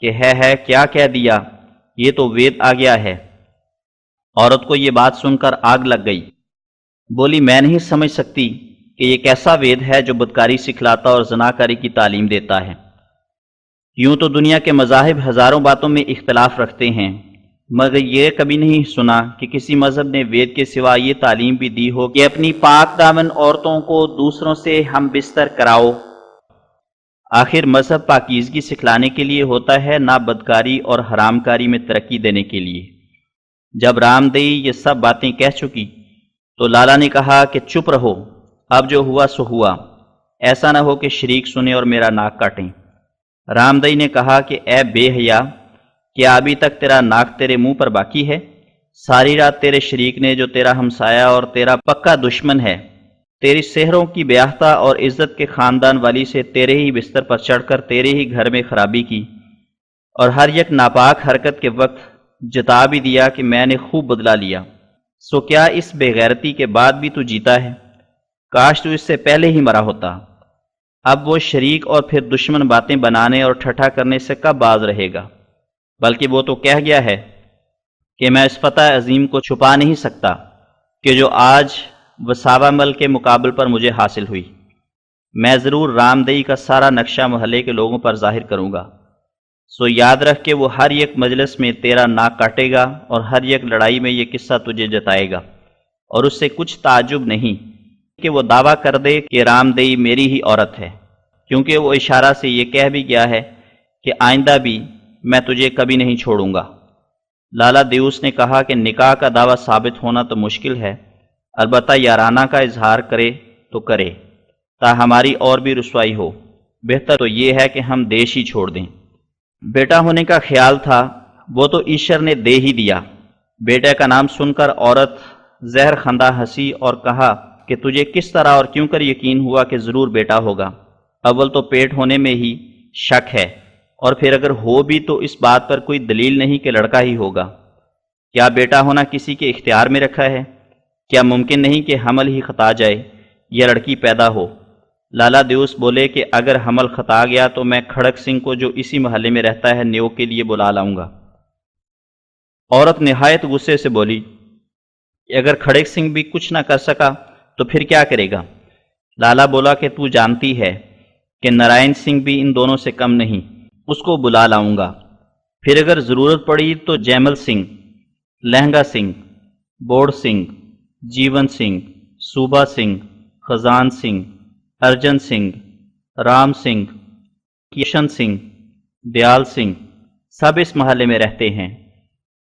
کہ ہے کیا کہہ دیا، یہ تو وید آ گیا ہے۔ عورت کو یہ بات سن کر آگ لگ گئی، بولی میں نہیں سمجھ سکتی کہ یہ کیسا وید ہے جو بدکاری سکھلاتا اور زناکاری کی تعلیم دیتا ہے۔ یوں تو دنیا کے مذاہب ہزاروں باتوں میں اختلاف رکھتے ہیں، مگر یہ کبھی نہیں سنا کہ کسی مذہب نے وید کے سوا یہ تعلیم بھی دی ہو کہ اپنی پاک دامن عورتوں کو دوسروں سے ہم بستر کراؤ۔ آخر مذہب پاکیزگی سکھلانے کے لیے ہوتا ہے، نہ بدکاری اور حرام کاری میں ترقی دینے کے لیے۔ جب رام دیئی یہ سب باتیں کہہ چکی تو لالا نے کہا کہ چپ رہو، اب جو ہوا سو ہوا، ایسا نہ ہو کہ شریک سنے اور میرا ناک کاٹیں۔ رام دیئی نے کہا کہ اے بے حیا، کیا ابھی تک تیرا ناک تیرے منہ پر باقی ہے؟ ساری رات تیرے شریک نے جو تیرا ہمسایا اور تیرا پکا دشمن ہے، تیری سحروں کی بیاختہ اور عزت کے خاندان والی سے تیرے ہی بستر پر چڑھ کر تیرے ہی گھر میں خرابی کی، اور ہر یک ناپاک حرکت کے وقت جتا بھی دیا کہ میں نے خوب بدلہ لیا۔ سو کیا اس بے غیرتی کے بعد بھی تو جیتا ہے؟ کاش تو اس سے پہلے ہی مرا ہوتا۔ اب وہ شریک اور پھر دشمن باتیں بنانے اور ٹھٹھا کرنے سے کب باز رہے گا؟ بلکہ وہ تو کہہ گیا ہے کہ میں اس فتح عظیم کو چھپا نہیں سکتا کہ جو آج وساوا مل کے مقابل پر مجھے حاصل ہوئی۔ میں ضرور رام دیئی کا سارا نقشہ محلے کے لوگوں پر ظاہر کروں گا، سو یاد رکھ کہ وہ ہر ایک مجلس میں تیرا ناک کاٹے گا اور ہر ایک لڑائی میں یہ قصہ تجھے جتائے گا، اور اس سے کچھ تعجب نہیں کہ وہ دعویٰ کر دے کہ رام دیئی میری ہی عورت ہے، کیونکہ وہ اشارہ سے یہ کہہ بھی گیا ہے کہ آئندہ بھی میں تجھے کبھی نہیں چھوڑوں گا۔ لالا دیوس نے کہا کہ نکاح کا دعویٰ ثابت ہونا تو مشکل ہے، البتہ یارانہ کا اظہار کرے تو کرے، تا ہماری اور بھی رسوائی ہو۔ بہتر تو یہ ہے کہ ہم دیش ہی چھوڑ دیں۔ بیٹا ہونے کا خیال تھا، وہ تو ایشور نے دے ہی دیا۔ بیٹے کا نام سن کر عورت زہر خندہ ہنسی اور کہا کہ تجھے کس طرح اور کیوں کر یقین ہوا کہ ضرور بیٹا ہوگا؟ اول تو پیٹ ہونے میں ہی شک ہے، اور پھر اگر ہو بھی تو اس بات پر کوئی دلیل نہیں کہ لڑکا ہی ہوگا۔ کیا بیٹا ہونا کسی کے اختیار میں رکھا ہے؟ کیا ممکن نہیں کہ حمل ہی خطا جائے یا لڑکی پیدا ہو؟ لالا دیوس بولے کہ اگر حمل خطا گیا تو میں کھڑک سنگھ کو جو اسی محلے میں رہتا ہے نیوگ کے لیے بلا لاؤں گا۔ عورت نہایت غصے سے بولی کہ اگر کھڑک سنگھ بھی کچھ نہ کر سکا تو پھر کیا کرے گا؟ لالا بولا کہ تو جانتی ہے کہ نارائن سنگھ بھی ان دونوں سے کم نہیں، اس کو بلا لاؤں گا۔ پھر اگر ضرورت پڑی تو جیمل سنگھ، لہنگا سنگھ، بوڑ سنگھ، جیون سنگھ، صوبہ سنگھ، خزان سنگھ، ارجن سنگھ، رام سنگھ، کشن سنگھ، دیال سنگھ، سب اس محلے میں رہتے ہیں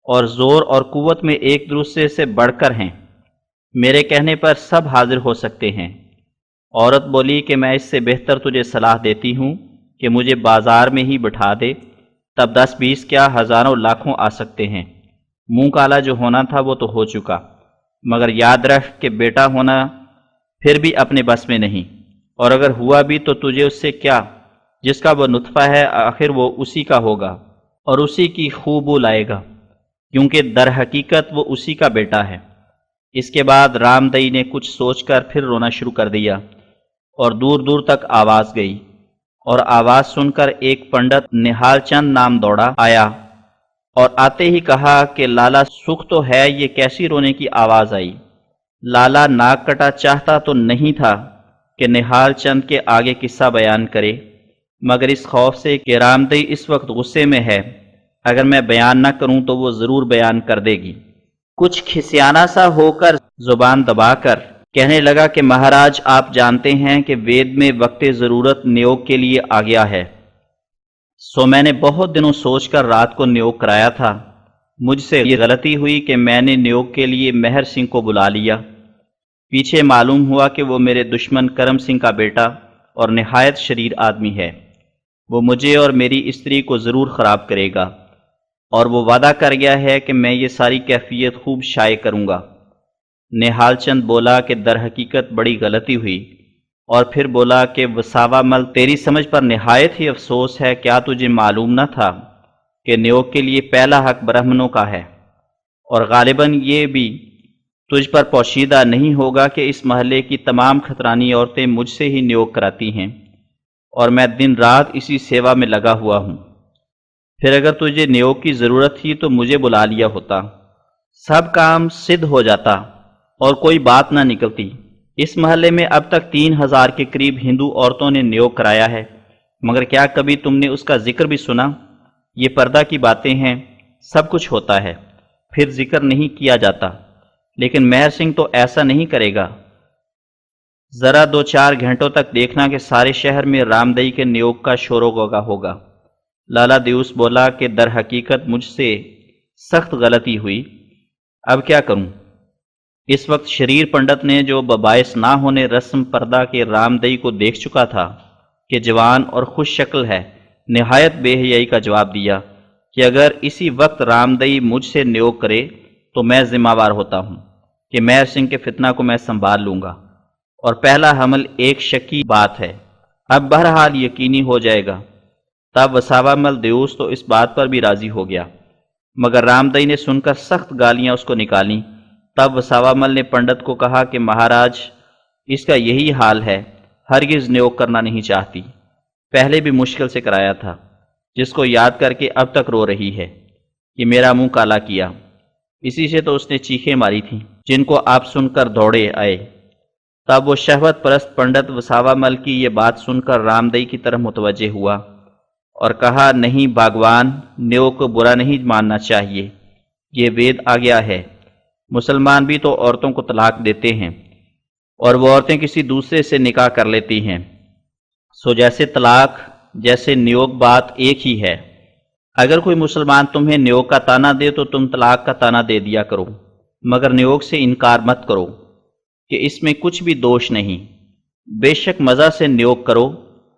اور زور اور قوت میں ایک دوسرے سے بڑھ کر ہیں۔ میرے کہنے پر سب حاضر ہو سکتے ہیں۔ عورت بولی کہ میں اس سے بہتر تجھے صلاح دیتی ہوں کہ مجھے بازار میں ہی بٹھا دے، تب 10-20 کیا ہزاروں لاکھوں آ سکتے ہیں۔ منہ کالا جو ہونا تھا وہ تو ہو چکا، مگر یاد رکھ کہ بیٹا ہونا پھر بھی اپنے بس میں نہیں، اور اگر ہوا بھی تو تجھے اس سے کیا؟ جس کا وہ نطفہ ہے آخر وہ اسی کا ہوگا اور اسی کی خوبو لائے گا، کیونکہ در حقیقت وہ اسی کا بیٹا ہے۔ اس کے بعد رام دئی نے کچھ سوچ کر پھر رونا شروع کر دیا، اور دور دور تک آواز گئی، اور آواز سن کر ایک پنڈت نہال چند نام دوڑا آیا، اور آتے ہی کہا کہ لالا سکھ تو ہے، یہ کیسی رونے کی آواز آئی؟ لالا ناک کٹا چاہتا تو نہیں تھا کہ نہال چند کے آگے قصہ بیان کرے، مگر اس خوف سے کہ رام دئی اس وقت غصے میں ہے، اگر میں بیان نہ کروں تو وہ ضرور بیان کر دے گی۔ کچھ کھسیانہ سا ہو کر زبان دبا کر کہنے لگا کہ مہاراج آپ جانتے ہیں کہ وید میں وقت ضرورت نیوگ کے لیے آ گیا ہے، سو میں نے بہت دنوں سوچ کر رات کو نیوگ کرایا تھا۔ مجھ سے یہ غلطی ہوئی کہ میں نے نیوگ کے لیے مہر سنگھ کو بلا لیا۔ پیچھے معلوم ہوا کہ وہ میرے دشمن کرم سنگھ کا بیٹا اور نہایت شریر آدمی ہے، وہ مجھے اور میری استری کو ضرور خراب کرے گا، اور وہ وعدہ کر گیا ہے کہ میں یہ ساری کیفیت خوب شائع کروں گا۔ نہال چند بولا کہ در حقیقت بڑی غلطی ہوئی، اور پھر بولا کہ وساوا مل تیری سمجھ پر نہایت ہی افسوس ہے، کیا تجھے معلوم نہ تھا کہ نیوگ کے لیے پہلا حق برہمنوں کا ہے، اور غالباً یہ بھی تجھ پر پوشیدہ نہیں ہوگا کہ اس محلے کی تمام خطرانی عورتیں مجھ سے ہی نیوگ کراتی ہیں، اور میں دن رات اسی سیوا میں لگا ہوا ہوں۔ پھر اگر تجھے نیوگ کی ضرورت تھی تو مجھے بلا لیا ہوتا، سب کام سدھ ہو جاتا اور کوئی بات نہ نکلتی۔ اس محلے میں اب تک 3000 کے قریب ہندو عورتوں نے نیوگ کرایا ہے، مگر کیا کبھی تم نے اس کا ذکر بھی سنا؟ یہ پردہ کی باتیں ہیں، سب کچھ ہوتا ہے پھر ذکر نہیں کیا جاتا، لیکن مہر سنگھ تو ایسا نہیں کرے گا۔ ذرا 2-4 گھنٹوں تک دیکھنا کہ سارے شہر میں رام دئی کے نیوگ کا شور و غوغا ہوگا۔ لالا دیوس بولا کہ در حقیقت مجھ سے سخت غلطی ہوئی، اب کیا کروں؟ اس وقت شریر پنڈت نے جو بباعث نہ ہونے رسم پردہ کے رام دئی کو دیکھ چکا تھا کہ جوان اور خوش شکل ہے، نہایت بے حیائی کا جواب دیا کہ اگر اسی وقت رام دئی مجھ سے نیوگ کرے تو میں ذمہ وار ہوتا ہوں کہ مہر سنگھ کے فتنہ کو میں سنبھال لوں گا، اور پہلا حمل ایک شکی بات ہے، اب بہرحال یقینی ہو جائے گا۔ تب وساوا مل دیوس تو اس بات پر بھی راضی ہو گیا، مگر رام دئی نے سن کر سخت گالیاں اس کو نکالیں۔ تب وساوا مل نے پنڈت کو کہا کہ مہاراج اس کا یہی حال ہے، ہرگز نیوگ کرنا نہیں چاہتی، پہلے بھی مشکل سے کرایا تھا، جس کو یاد کر کے اب تک رو رہی ہے کہ میرا منہ کالا کیا، اسی سے تو اس نے چیخیں ماری تھیں جن کو آپ سن کر دوڑے آئے۔ تب وہ شہوت پرست پنڈت وساوا مل کی یہ بات سن کر رام دئی کی طرف متوجہ ہوا اور کہا، نہیں باغوان، نیوگ کو برا نہیں ماننا چاہیے، یہ وید آ گیا ہے، مسلمان بھی تو عورتوں کو طلاق دیتے ہیں، اور وہ عورتیں کسی دوسرے سے نکاح کر لیتی ہیں، سو جیسے طلاق جیسے نیوگ بات ایک ہی ہے۔ اگر کوئی مسلمان تمہیں نیوگ کا تانا دے تو تم طلاق کا تانا دے دیا کرو، مگر نیوگ سے انکار مت کرو۔ کہ اس میں کچھ بھی دوش نہیں۔ بے شک مزہ سے نیوگ کرو،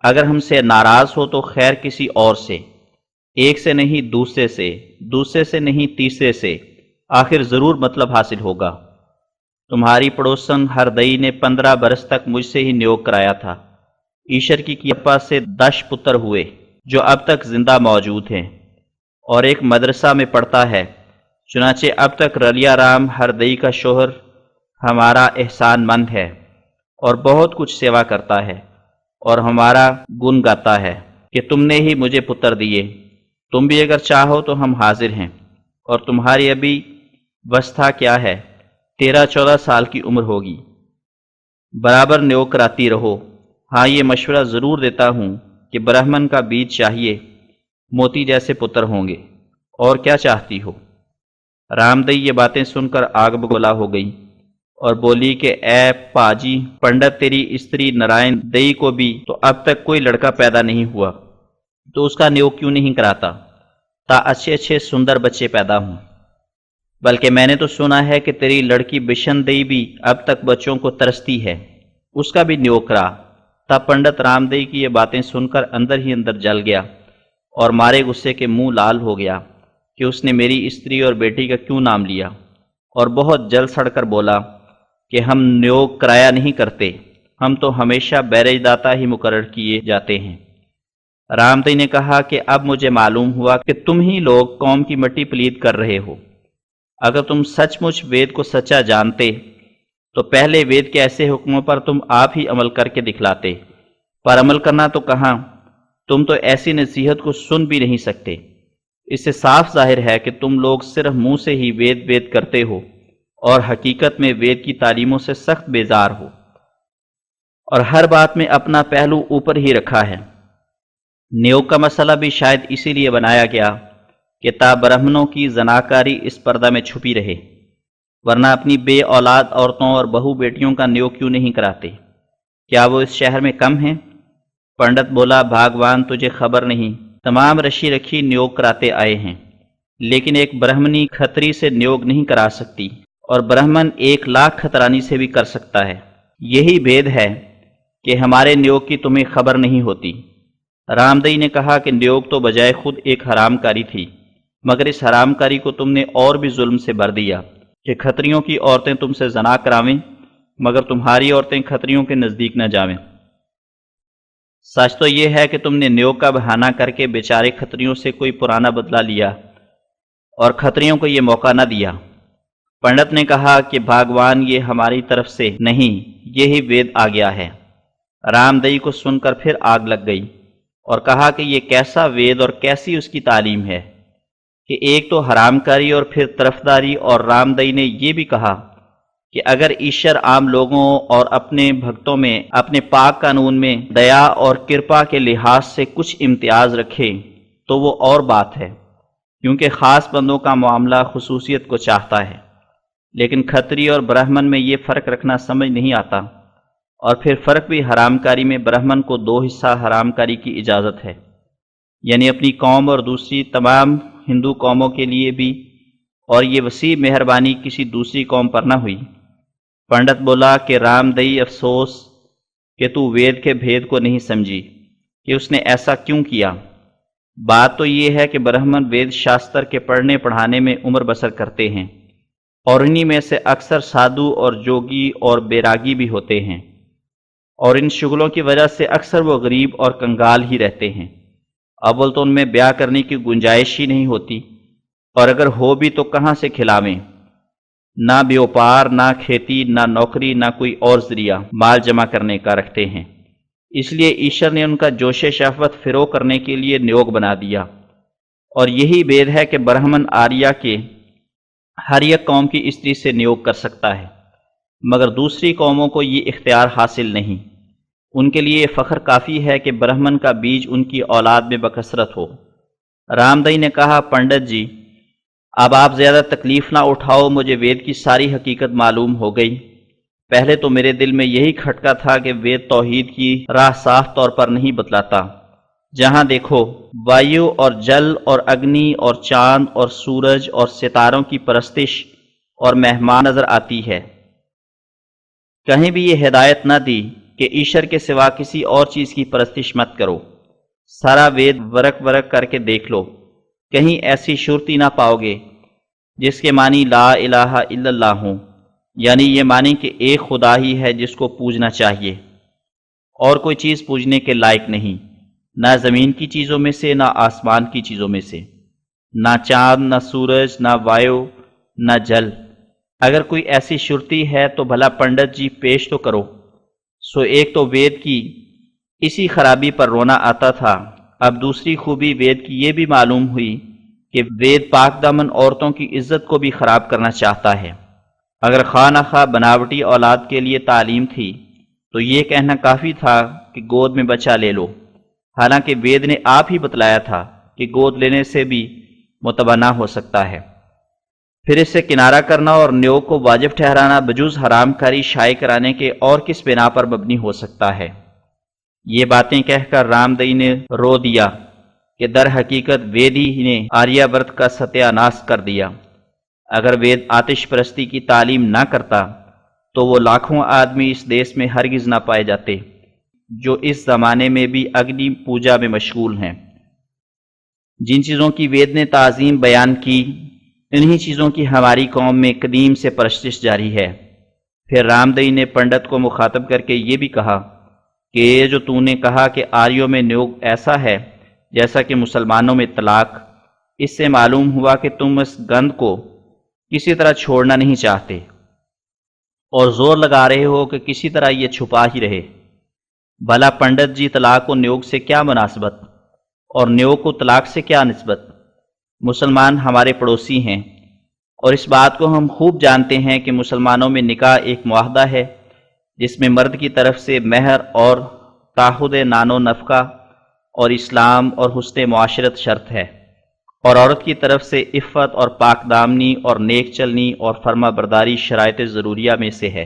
اگر ہم سے ناراض ہو تو خیر کسی اور سے، ایک سے نہیں دوسرے سے، دوسرے سے نہیں تیسرے سے، آخر ضرور مطلب حاصل ہوگا۔ تمہاری پڑوسن ہردئی نے 15 برس تک مجھ سے ہی نیوگ کرایا تھا۔ ایشر کی کرپا سے 10 پتر ہوئے جو اب تک زندہ موجود ہیں، اور ایک مدرسہ میں پڑھتا ہے۔ چنانچہ اب تک رلیا رام ہردئی کا شوہر ہمارا احسان مند ہے اور بہت کچھ سیوا کرتا ہے اور ہمارا گن گاتا ہے کہ تم نے ہی مجھے پتر دیے، تم بھی اگر چاہو تو ہم حاضر ہیں۔ اور تمہاری ابھی وسطا کیا ہے؟ 13-14 سال کی عمر ہوگی۔ برابر نیوگ کراتی رہو۔ ہاں یہ مشورہ ضرور دیتا ہوں کہ برہمن کا بیج چاہیے، موتی جیسے پتر ہوں گے، اور کیا چاہتی ہو؟ رامدئی یہ باتیں سن کر آگ بگولا ہو گئی اور بولی کہ اے پاجی پنڈت، تیری استری نارائن دئی کو بھی تو اب تک کوئی لڑکا پیدا نہیں ہوا، تو اس کا نیوگ کیوں نہیں کراتا تا اچھے اچھے سندر بچے پیدا ہوں؟ بلکہ میں نے تو سنا ہے کہ تیری لڑکی بشن دئی بھی اب تک بچوں کو ترستی ہے، اس کا بھی نیوگ کرا۔ تا پنڈت رامدئی کی یہ باتیں سن کر اندر ہی اندر جل گیا اور مارے غصے کے منہ لال ہو گیا کہ اس نے میری استری اور بیٹی کا کیوں نام لیا، اور بہت جل سڑ کر بولا کہ ہم نیوگ کرایا نہیں کرتے، ہم تو ہمیشہ بیرج داتا ہی مقرر کیے جاتے ہیں۔ رامدئی نے کہا کہ اب مجھے معلوم ہوا کہ تم ہی لوگ قوم کی مٹی پلید کر رہے ہو۔ اگر تم سچ مچ وید کو سچا جانتے تو پہلے وید کے ایسے حکموں پر تم آپ ہی عمل کر کے دکھلاتے، پر عمل کرنا تو کہاں، تم تو ایسی نصیحت کو سن بھی نہیں سکتے۔ اس سے صاف ظاہر ہے کہ تم لوگ صرف منہ سے ہی وید وید کرتے ہو اور حقیقت میں وید کی تعلیموں سے سخت بیزار ہو، اور ہر بات میں اپنا پہلو اوپر ہی رکھا ہے۔ نیوگ کا مسئلہ بھی شاید اسی لیے بنایا گیا کہ تا برہمنوں کی زناکاری اس پردہ میں چھپی رہے، ورنہ اپنی بے اولاد عورتوں اور بہو بیٹیوں کا نیوگ کیوں نہیں کراتے؟ کیا وہ اس شہر میں کم ہیں؟ پنڈت بولا، بھاگوان تجھے خبر نہیں، تمام رشی رکھی نیوگ کراتے آئے ہیں، لیکن ایک برہمنی کھتری سے نیوگ نہیں کرا سکتی، اور برہمن 1,00,000 کھترانی سے بھی کر سکتا ہے۔ یہی بھید ہے کہ ہمارے نیوگ کی تمہیں خبر نہیں ہوتی۔ رامدئی نے کہا کہ نیوگ تو بجائے خود ایک حرام کاری تھی، مگر اس حرام کاری کو تم نے اور بھی ظلم سے بھر دیا کہ کھتریوں کی عورتیں تم سے زنا کراویں، مگر تمہاری عورتیں کھتریوں کے نزدیک نہ جاویں۔ سچ تو یہ ہے کہ تم نے نیوگ کا بہانہ کر کے بیچارے کھتریوں سے کوئی پرانا بدلہ لیا اور کھتریوں کو یہ موقع نہ دیا۔ پنڈت نے کہا کہ بھاگوان یہ ہماری طرف سے نہیں، یہی وید آ گیا ہے۔ رامدئی کو سن کر پھر آگ لگ گئی اور کہا کہ یہ کیسا وید اور کیسی اس کی تعلیم ہے کہ ایک تو حرام کاری اور پھر طرفداری۔ اور رامدئی نے یہ بھی کہا کہ اگر ایشور عام لوگوں اور اپنے بھکتوں میں اپنے پاک قانون میں دیا اور کرپا کے لحاظ سے کچھ امتیاز رکھے تو وہ اور بات ہے، کیونکہ خاص بندوں کا معاملہ خصوصیت کو چاہتا ہے، لیکن کھتری اور برہمن میں یہ فرق رکھنا سمجھ نہیں آتا۔ اور پھر فرق بھی حرام کاری میں برہمن کو 2 حصہ حرام کاری کی اجازت ہے، یعنی اپنی قوم اور دوسری تمام ہندو قوموں کے لیے بھی، اور یہ وسیع مہربانی کسی دوسری قوم پر نہ ہوئی۔ پنڈت بولا کہ رامدئی افسوس کہ تو وید کے بھید کو نہیں سمجھی کہ اس نے ایسا کیوں کیا۔ بات تو یہ ہے کہ برہمن وید شاستر کے پڑھنے پڑھانے میں عمر بسر کرتے ہیں، اور انہی میں سے اکثر سادھو اور جوگی اور بیراگی بھی ہوتے ہیں، اور ان شغلوں کی وجہ سے اکثر وہ غریب اور کنگال ہی رہتے ہیں۔ اول تو ان میں بیاہ کرنے کی گنجائش ہی نہیں ہوتی، اور اگر ہو بھی تو کہاں سے کھلاویں؟ نہ بیوپار، نہ کھیتی، نہ نوکری، نہ کوئی اور ذریعہ مال جمع کرنے کا رکھتے ہیں۔ اس لیے ایشور نے ان کا جوش شہوت فروغ کرنے کے لیے نیوگ بنا دیا، اور یہی بھید ہے کہ برہمن آریہ کے ہر ایک قوم کی استری سے نیوگ کر سکتا ہے، مگر دوسری قوموں کو یہ اختیار حاصل نہیں۔ ان کے لیے یہ فخر کافی ہے کہ برہمن کا بیج ان کی اولاد میں بکثرت ہو۔ رامدئی نے کہا، پنڈت جی اب آپ زیادہ تکلیف نہ اٹھاؤ، مجھے وید کی ساری حقیقت معلوم ہو گئی۔ پہلے تو میرے دل میں یہی کھٹکا تھا کہ وید توحید کی راہ صاف طور پر نہیں بتلاتا۔ جہاں دیکھو وایو اور جل اور اگنی اور چاند اور سورج اور ستاروں کی پرستش اور مہمان نظر آتی ہے، کہیں بھی یہ ہدایت نہ دی کہ ایشور کے سوا کسی اور چیز کی پرستش مت کرو۔ سارا وید ورق ورق کر کے دیکھ لو، کہیں ایسی شرطی نہ پاؤ گے جس کے معنی لا الہ الا اللہ ہوں، یعنی یہ معنی کہ ایک خدا ہی ہے جس کو پوجنا چاہیے، اور کوئی چیز پوجنے کے لائق نہیں، نہ زمین کی چیزوں میں سے، نہ آسمان کی چیزوں میں سے، نہ چاند، نہ سورج، نہ وایو، نہ جل۔ اگر کوئی ایسی شرطی ہے تو بھلا پنڈت جی پیش تو کرو۔ سو ایک تو وید کی اسی خرابی پر رونا آتا تھا، اب دوسری خوبی وید کی یہ بھی معلوم ہوئی کہ وید پاک دامن عورتوں کی عزت کو بھی خراب کرنا چاہتا ہے۔ اگر خواہ نہ خواہ بناوٹی اولاد کے لیے تعلیم تھی تو یہ کہنا کافی تھا کہ گود میں بچہ لے لو، حالانکہ وید نے آپ ہی بتلایا تھا کہ گود لینے سے بھی متبنع ہو سکتا ہے۔ پھر اس سے کنارہ کرنا اور نیوگ کو واجب ٹھہرانا بجوز حرام کاری شائع کرانے کے اور کس بنا پر مبنی ہو سکتا ہے؟ یہ باتیں کہہ کر رامدئی نے رو دیا کہ در حقیقت وید ہی نے آریہ ورت کا ستیہ ناش کر دیا۔ اگر وید آتش پرستی کی تعلیم نہ کرتا تو وہ لاکھوں آدمی اس دیش میں ہرگز نہ پائے جاتے جو اس زمانے میں بھی اگنی پوجا میں مشغول ہیں۔ جن چیزوں کی وید نے تعظیم بیان کی، انہی چیزوں کی ہماری قوم میں قدیم سے پرستش جاری ہے۔ پھر رامدئی نے پنڈت کو مخاطب کر کے یہ بھی کہا کہ یہ جو تو نے کہا کہ آریوں میں نیوگ ایسا ہے جیسا کہ مسلمانوں میں طلاق، اس سے معلوم ہوا کہ تم اس گند کو کسی طرح چھوڑنا نہیں چاہتے اور زور لگا رہے ہو کہ کسی طرح یہ چھپا ہی رہے۔ بھلا پنڈت جی، طلاق و نیوگ سے کیا مناسبت اور نیوگ کو طلاق سے کیا نسبت؟ مسلمان ہمارے پڑوسی ہیں اور اس بات کو ہم خوب جانتے ہیں کہ مسلمانوں میں نکاح ایک معاہدہ ہے جس میں مرد کی طرف سے مہر اور تعہد نان و نفقہ اور اسلام اور حسن معاشرت شرط ہے، اور عورت کی طرف سے عفت اور پاک دامنی اور نیک چلنی اور فرما برداری شرائط ضروریہ میں سے ہے۔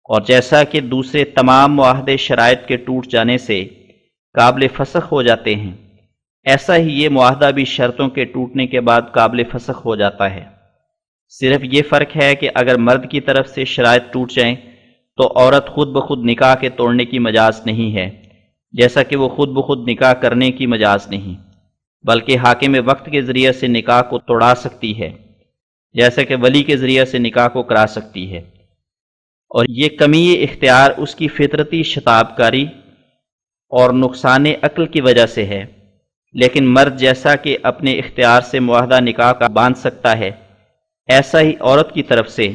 اور جیسا کہ دوسرے تمام معاہدے شرائط کے ٹوٹ جانے سے قابل فسخ ہو جاتے ہیں، ایسا ہی یہ معاہدہ بھی شرطوں کے ٹوٹنے کے بعد قابل فسخ ہو جاتا ہے۔ صرف یہ فرق ہے کہ اگر مرد کی طرف سے شرائط ٹوٹ جائیں تو عورت خود بخود نکاح کے توڑنے کی مجاز نہیں ہے، جیسا کہ وہ خود بخود نکاح کرنے کی مجاز نہیں، بلکہ حاکم وقت کے ذریعے سے نکاح کو توڑا سکتی ہے، جیسا کہ ولی کے ذریعے سے نکاح کو کرا سکتی ہے۔ اور یہ کمی اختیار اس کی فطرتی شتاب کاری اور نقصان عقل کی وجہ سے ہے، لیکن مرد جیسا کہ اپنے اختیار سے معاہدہ نکاح کا باندھ سکتا ہے، ایسا ہی عورت کی طرف سے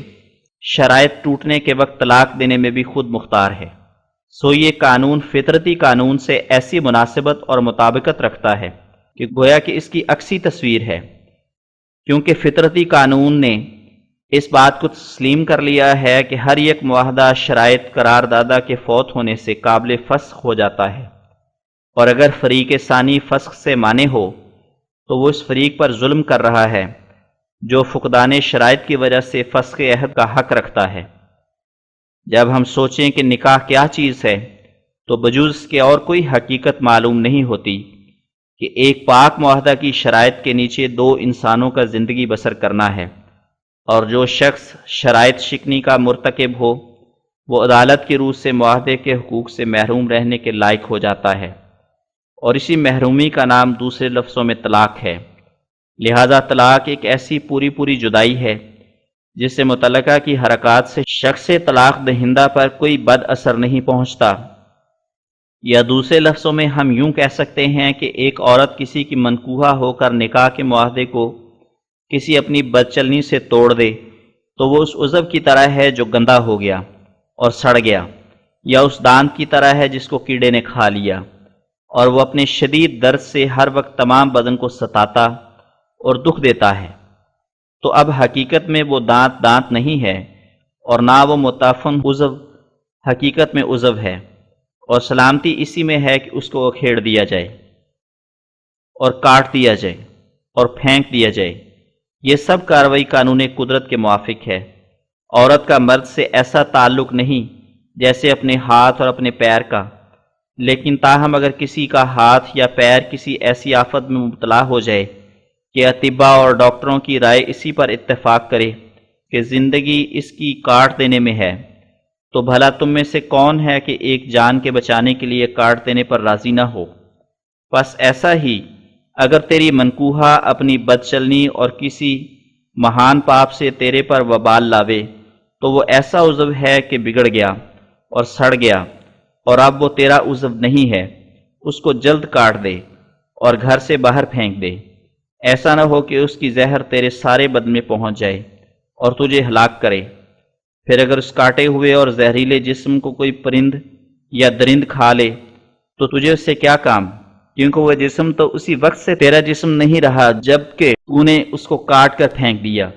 شرائط ٹوٹنے کے وقت طلاق دینے میں بھی خود مختار ہے۔ سو یہ قانون فطرتی قانون سے ایسی مناسبت اور مطابقت رکھتا ہے کہ گویا کہ اس کی عکسی تصویر ہے، کیونکہ فطرتی قانون نے اس بات کو تسلیم کر لیا ہے کہ ہر ایک معاہدہ شرائط قرار دادہ کے فوت ہونے سے قابل فسخ ہو جاتا ہے، اور اگر فریق ثانی فسخ سے مانے ہو تو وہ اس فریق پر ظلم کر رہا ہے جو فقدان شرائط کی وجہ سے فسخ عہد کا حق رکھتا ہے۔ جب ہم سوچیں کہ نکاح کیا چیز ہے تو بجوز اس کے اور کوئی حقیقت معلوم نہیں ہوتی کہ ایک پاک معاہدہ کی شرائط کے نیچے دو انسانوں کا زندگی بسر کرنا ہے، اور جو شخص شرائط شکنی کا مرتکب ہو وہ عدالت کی روح سے معاہدے کے حقوق سے محروم رہنے کے لائق ہو جاتا ہے، اور اسی محرومی کا نام دوسرے لفظوں میں طلاق ہے۔ لہذا طلاق ایک ایسی پوری جدائی ہے جس سے متعلقہ کی حرکات سے شخص طلاق دہندہ پر کوئی بد اثر نہیں پہنچتا، یا دوسرے لفظوں میں ہم یوں کہہ سکتے ہیں کہ ایک عورت کسی کی منکوحہ ہو کر نکاح کے معاہدے کو کسی اپنی بدچلنی سے توڑ دے تو وہ اس عضو کی طرح ہے جو گندا ہو گیا اور سڑ گیا، یا اس دانت کی طرح ہے جس کو کیڑے نے کھا لیا، اور وہ اپنے شدید درد سے ہر وقت تمام بدن کو ستاتا اور دکھ دیتا ہے۔ تو اب حقیقت میں وہ دانت نہیں ہے، اور نہ وہ متعفن عضو حقیقت میں عضو ہے، اور سلامتی اسی میں ہے کہ اس کو کھیڑ دیا جائے اور کاٹ دیا جائے اور پھینک دیا جائے۔ یہ سب کارروائی قانون قدرت کے موافق ہے۔ عورت کا مرد سے ایسا تعلق نہیں جیسے اپنے ہاتھ اور اپنے پیر کا، لیکن تاہم اگر کسی کا ہاتھ یا پیر کسی ایسی آفت میں مبتلا ہو جائے کہ اطباء اور ڈاکٹروں کی رائے اسی پر اتفاق کرے کہ زندگی اس کی کاٹ دینے میں ہے، تو بھلا تم میں سے کون ہے کہ ایک جان کے بچانے کے لیے کاٹ دینے پر راضی نہ ہو؟ بس ایسا ہی اگر تیری منکوحہ اپنی بد چلنی اور کسی مہان پاپ سے تیرے پر وبال لاوے تو وہ ایسا عضو ہے کہ بگڑ گیا اور سڑ گیا اور اب وہ تیرا عضو نہیں ہے، اس کو جلد کاٹ دے اور گھر سے باہر پھینک دے، ایسا نہ ہو کہ اس کی زہر تیرے سارے بدن میں پہنچ جائے اور تجھے ہلاک کرے۔ پھر اگر اس کاٹے ہوئے اور زہریلے جسم کو کوئی پرند یا درند کھا لے تو تجھے اس سے کیا کام، کیونکہ وہ جسم تو اسی وقت سے تیرا جسم نہیں رہا جب کہ تو نے اس کو کاٹ کر پھینک دیا۔